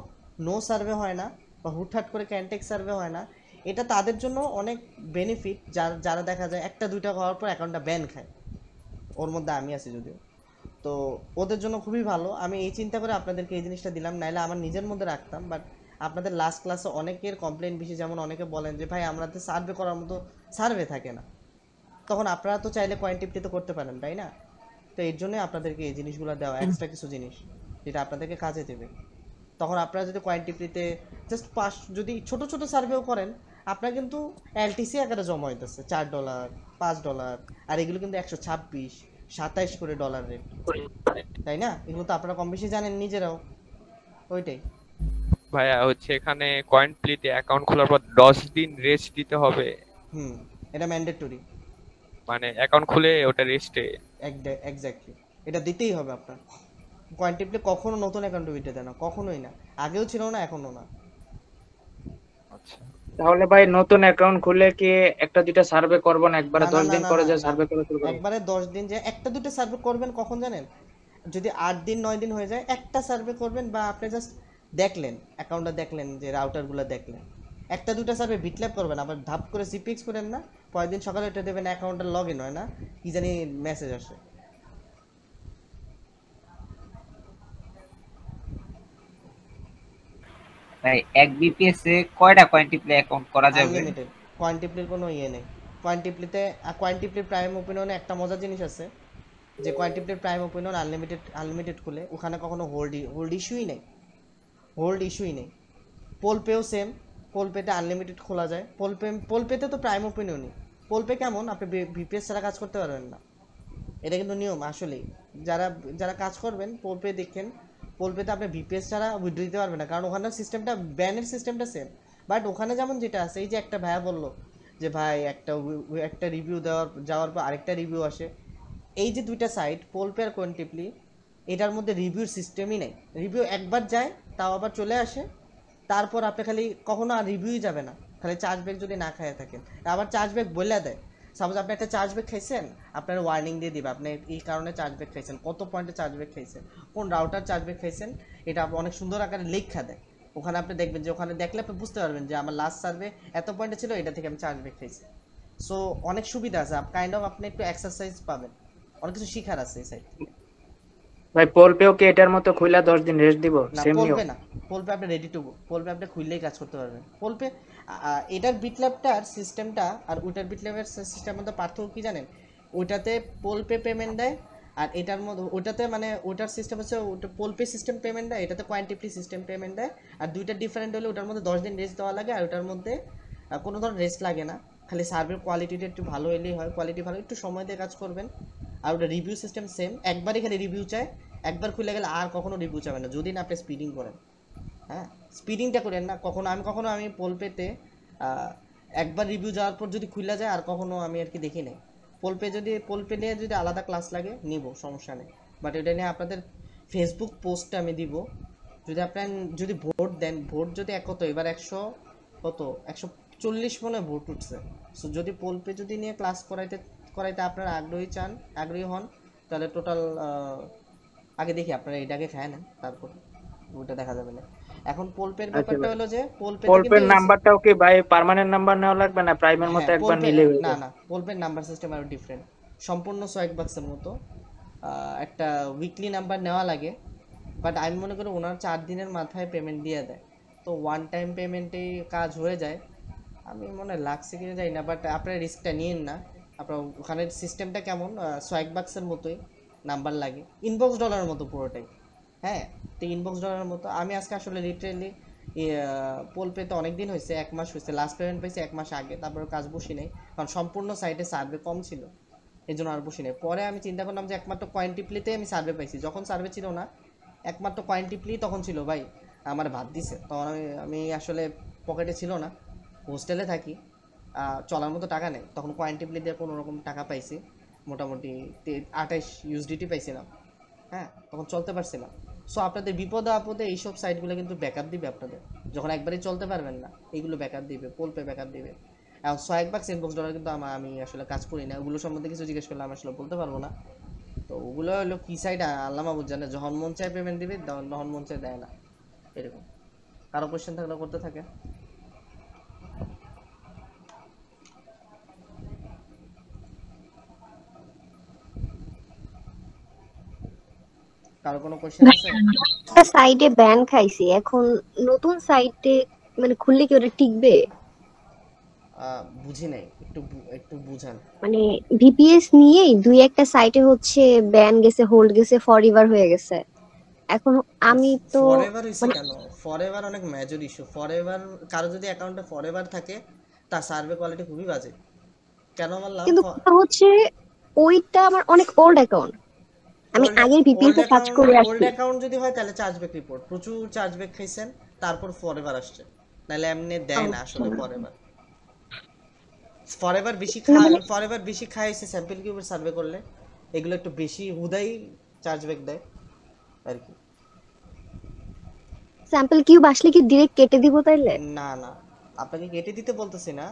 নো সার্ভে হয় না বা হুটহাট করে ক্যান্টেক সার্ভে হয় না। এটা তাদের জন্য অনেক বেনিফিট যারা দেখা যায় একটা দুইটা হওয়ার পর অ্যাকাউন্টটা ব্যান খায়, ওর মধ্যে আমি আছি যদিও। তো ওদের জন্য খুবই ভালো। আমি এই চিন্তা করে আপনাদেরকে এই জিনিসটা দিলাম, নাইলে আমার নিজের মধ্যে রাখতাম। বাট আপনাদের লাস্ট ক্লাসে অনেকের কমপ্লেন বেশি, যেমন অনেকে বলেন যে ভাই আমাদের সার্ভে করার মতো সার্ভে থাকে না, তখন আপনারা তো চাইলে কোয়ান্টিটি তো করতে পারেন, তাই না? তো এর জন্যই আপনাদেরকে এই জিনিসগুলো দেওয়া, এক্সট্রা কিছু জিনিস যেটা আপনাদেরকে কাজে দেবে। তখন আপনারা যদি কোয়ান্টিটিতে জাস্ট যদি ছোট ছোট সার্ভেও করেন, আপনারা কিন্তু এলটিসি আকারে জমা হইতেছে $4, $5, আর এগুলো কিন্তু 126-27 করে ডলার রেট, তাই না? এগুলো তো আপনারা কম বেশি জানেন নিজেরাও। ওইটাই ভাইয়া হচ্ছে এখানে কয়েন প্লেতে অ্যাকাউন্ট খোলার পর 10 দিন রেস্ট দিতে হবে। এটা ম্যান্ডেটরি, মানে অ্যাকাউন্ট খুলে ওটা রেস্টে। এক্স্যাক্টলি এটা দিতেই হবে আপনার। কোয়ান্টিটি কখনো নতুন অ্যাকাউন্টে উইথড্র দেয় না, কখনোই না, আগেও ছিল না এখনো না। আচ্ছা তাহলে ভাই নতুন অ্যাকাউন্ট খুলে কি একটা দুইটা সার্ভে করব না একবারে 10 দিন পরে যে সার্ভে করে শুরু করব? একবারে 10 দিন যে একটা দুটো সার্ভে করবেন কখন জানেন? যদি 8 দিন 9 দিন হয়ে যায় একটা সার্ভে করবেন, বা আপনি জাস্ট দেখলেন অ্যাকাউন্টটা, দেখলেন যে রাউটারগুলো দেখলেন, একটা দুটো সার্ভে বিটল্যাপ করবেন, আবার ধাপ করে সিপিএক্স করেন না, পরের দিন সকালে এটা দেবেন অ্যাকাউন্টটা লগ ইন হয় না, কি জানি মেসেজ আসে। ভাই এক বিপিএস এ কয়টা কোয়ান্টিপ্লে অ্যাকাউন্ট করা যাবে? আনলিমিটেড, কোয়ান্টিপ্লির কোনো ইয়ে নেই। কোয়ান্টিপ্লির প্রাইম ওপিনিয়নে একটা মজার জিনিস আছে যে কোয়ান্টিপ্লির প্রাইম ওপিনিয়ন আনলিমিটেড খুলে ওখানে কখনো হোল্ড ইস্যুই নেই। পোলপেও সেম, পোলপেতে আনলিমিটেড খোলা যায়। পোলপেতে তো প্রাইম ওপিনিয়নই। পোলপে কেমন, আপনি ভিপিএস ছাড়া কাজ করতে পারবেন না, এটা কিন্তু নিয়ম আসলেই। যারা কাজ করবেন পোলপে দেখেন, পোলপেতে আপনি ভিপিএস ছাড়া উইথড্র দিতে পারবেন না, কারণ ওখানে সিস্টেমটা, ব্যানের সিস্টেমটা সেম। বাট ওখানে যেমন যেটা আছে, এই যে একটা ভাইয়া বললো যে ভাই একটা রিভিউ যাওয়ার পর আরেকটা রিভিউ আসে, এই যে দুইটা সাইট পোলপে আর কোয়ান্টিপ্লি, এটার মধ্যে রিভিউর সিস্টেমই নেই। রিভিউ একবার যায় তাও আবার চলে আসে, তারপর আপনি খালি কখনো আর রিভিউই যাবে না, খালি চার্জব্যাক যদি না খাইয়ে থাকেন। আবার চার্জব্যাক বলে দেয়, সাপোজ আপনি একটা চার্জব্যাক খাইছেন, আপনার ওয়ার্নিং দিয়ে দিবে আপনি এই কারণে চার্জব্যাক খাইছেন, কত পয়েন্টে চার্জব্যাক খাইছেন, কোন রাউটার চার্জব্যাক খাইছেন, এটা অনেক সুন্দর আকারে লেখা দেয়। ওখানে আপনি দেখবেন যে ওখানে দেখলে আপনি বুঝতে পারবেন যে আমার লাস্ট সার্ভে এত পয়েন্টে ছিল, এটা থেকে আমি চার্জব্যাক খাইছি। সো অনেক সুবিধা আছে, আপনি একটু এক্সারসাইজ পাবেন, অনেক কিছু শিখার আছে এই সাইড। ভাই পোলপেও কি এটার মতো খুইলা 10 দিন রেস্ট দিব? না সেম নিয়ম পোলপে না, পোলপে আপনি রেডি টু গো, পোলপে আপনি খুললেই কাজ করতে পারবেন। পোলপে এটার বিটল্যাবটার সিস্টেমটা আর ওইটার বিটল্যাবের সিস্টেমের মধ্যে পার্থক্য কি জানেন? ওইটাতে পোলপে পেমেন্ট দেয়, আর এটার মধ্যে ওটাতে মানে ওটার সিস্টেম হচ্ছে ওটা পোলপে সিস্টেম পেমেন্ট দেয়, এটাতে কোয়ান্টিপ্লি সিস্টেম পেমেন্ট দেয়। আর দুইটা ডিফারেন্ট হলে ওটার মধ্যে 10 দিন রেস্ট দেওয়া লাগে, আর ওটার মধ্যে কোনো ধরনের রেস্ট লাগে না, খালি সার্ভের কোয়ালিটিটা একটু ভালো এলেই হয়। কোয়ালিটি ভালো, একটু সময় দিয়ে কাজ করবেন। আর ওটা রিভিউ সিস্টেম সেম, একবারই খালি রিভিউ চায়, একবার খুলে গেলে আর কখনো রিভিউ চাবেন না যদি না আপনি স্পিডিং করেন। হ্যাঁ, স্পিডিংটা করেন না। কখনো আমি পোলপেতে একবার রিভিউ যাওয়ার পর যদি খুলে যায় আর কখনো আমি আর কি দেখি নাই। পোলপে নিয়ে যদি আলাদা ক্লাস লাগে নিব, সমস্যা নেই, বাট এটা নিয়ে আপনাদের ফেসবুক পোস্টে আমি দিব। যদি আপনার যদি ভোট দেন, ভোট যদি কত এবার 140 মনে ভোট উঠছে। সো যদি পোলপে যদি নিয়ে ক্লাস করাইতে আপনারা আগ্রহী হন, তাহলে টোটাল আগে দেখি আপনারা এটাকে খায় না, তারপর ওইটা দেখা যাবে না। এখন পোলপের ব্যাপারটা হলো যে পোলপের নাম্বারটাও কি ভাই পার্মানেন্ট নাম্বার নেওয়া লাগবে না প্রাইমের মতো একবার নিলে? না, পোলপের নাম্বার সিস্টেম আরো ডিফারেন্ট, সম্পূর্ণ সোয়াগ বাক্সের মতো। একটা উইকলি নাম্বার নেওয়া লাগে, বাট আমি মনে করি ওনার 4 দিনের মাথায় পেমেন্ট দিয়ে দেয়, তো ওয়ান টাইম পেমেন্টেই কাজ হয়ে যায়। আমি মনে লাগছে কিনা যাই না, বাট আপনার রিস্কটা নিয়েন না। আপনার ওখানে সিস্টেমটা কেমন, সোয়াগ বাক্সের মতোই নাম্বার লাগে, ইনবক্স ডলারের মতো পুরোটাই। হ্যাঁ, তো ইনবক্স ডলারের মতো। আমি আজকে আসলে লিটারেলি পোলপে তো অনেক দিন হয়েছে, 1 মাস হয়েছে, লাস্ট পেমেন্ট পাইছি 1 মাস আগে, তারপরে কাজ বসি নাই, কারণ সম্পূর্ণ সাইটে সার্ভে কম ছিল, এই জন্য আর বসি নাই। পরে আমি চিন্তা করলাম যে একমাত্র কয়েন টিপলিতে আমি সার্ভে পাইছি, যখন সার্ভে ছিল না একমাত্র কয়েন টিপলি তখন ছিল ভাই, আমার ভাত দিছে। তখন আমি আসলে পকেটে ছিল না, হোস্টেলে থাকি, চলার মতো টাকা নেই, তখন কয়েন টিপলি দিয়ে কোনো রকম টাকা পাইছি, মোটামুটি 28 ইউএসডিটি পাইছিলাম। হ্যাঁ, তখন চলতে পারছিলাম। সো আপনাদের বিপদে আপদে এইসব সাইটগুলো কিন্তু ব্যাকআপ দিবে আপনাদের, যখন একবারই চলতে পারবেন না এইগুলো ব্যাকআপ দিবে, পোলপে ব্যাকআপ দিবে। এখন সোয়াগ বাক্স, ইনবক্স ডলার কিন্তু আমি আসলে কাজ করি না, ওগুলো সম্বন্ধে কিছু জিজ্ঞেস করলে আমি আসলে বলতে পারবো না। তো ওগুলো হলো কি সাইট আল্লাহ মাহবুব জানে, যখন মন চায় পেমেন্ট দিবে, যখন মন চায় দেয় না, এরকম। কারো কোয়েশ্চেন থাকলে করতে থাকে। কারো কোনো কোয়েশ্চেন আছে? সাইটে ব্যান খাইছি, এখন নতুন সাইটে মানে খুললে কি ওটা টিকবে? বুঝি নাই, একটু বুঝান। মানে ভিপিএস নিয়েই 2-1টা সাইটে হচ্ছে ব্যান গেছে, হোল্ড গেছে, ফরএভার হয়ে গেছে। এখন আমি তো ফরএভার হইছে কেন? ফরএভার অনেক মেজর ইস্যু। ফরএভার কারো যদি অ্যাকাউন্টে ফরএভার থাকে, তার সার্ভে কোয়ালিটি খুবই বাজে। কেন বললাম? কিন্তু হচ্ছে ওইটা আমার অনেক ওল্ড অ্যাকাউন্ট, আমি আগের ভিপিএস এ কাজ করে আসছি। ওল্ড অ্যাকাউন্ট যদি হয় তাহলে চার্জব্যাক রিপোর্ট, প্রচুর চার্জব্যাক খাইছেন, তারপর ফরএভার আসছে, নাহলে এমনি দেয় না আসলে ফরএভার বেশি খাইছে স্যাম্পল কিউবের সার্ভে করলে, এগুলো একটু বেশি হুদাই চার্জব্যাক দেয় আর কি। স্যাম্পল কিউব আসলে কি ডাইরেক্ট কেটে দিব তাইলে? না, আপনাকে কেটে দিতে বলতেছি না,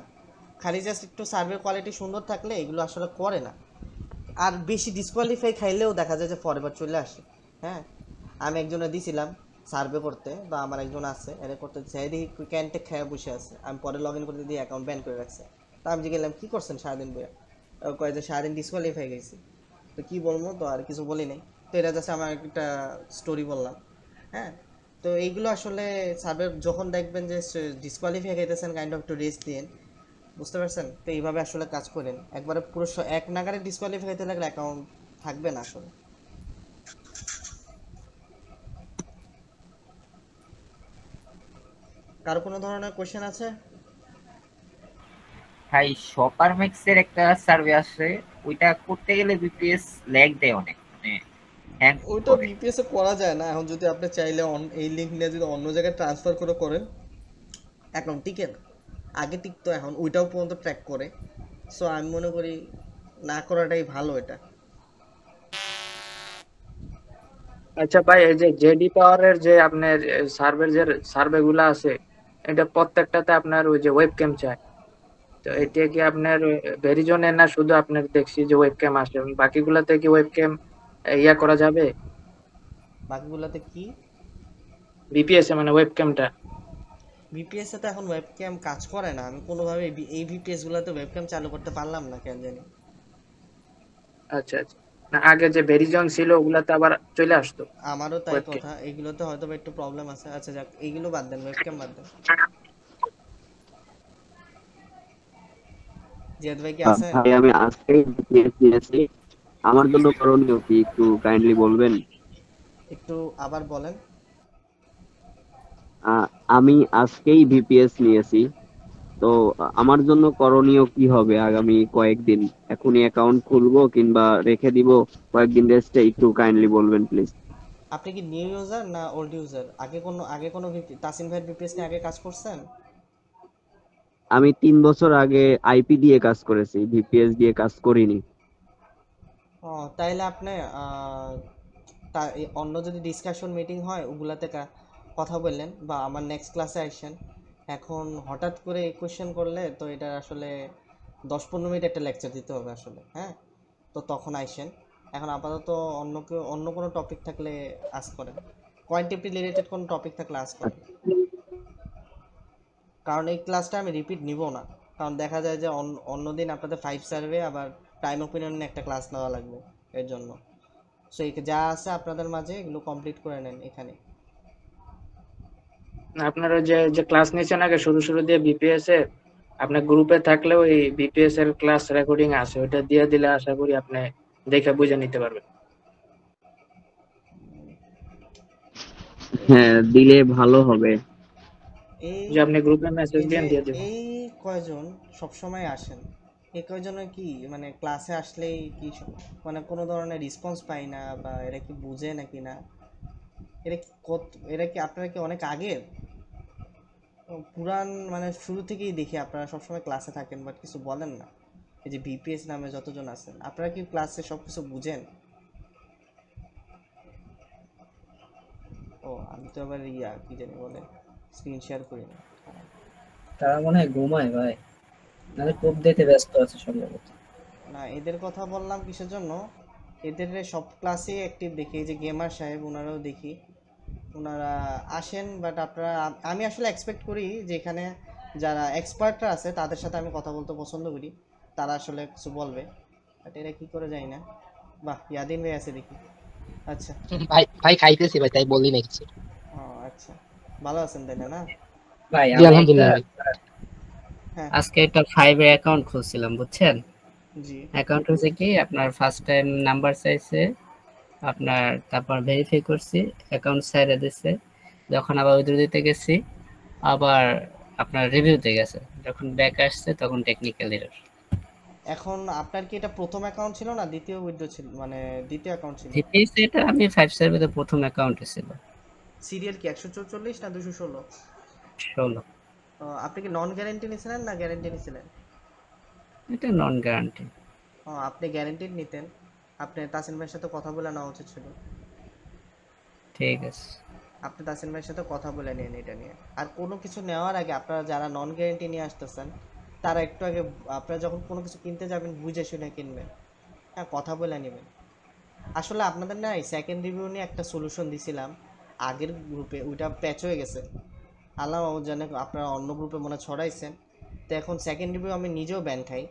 খালি জাস্ট একটু সার্ভে কোয়ালিটি সুন্দর থাকলে এগুলো আসলে করে না। আর বেশি ডিসকোয়ালিফাই খাইলেও দেখা যায় যে ফরএভার চলে আসে। হ্যাঁ, আমি একজনে দিছিলাম সার্ভে করতে, বা আমার একজন আছে এর করতে চাই, দেখি ক্যান্টে খেয়ে বসে আছে, আমি পরে লগ ইন করতে দিয়ে অ্যাকাউন্ট ব্যান করে রাখছে। তা আমি গেলাম কি করছেন সারাদিন বইয়া, কয়ে যে সারাদিন ডিসকোয়ালিফাই গেছি। তো কি বলবো, তো আর কিছু বলি নাই, তো এটা জাস্ট আমার একটা স্টোরি বললাম। হ্যাঁ, তো এইগুলো আসলে সার্ভে যখন দেখবেন যে ডিসকোয়ালিফাই খাইতেছেন, কাইন্ড অফ একটু রেস্ট দিন, বুঝতে পারছেন? তো এইভাবে আসলে কাজ করেন, একবারে পুরো এক নাগারে ডিসকোয়ালিফাই হতে লাগলে অ্যাকাউন্ট থাকবে না আসলে। কারো কোনো ধরনের কোশ্চেন আছে? ভাই শপার ম্যাক্সের একটা সার্ভে আসে, ওইটা করতে গেলে বিপিএস ল্যাগ দেয় অনেক, মানে হ্যাং ওইটা বিপিএস এ করা যায় না। এখন যদি আপনি চাইলে এই লিংক নিয়ে যদি অন্য জায়গায় ট্রান্সফার করে করেন, অ্যাকাউন্ট টিকে না। আগে টিকতো, এখন ওইটাও পর্যন্ত ট্র্যাক করে। সো আমি মনে করি না করাটাই ভালো এটা। আচ্ছা ভাই, এই যে জেডি পাওয়ারের যে আপনার সার্ভেগুলো আছে, এটা প্রত্যেকটাতে আপনার ওই যে ওয়েবক্যাম চাই, তো এটা কি আপনার ভেরিজনের না শুধু আপনার দেখছি যে ওয়েবক্যাম আসে, বাকিগুলাতে কি ওয়েবক্যাম ইয়া করা যাবে? বাকিগুলাতে কি বিপিএস এ মানে ওয়েবক্যামটা? বিপিএস এ তো এখন ওয়েবক্যাম কাজ করে না, আমি কোনোভাবে এই বিপিএস গুলাতে ওয়েবক্যাম চালু করতে পারলাম না, কেন জানি। আচ্ছা, না আগে যে ভেরিজন ছিল ওগুলাতে আবার চলে আসতো। আমারও তাই কথা, এগুলোতে হয়তো একটু প্রবলেম আছে। আচ্ছা যাক, এইগুলো বাদ দেন, ওয়েবক্যাম বাদ দেন। জিয়াদ ভাই কি আছে? ভাই আমি আজকে বিপিএস নিয়েছি, আমার জন্য করণীয় কি একটু কাইন্ডলি বলবেন? একটু আবার বলেন। আমি আজকেই ভিপিএস নিয়েছি, তো আমার জন্য করণীয় কি হবে আগামী কয়েকদিন? এখনই অ্যাকাউন্ট খুলবো কিংবা রেখে দিব কয়েকদিন রেস্টে? একটু কাইন্ডলি বলবেন প্লিজ। আপনি কি নিউ ইউজার না ওল্ড ইউজার? আগে কোনো তাসিম ভাইয়ের ভিপিএস নিয়ে আগে কাজ করছেন? আমি 3 বছর আগে আইপি দিয়ে কাজ করেছি, ভিপিএস দিয়ে কাজ করিনি। ও তাইলে আপনি অন্য যদি ডিসকাশন মিটিং হয় ওগুলাতে কথা বললেন বা আমার নেক্সট ক্লাসে আসেন। এখন হঠাৎ করে এই কোয়েশ্চেন করলে তো এটা আসলে 10-15 মিনিট একটা লেকচার দিতে হবে আসলে, হ্যাঁ। তো তখন আইসেন। এখন আপাতত অন্য কোনো টপিক থাকলে আস্ক করেন, কোয়ান্টিটি রিলেটেড কোনো টপিক থাকলে আস্ক করেন, কারণ এই ক্লাসটা আমি রিপিট নিব না। কারণ দেখা যায় যে অন্যদিন আপনাদের 5 সার্ভে আবার টাইম ওপিনিয়ন নিয়ে একটা ক্লাস নেওয়া লাগবে এর জন্য। সো যা আছে আপনাদের মাঝে এগুলো কমপ্লিট করে নেন এখানে। আপনারা যে ক্লাস নিয়েছেন আগে শুরু দিয়ে বিপিএস এর, আপনার গ্রুপে থাকলেও এই বিপিএস এর ক্লাস রেকর্ডিং আছে, ওটা দিয়ে দিলে আশা করি আপনি দেখে বুঝে নিতে পারবেন। হ্যাঁ, দিলে ভালো হবে। যে আপনি গ্রুপে মেসেজ দিয়ে দেবেন। এই কয়জন সবসময় আসেন, এই কয়জনের কি মানে ক্লাসে আসলেই কি মানে কোনো ধরনের রেসপন্স পাই না, বা এরা কি বুঝে নাকি না, এরা কি আপনারা কি অনেক আগের পুরান মানে শুরু থেকেই দেখি আপনারা সবসময় ক্লাসে থাকেন বাট কিছু বলেন না। এই যে বিপিএস নামে যতজন আছেন আপনারা কি ক্লাসে সব কিছু বুঝেন? ও আমি তো আবার কি জানি বলে স্ক্রিন শেয়ার করি না। তারা মনে হয় ঘুমায় ভাই, নাহলে কোপ দিতে ব্যস্ত আছে সম্ভবত। না, এদের কথা বললাম কিসের জন্য, এদের সব ক্লাসে অ্যাক্টিভ দেখি, এই যে গেমার সাহেব ওনারাও দেখি, ওনারা আসেন। বাট আপনারা আমি আসলে এক্সপেক্ট করি যে এখানে যারা এক্সপার্টরা আছে তাদের সাথে আমি কথা বলতে পছন্দ করি, তারা আসলে কিছু বলবে। বাট এরা কি করে যায় না। বাহ, ইয়াদিন ভাই আছে দেখি। আচ্ছা ভাই খাইতেছি ভাই, তাই বললি না কিছু। ও আচ্ছা, ভালো আছেন তাই না? ভাই জি আলহামদুলিল্লাহ। আজকে একটা 5 এর অ্যাকাউন্ট খুলছিলাম বুঝছেন। জি। অ্যাকাউন্ট হচ্ছে কি আপনার ফার্স্ট টাইম নাম্বার চাইছে আপনার, তারপর ভেরিফাই করছি, অ্যাকাউন্ট সাইডে দিছে, যখন আবার উইথড্র দিতে গেছি আবার আপনার রিভিউতে গেছে, যখন ব্যাক আসছে তখন টেকনিক্যাল এরর। এখন আপনার কি এটা প্রথম অ্যাকাউন্ট ছিল না দ্বিতীয় উইথড্র ছিল, মানে দ্বিতীয় অ্যাকাউন্ট ছিল? ভিপিএস এটা আমি 5 সার্ভেতে প্রথম অ্যাকাউন্টে ছিল। সিরিয়াল কি 144 না 216? 16। আপনি কি নন গ্যারান্টি নিছিলেন না গ্যারান্টি নিছিলেন? এটা নন গ্যারান্টি। আপনি গ্যারান্টিড নিতেন, আপনি তাসিন ভাইয়ের সাথে কথা বলে নেওয়া উচিত ছিল। ঠিক আছে, আপনি তাসিন ভাইয়ের সাথে কথা বলে নিন এটা নিয়ে। আর কোনো কিছু নেওয়ার আগে আপনারা যারা নন গ্যারান্টি নিয়ে আসতেছেন তারা একটু আগে আপনারা যখন কোনো কিছু কিনতে যাবেন বুঝে শুনে কিনবেন, হ্যাঁ, কথা বলে নেবেন। আসলে আপনাদের না এই সেকেন্ড রিভিউ নিয়ে একটা সলিউশন দিছিলাম আগের গ্রুপে, ওইটা প্যাচ হয়ে গেছে। আল্লাহ জানে আপনারা অন্য গ্রুপে মনে ছড়াইছেন। তো এখন সেকেন্ড রিভিউ আমি নিজেও ব্যান খাই,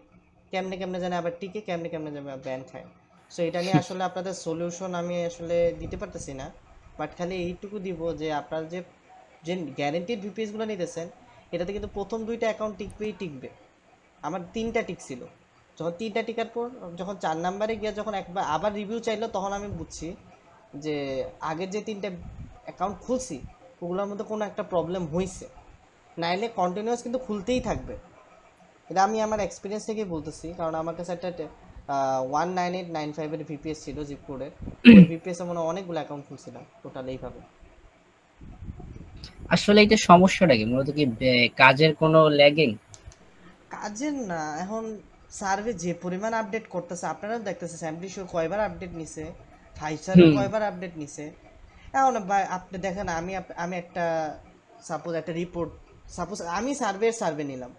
কেমনে জানে আবার টিকে, কেমনে জানে ব্যান খায়। সো এটা নিয়ে আসলে আপনাদের সলিউশন আমি আসলে দিতে পারতেছি না, বাট খালি এইটুকু দিব যে আপনারা যে গ্যারেন্টিড ভিপিএসগুলো নিতেছেন এটাতে কিন্তু প্রথম 2টা অ্যাকাউন্ট টিকবে। আমার 3টা টিকছিল, যখন 3টা টিকার পর যখন 4 নাম্বারে গিয়ে যখন একবার আবার রিভিউ চাইলো তখন আমি বুঝছি যে আগের যে 3টা অ্যাকাউন্ট খুলছি ওগুলোর মধ্যে কোনো একটা প্রবলেম হয়েছে, নাইলে কন্টিনিউয়াস কিন্তু খুলতেই থাকবে। এটা আমি আমার এক্সপিরিয়েন্স থেকেই বলতেছি, কারণ আমার কাছে একটা 19895 এর ভিপিএস ছিল জিপ কোডের, ওই ভিপিএস এ মনে অনেকগুলো অ্যাকাউন্ট খুলছিলাম টোটাল এইভাবে। আসলে এটা সমস্যাটা কি মূলত কি কাজের কোনো ল্যাগিং? কাজের না, এখন সার্ভে যে পরিমাণ আপডেট করতেছে আপনারা দেখতেছে, স্যাম্পলি শো কয়বার আপডেট নিছে, 5 সার্ভে কয়বার আপডেট নিছে। এখন আপনি দেখেন আমি একটা সাপোজ একটা রিপোর্ট, সাপোজ আমি সার্ভে নিলাম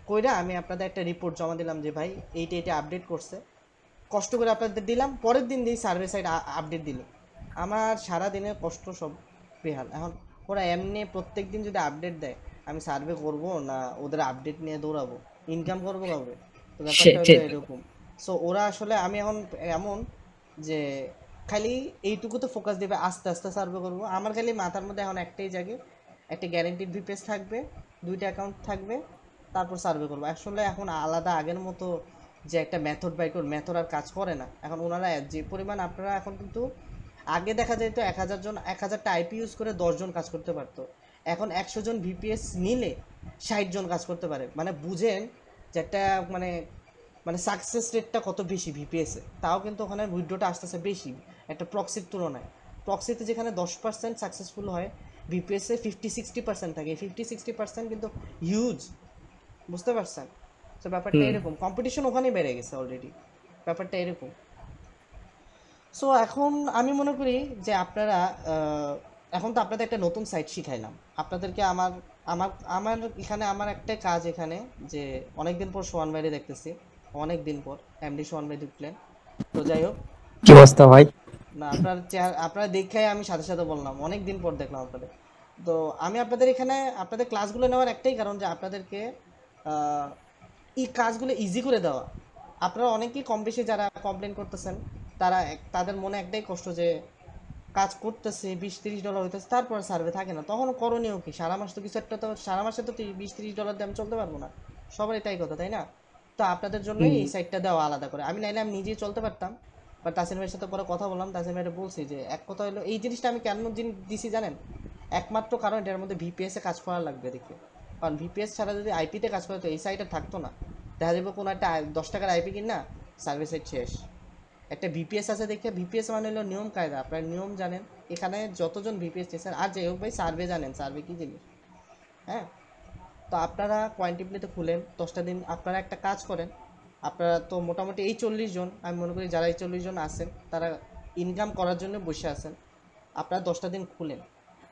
কইরা আমি আপনাদের একটা রিপোর্ট জমা দিলাম যে ভাই এইটা আপডেট করছে, কষ্ট করে আপনাদের দিলাম, পরের দিন দিয়ে সার্ভে সাইড আপডেট দিল, আমার সারা দিনের কষ্ট সব বেহাল। এখন ওরা এমনি প্রত্যেক দিন যদি আপডেট দেয় আমি সার্ভে করব না ওদের আপডেট নিয়ে দৌড়াবো, ইনকাম করবো কবে? তো ব্যাপারটা হলো এরকম। সো ওরা আসলে আমি এখন এমন যে খালি এইটুকুতে ফোকাস দিবে, আস্তে আস্তে সার্ভে করবো। আমার খালি মাথার মধ্যে এখন একটাই জায়গায় একটা গ্যারেন্টিড ভিপিএস থাকবে, 2টা অ্যাকাউন্ট থাকবে, তারপর সার্ভে করবো। আসলে এখন আলাদা আগের মতো যে একটা মেথড বাই করে মেথড আর কাজ করে না। এখন ওনারা যে পরিমাণ আপনারা এখন কিন্তু আগে দেখা যেত 1000টা আইপি ইউজ করে 10 জন কাজ করতে পারতো, এখন 100 জন ভিপিএস নিলে 60 জন কাজ করতে পারে। মানে বুঝেন যে একটা মানে সাকসেস রেটটা কত বেশি ভিপিএস এ, তাও কিন্তু ওখানে উইথড্রটা আসতেছে বেশি একটা প্রক্সির তুলনায়। প্রক্সিতে যেখানে 10% সাকসেসফুল হয়, ভিপিএস এ 50-60% থাকে। 50-60% কিন্তু হিউজ, বুঝতে পারছেন? তো ব্যাপারটা এরকম, কম্পিটিশন ওখানেই বেড়ে গেছে অলরেডি, ব্যাপারটা এরকম। সো এখন আমি মনে করি যে আপনারা এখন তো আপনাদের একটা নতুন সাইট শিখাইলাম আপনাদেরকে। আমার আমার আমার এখানে আমার একটা কাজ এখানে, যে অনেকদিন পর সোহান ভাইরে দেখতেছি, অনেকদিন পর এমডি সোহান ভাই ঢুকলেন। তো যাই হোক, কি অবস্থা ভাই? না আপনার আপনারা দেখে আমি সাথে সাথে বললাম অনেকদিন পর দেখলাম আপনাদের। তো আমি আপনাদের এখানে আপনাদের ক্লাসগুলো নেওয়ার একটাই কারণ, যে আপনাদেরকে এই কাজগুলো ইজি করে দেওয়া। আপনারা অনেকেই কম বেশি যারা কমপ্লেন করতেছেন, তাদের মনে একটাই কষ্ট যে কাজ করতেছে $20-30 হইতেছে, তারপর সার্ভে থাকে না, তখন করণীয় কি? সারা মাস তো কিছু একটা, তো সারা মাসে তো $20-30 দিয়ে আমি চলতে পারবো না, সবার এটাই কথা, তাই না? তো আপনাদের জন্য এই সাইটটা দেওয়া আলাদা করে। আমি নাইলে আমি নিজেই চলতে পারতাম, বাট তাসিন ভাইয়ের সাথে পরে কথা বললাম, তাসিন ভাইয়ের বলছি যে এক কথা হলো এই জিনিসটা আমি কেন দিছি জানেন? একমাত্র কারণ এটার মধ্যে ভিপিএস এ কাজ করা লাগবে দেখে। কারণ ভিপিএস ছাড়া যদি আইপিতে কাজ করে তো এই সাইটে থাকতো না। দেখা যাবে কোনো একটা 10 টাকার আইপি কিনা সার্ভিস সাইট শেষ। একটা ভিপিএস আছে দেখে, ভিপিএস মানে হলো নিয়ম কায়দা, আপনার নিয়ম জানেন। এখানে যতজন ভিপিএস নিয়েছেন, আর যাই হোক ভাই, সার্ভে জানেন, সার্ভে কী জিনিস, হ্যাঁ? তো আপনারা কোয়ান্টিপ্লেতে খুলেন, 10টা দিন আপনারা একটা কাজ করেন। আপনারা তো মোটামুটি এই 40 জন, আমি মনে করি যারা এই 40 জন আছেন তারা ইনকাম করার জন্য বসে আছেন। আপনারা 10টা দিন খুলেন।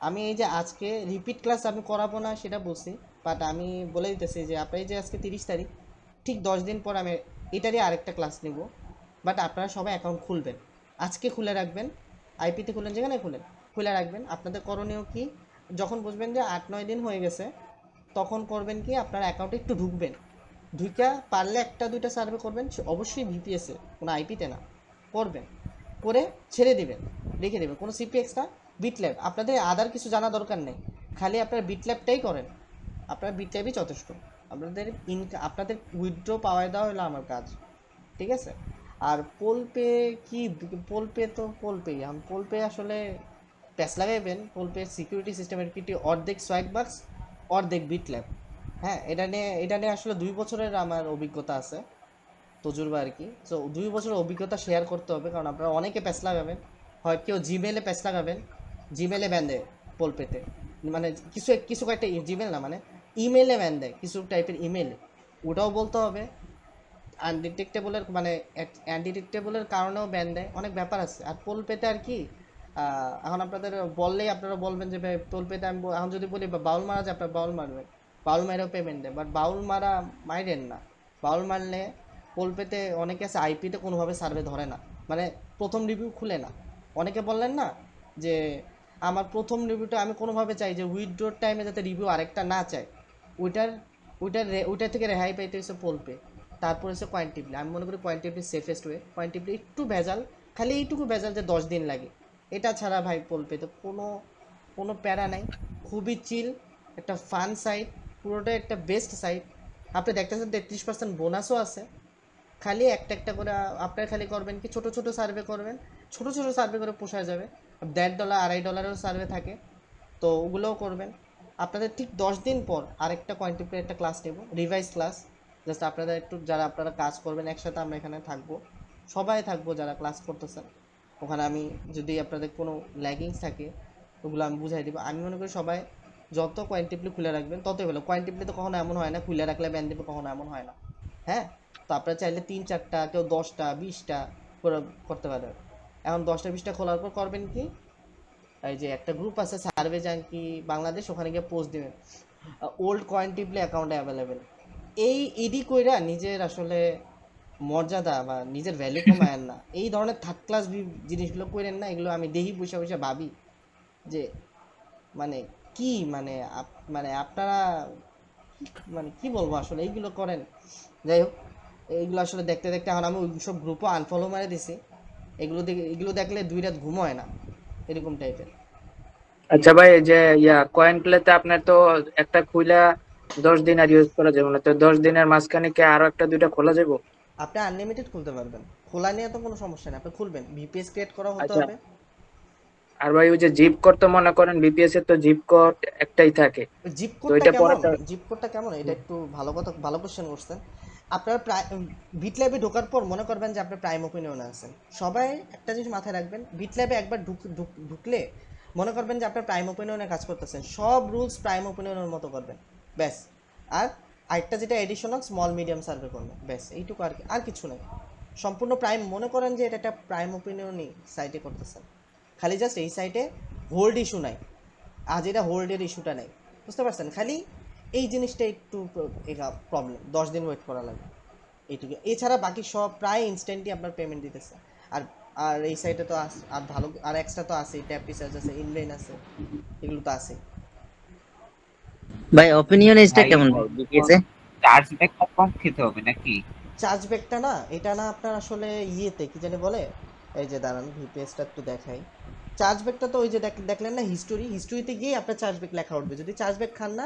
আমি এই যে আজকে রিপিট ক্লাস আমি করাবো না সেটা বলছি, বাট আমি বলে দিতেছি যে আপনার এই যে আজকে 30 তারিখ, ঠিক 10 দিন পর আমি এটারই আরেকটা ক্লাস নেব। বাট আপনারা সবাই অ্যাকাউন্ট খুলবেন, আজকে খুলে রাখবেন, আইপিতে খুলেন, যেখানে খুলে রাখবেন। আপনাদের করণীয় কি? যখন বুঝবেন যে 8-9 দিন হয়ে গেছে, তখন করবেন কি, আপনার অ্যাকাউন্টে একটু ঢুকবেন, ঢুকা পারলে 1-2টা সার্ভে করবেন, অবশ্যই ভিপিএসে, কোনো আইপিতে না, করবেন, করে ছেড়ে দিবেন, রেখে দেবেন। কোনো সিপিএক্স না, বিটল্যাব, আপনাদের আদার কিছু জানা দরকার নেই, খালি আপনার বিটল্যাবটাই করেন, আপনার বিটল্যাবই যথেষ্ট। আপনাদের উইথড্র পাওয়ায় দেওয়া হলো আমার কাজ, ঠিক আছে? আর পোলপে কি, পোলপে তো পোলপে, পোলপে আসলে প্যাস লাগাইবেন। পোলপে সিকিউরিটি সিস্টেমের কিটি অর্ধেক সোয়াগ বাক্স, অর্ধেক বিটল্যাব। হ্যাঁ, এটা নিয়ে আসলে 2 বছরের আমার অভিজ্ঞতা আছে, তজুরবা আর কি। সো 2 বছরের অভিজ্ঞতা শেয়ার করতে হবে, কারণ আপনারা অনেকে প্যাস লাগাবেন, হয় কেউ জিমেলে প্যাস লাগাবেন, জিমেলে ব্যান দেয় পোলপেতে, মানে কিছু কয়েকটা জিমেল না, মানে ইমেলে ব্যান দেয়, কিছু টাইপের ইমেলে, ওটাও বলতে হবে। আনডিটেক্টেবলের মানে আনডিটেক্টেবলের কারণেও ব্যান দেয়, অনেক ব্যাপার আছে। আর পোলপেতে আর কি, এখন আপনাদের বললেই আপনারা বলবেন যে ভাই পোলপেতে আমি এখন যদি বলি বাউল মারা যায়, আপনার বাউল মারবেন, বাউল মারেও পেমেন্ট দেয়, বাট বাউল মারা মাইরেন না। বাউল মারলে পোলপেতে অনেকে আছে আইপিতে কোনোভাবে সার্ভে ধরে না, মানে প্রথম রিভিউ খুলে না। অনেকে বললেন না যে আমার প্রথম রিভিউটা আমি কোনোভাবে চাই যে উইথড্রোর টাইমে যাতে রিভিউ আরেকটা না চাই, ওইটার থেকে রেহাই পাইতে হচ্ছে পোলপে, তারপর হচ্ছে কোয়ান্টিপ্লে। আমি মনে করি কোয়ান্টিপ্লে সেফেস্ট ওয়ে। কোয়ান্টিপ্লে একটু ভেজাল, খালি এইটুকু ভেজাল যে 10 দিন লাগে, এটা ছাড়া ভাই পোলপেতে কোনো প্যারা নাই, খুবই চিল, একটা ফান সাইট, পুরোটাই একটা বেস্ট সাইট। আপনি দেখতেছেন 33% বোনাসও আছে। খালি একটা করে আপনার খালি করবেন কি, ছোট সার্ভে করবেন, ছোট সার্ভে করে পোষায় যাবে। $1.5 $2.5 সার্ভে থাকে, তো ওগুলোও করবেন। আপনাদের ঠিক 10 দিন পর আরেকটা কোয়ান্টিপ্লে একটা ক্লাস নেব, রিভাইজ ক্লাস, জাস্ট আপনাদের একটু, যারা আপনারা কাজ করবেন একসাথে, আমরা এখানে থাকবো, সবাই থাকবো যারা ক্লাস করতেছেন ওখানে। আমি যদি আপনাদের কোনো ল্যাগিংস থাকে ওগুলো আমি বুঝাই দেবো। আমি মনে করি সবাই যত কোয়ান্টিপ্লে খুলে রাখবেন ততই ভালো। কোয়ান্টিপ্লে তো কখনো এমন হয় না খুলে রাখলে ব্যান দেবে, কখনো এমন হয় না, হ্যাঁ? তো আপনারা চাইলে 3-4টা, কেউ 10টা 20টা করে করতে পারে। এখন 10টা 20টা খোলার পর করবেন কি, এই যে একটা গ্রুপ আছে সার্ভে জাঙ্কি বাংলাদেশ, ওখানে গিয়ে পোস্ট দেবেন ওল্ড কোয়ান্টিপ্লে অ্যাকাউন্টে অ্যাভেলেবেল। এই ইডি কইরা নিজের আসলে মর্যাদা বা নিজের ভ্যালু কমায়েন না, এই ধরনের থার্ড ক্লাস জিনিসগুলো করেন না। এগুলো আমি দেখি বসে ভাবি যে মানে কি, মানে আপনারা মানে কি বলবো আসলে, এইগুলো করেন। যাই হোক, এইগুলো আসলে দেখতে এখন আমি ওই সব গ্রুপও আনফলো মারে দিছি। এগুলো দেখলে 2 রাত ঘুম হয় না, এরকম টাইপের। আচ্ছা ভাই, যে কয়েন প্লেতে আপনার তো একটা খুইলা 10 দিন আর ইউজ করা যাবে না, তো 10 দিনের মাঝখানে কি আরো 1-2টা খোলা যাবে? আপনি আনলিমিটেড খুলতে পারবেন, খোলা নিয়ে তো কোনো সমস্যা নেই, আপনি খুলবেন, ভিপিএস ক্রিয়েট করা হতে হবে। আর ভাই ওই যে জিপ কোড, তো মনে করেন বিপিএস এর তো জিপ কোড একটাই থাকে, জিপ তো এটা কোডটা পরে কেমন, জিপ কোডটা কেমন, এটা একটু ভালো কোশ্চেন করছেন। আপনার বিটল্যাবে ঢোকার পর মনে করবেন যে আপনি প্রাইম ওপিনিয়নে আছেন। সবাই একটা জিনিস মাথায় রাখবেন, বিটল্যাবে একবার ঢুকলে মনে করবেন যে আপনার প্রাইম ওপিনিয়নে কাজ করতেছেন, সব রুলস প্রাইম ওপিনিয়নের মতো করবেন ব্যাস। আর আরেকটা যেটা এডিশনাল স্মল মিডিয়াম সার্ভে করবেন ব্যাস, এইটুকু আর কিছু নেই। সম্পূর্ণ প্রাইম মনে করেন যে এটা একটা প্রাইম ওপিনিয়নই সাইটে করতেছেন, খালি জাস্ট এই সাইটে হোল্ড ইস্যু নাই, আজ এটা হোল্ডের ইস্যুটা নেই, বুঝতে পারছেন? খালি এই জিনিসটা একটু প্রবলেম, 10 দিন ওয়েট করা লাগে এইটুকু। এছাড়া বাকি সব প্রায় ইনস্ট্যান্টলি আপনার পেমেন্ট দিতেছে। আর আর এই সাইটে তো আর ভালো আর এক্সট্রা তো আছে, ট্যাপ রিচার্জ আছে, ইনলাইন আছে, এগুলো তো আছে। ভাই ওপিনিয়ন এজটা কেমন ভাই বিপিএস এ? চার্জ ব্যাকটা কম খেতে হবে নাকি? চার্জ ব্যাকটা না, এটা না আপনার আসলে ইয়েতে কি জানি বলে, এই যে দাঁড়ান ভিপিএসটা একটু দেখাই। চার্জ ব্যাকটা তো ওই যে দেখলেন না হিস্টোরিতে গিয়ে আপনার চার্জ ব্যাক লেখা উঠবে। যদি চার্জ ব্যাক খান না,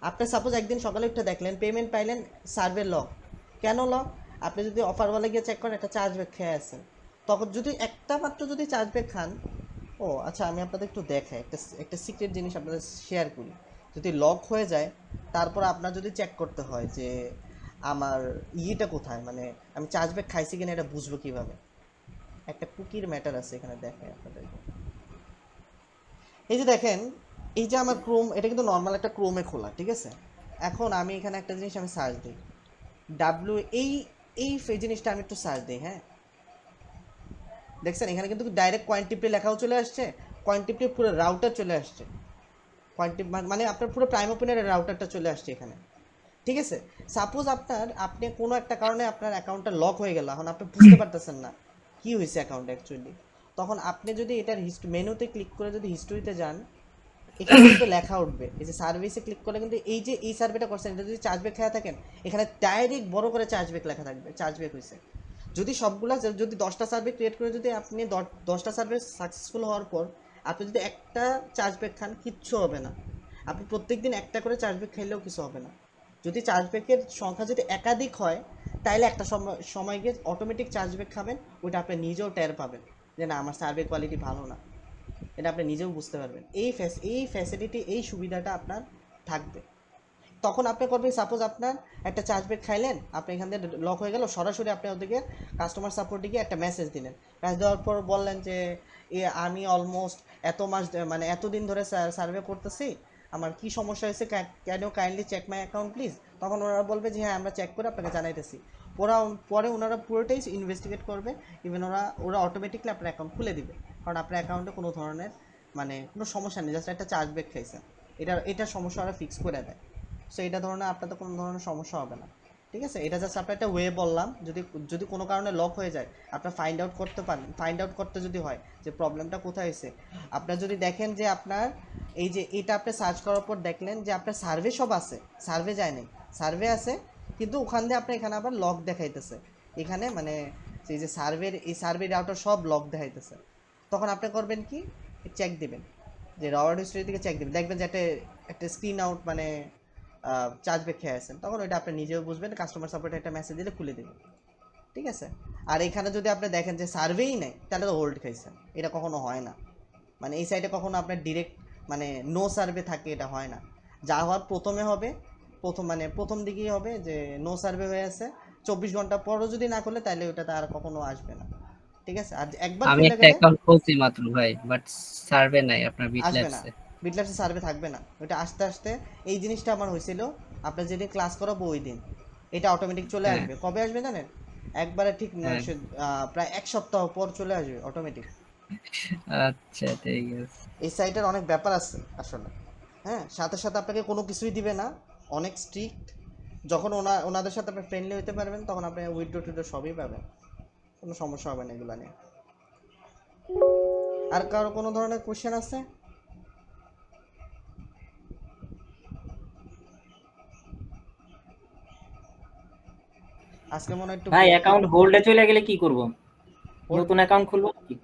আপনি সাপোজ একদিন সকালে উঠে দেখলেন পেমেন্ট পাইলেন, সার্ভে লক। কেন লক? আপনি যদি অফারওয়ালা গিয়ে চেক করেন একটা চার্জ ব্যাক খেয়ে আছেন, তখন যদি একটা মাত্র যদি চার্জ ব্যাক খান, ও আচ্ছা আমি আপনাদের একটু দেখাই, একটা সিক্রেট জিনিস আপনাদের শেয়ার করি। যদি লক হয়ে যায়, তারপর আপনার যদি চেক করতে হয় যে আমার ইয়েটা কোথায়, মানে আমি চার্জ ব্যাক খাইছি কিনা, এটা বুঝবো কিভাবে? একটা কুকির ম্যাটার আছে এখানে, দেখেন আপনাদেরকে। এই যে দেখেন, এই যে আমার ক্রোম, এটা কিন্তু নর্মাল একটা ক্রোমে খোলা, ঠিক আছে? এখন আমি এখানে একটা জিনিস আমি সার্চ দিই, এই জিনিসটা আমি একটু সার্চ দিই। হ্যাঁ, দেখছেন এখানে কিন্তু ডাইরেক্ট কোয়ান্টিটি লেখাও চলে আসছে, কোয়ান্টিটি পুরো রাউটার চলে আসছে, কোয়ান্টিটি মানে আপনার পুরো প্রাইম ওপেনের রাউটারটা চলে আসছে এখানে, ঠিক আছে? সাপোজ আপনি কোনো একটা কারণে আপনার অ্যাকাউন্টটা লক হয়ে গেল, এখন আপনি বুঝতে পারতেছেন না কি হয়েছে অ্যাকাউন্টে অ্যাকচুয়ালি, তখন আপনি যদি এটার মেনুতে ক্লিক করে যদি হিস্টোরিতে যান, এখানে কিন্তু লেখা উঠবে, এই যে সার্ভিসে ক্লিক করলে কিন্তু এই যে এই সার্ভেটা করছেন, এটা যদি চার্জ ব্যাক খেয়ে থাকেন, এখানে ডাইরেক্ট বড় করে চার্জ ব্যাক লেখা থাকবে, চার্জ ব্যাক হয়েছে। যদি সবগুলা যদি 10টা সার্ভে ক্রিয়েট করে যদি আপনি 10টা সার্ভে সাকসেসফুল হওয়ার পর আপনি যদি একটা চার্জ ব্যাক খান, কিচ্ছু হবে না। আপনি প্রত্যেকদিন একটা করে চার্জ ব্যাক খাইলেও কিছু হবে না। যদি চার্জ ব্যাকের সংখ্যা যদি একাধিক হয়, তাহলে একটা সময় গিয়ে অটোমেটিক চার্জ ব্যাক খাবেন, ওইটা আপনি নিজেও টের পাবেন যে না আমার সার্ভে কোয়ালিটি ভালো না, এটা আপনি নিজেও বুঝতে পারবেন। এই ফ্যাসিলিটি, এই সুবিধাটা আপনার থাকবে। তখন আপনি করবেন, সাপোজ আপনার একটা চার্জ ব্যাক খাইলেন, আপনি এখান থেকে লক হয়ে গেল, সরাসরি আপনি ওদিকে কাস্টমার সাপোর্টে গিয়ে একটা মেসেজ দিলেন, মেসেজ দেওয়ার পর বললেন যে আমি অলমোস্ট এত মাস মানে এতদিন ধরে সার্ভে করতেছি, আমার কি সমস্যা হয়েছে, can you kindly check my account please. তখন ওনারা বলবে যে হ্যাঁ আমরা চেক করে আপনাকে জানাইতেছি। পরে ওনারা পুরোটাই ইনভেস্টিগেট করবে, ইভেন ওরা অটোমেটিকলি আপনার অ্যাকাউন্ট খুলে দিবে, কারণ আপনার অ্যাকাউন্টে কোনো ধরনের মানে কোনো সমস্যা নেই, জাস্ট একটা চার্জ ব্যাক খাইছে, এটা সমস্যা ওরা ফিক্স করে দেয়। সো এটা ধরনের আপনার তো কোনো ধরনের সমস্যা হবে না, ঠিক আছে? এটা জাস্ট আপনার একটা ওয়ে বললাম, যদি কোনো কারণে লক হয়ে যায় আপনার ফাইন্ড আউট করতে পারেন। ফাইন্ড আউট করতে যদি হয় যে প্রবলেমটা কোথায় হয়েছে, আপনার যদি দেখেন যে আপনার এই যে এটা আপনি সার্চ করার পর দেখলেন যে আপনার সার্ভে সব আছে, সার্ভে যায় নাই, সার্ভে আছে কিন্তু ওখান দিয়ে আপনার এখানে আবার লক দেখাইতেছে, এখানে মানে এই যে সার্ভে রাউটার সব লক দেখাইতেছে, তখন আপনি করবেন কি, চেক দিবেন, যে রাউটার হিস্ট্রি থেকে চেক দিবেন, দেখবেন যে একটা স্ক্রিন আউট মানে চার্জ ব্যাক খেয়ে আসেন, তখন ওইটা আপনি নিজেও বুঝবেন, কাস্টমার সাপোর্টে একটা মেসেজ দিলে খুলে দেবেন, ঠিক আছে? আর এখানে যদি আপনি দেখেন যে সার্ভেই নেই, তাহলে তো হোল্ড খাইছেন, এটা কখনো হয় না। মানে এই সাইডে কখনো আপনার ডিরেক্ট মানে নো সার্ভে থাকে, এটা হয় না। যা হওয়ার প্রথমে হবে, প্রথম দিকেই হবে যে নো সার্ভে হয়ে আছে, 24 ঘন্টা পরও যদি না করলে তাহলে ওটাতে আর কখনো আসবে না, ঠিক আছে? আর একবার আমি একটা অ্যাকাউন্ট খুলছি মাত্র ভাই, বাট সার্ভে নাই আপনার বিটল্যাবসে। বিটল্যাবসে সার্ভে থাকবে না, ওটা আস্তে আস্তে এই জিনিসটা আমার হয়েছিল, আপনার যেদিন ক্লাস করাবো ওই দিন এটা অটোমেটিক চলে আসবে। কবে আসবে জানেন? একবারে ঠিক প্রায় 1 সপ্তাহ পর চলে আসবে অটোমেটিক। আচ্ছা ঠিক আছে। এই সাইটের অনেক ব্যাপার আছে আসলে, হ্যাঁ, সাথে সাথে আপনাকে কোনো কিছুই দিবে না, অনেক স্ট্রিক্ট। যখন ওনাদের সাথে আপনি ফ্রেন্ডলি হতে পারবেন, তখন আপনি উইথড্র টুইড্রো সবই পাবেন, কোনো সমস্যা হবে না এগুলো নিয়ে। আর কারো কোনো ধরনের কোশ্চেন আছে? আজকে মনে একটু ভাই অ্যাকাউন্ট হোল্ডে চলে গেলে কি করব? নতুন অ্যাকাউন্ট খুলবো কি?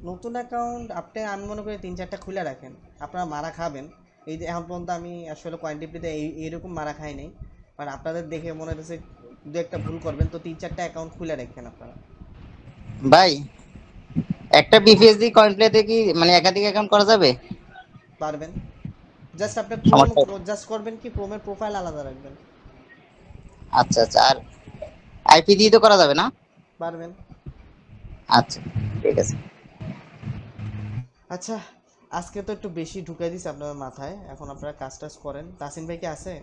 নতুন অ্যাকাউন্ট আমি মনে করি 3-4টা খুলে রাখেন, আপনারা মারা খাবেন। এই যে এখন পর্যন্ত আমি আসলে কোয়ান্টিটিতে এইরকম মারা খাই নাই, মানে আপনাদের দেখে মনে হচ্ছে দু একটা ভুল করবেন, তো 3-4টা অ্যাকাউন্ট খুলে রাখেন আপনারা। ভাই একটা বিপিএস দি কয়েন প্লেতে কি মানে একাধিক অ্যাকাউন্ট করা যাবে? পারবেন, জাস্ট আপনি জাস্ট করবেন কি ক্রোমের প্রোফাইল আলাদা রাখবেন। আচ্ছা আচ্ছা। আর আইপি দিয়ে তো করা যাবে না? পারবেন। আচ্ছা ঠিক আছে। আচ্ছা আজকে তো একটু বেশি ঢুকাই দিছি আপনার মাথায়, এখন আপনারা কাজ টাজ করেন। তাসিন ভাই কি আছে?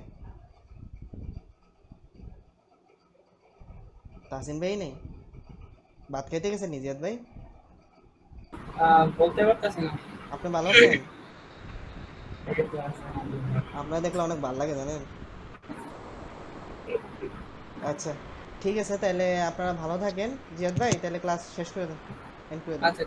তাসিন ভাই নেই, ভাত খাইতে গেছেন নিজিয়াত ভাই? বলতে পারতেছি না। আপনি ভালো আছেন? আপনারা দেখলে অনেক ভালো লাগে জানেন। আচ্ছা ঠিক আছে, তাহলে আপনারা ভালো থাকেন। জিয়াদ ভাই তাহলে ক্লাস শেষ করে দেন, এন্ড করে দেন। আচ্ছা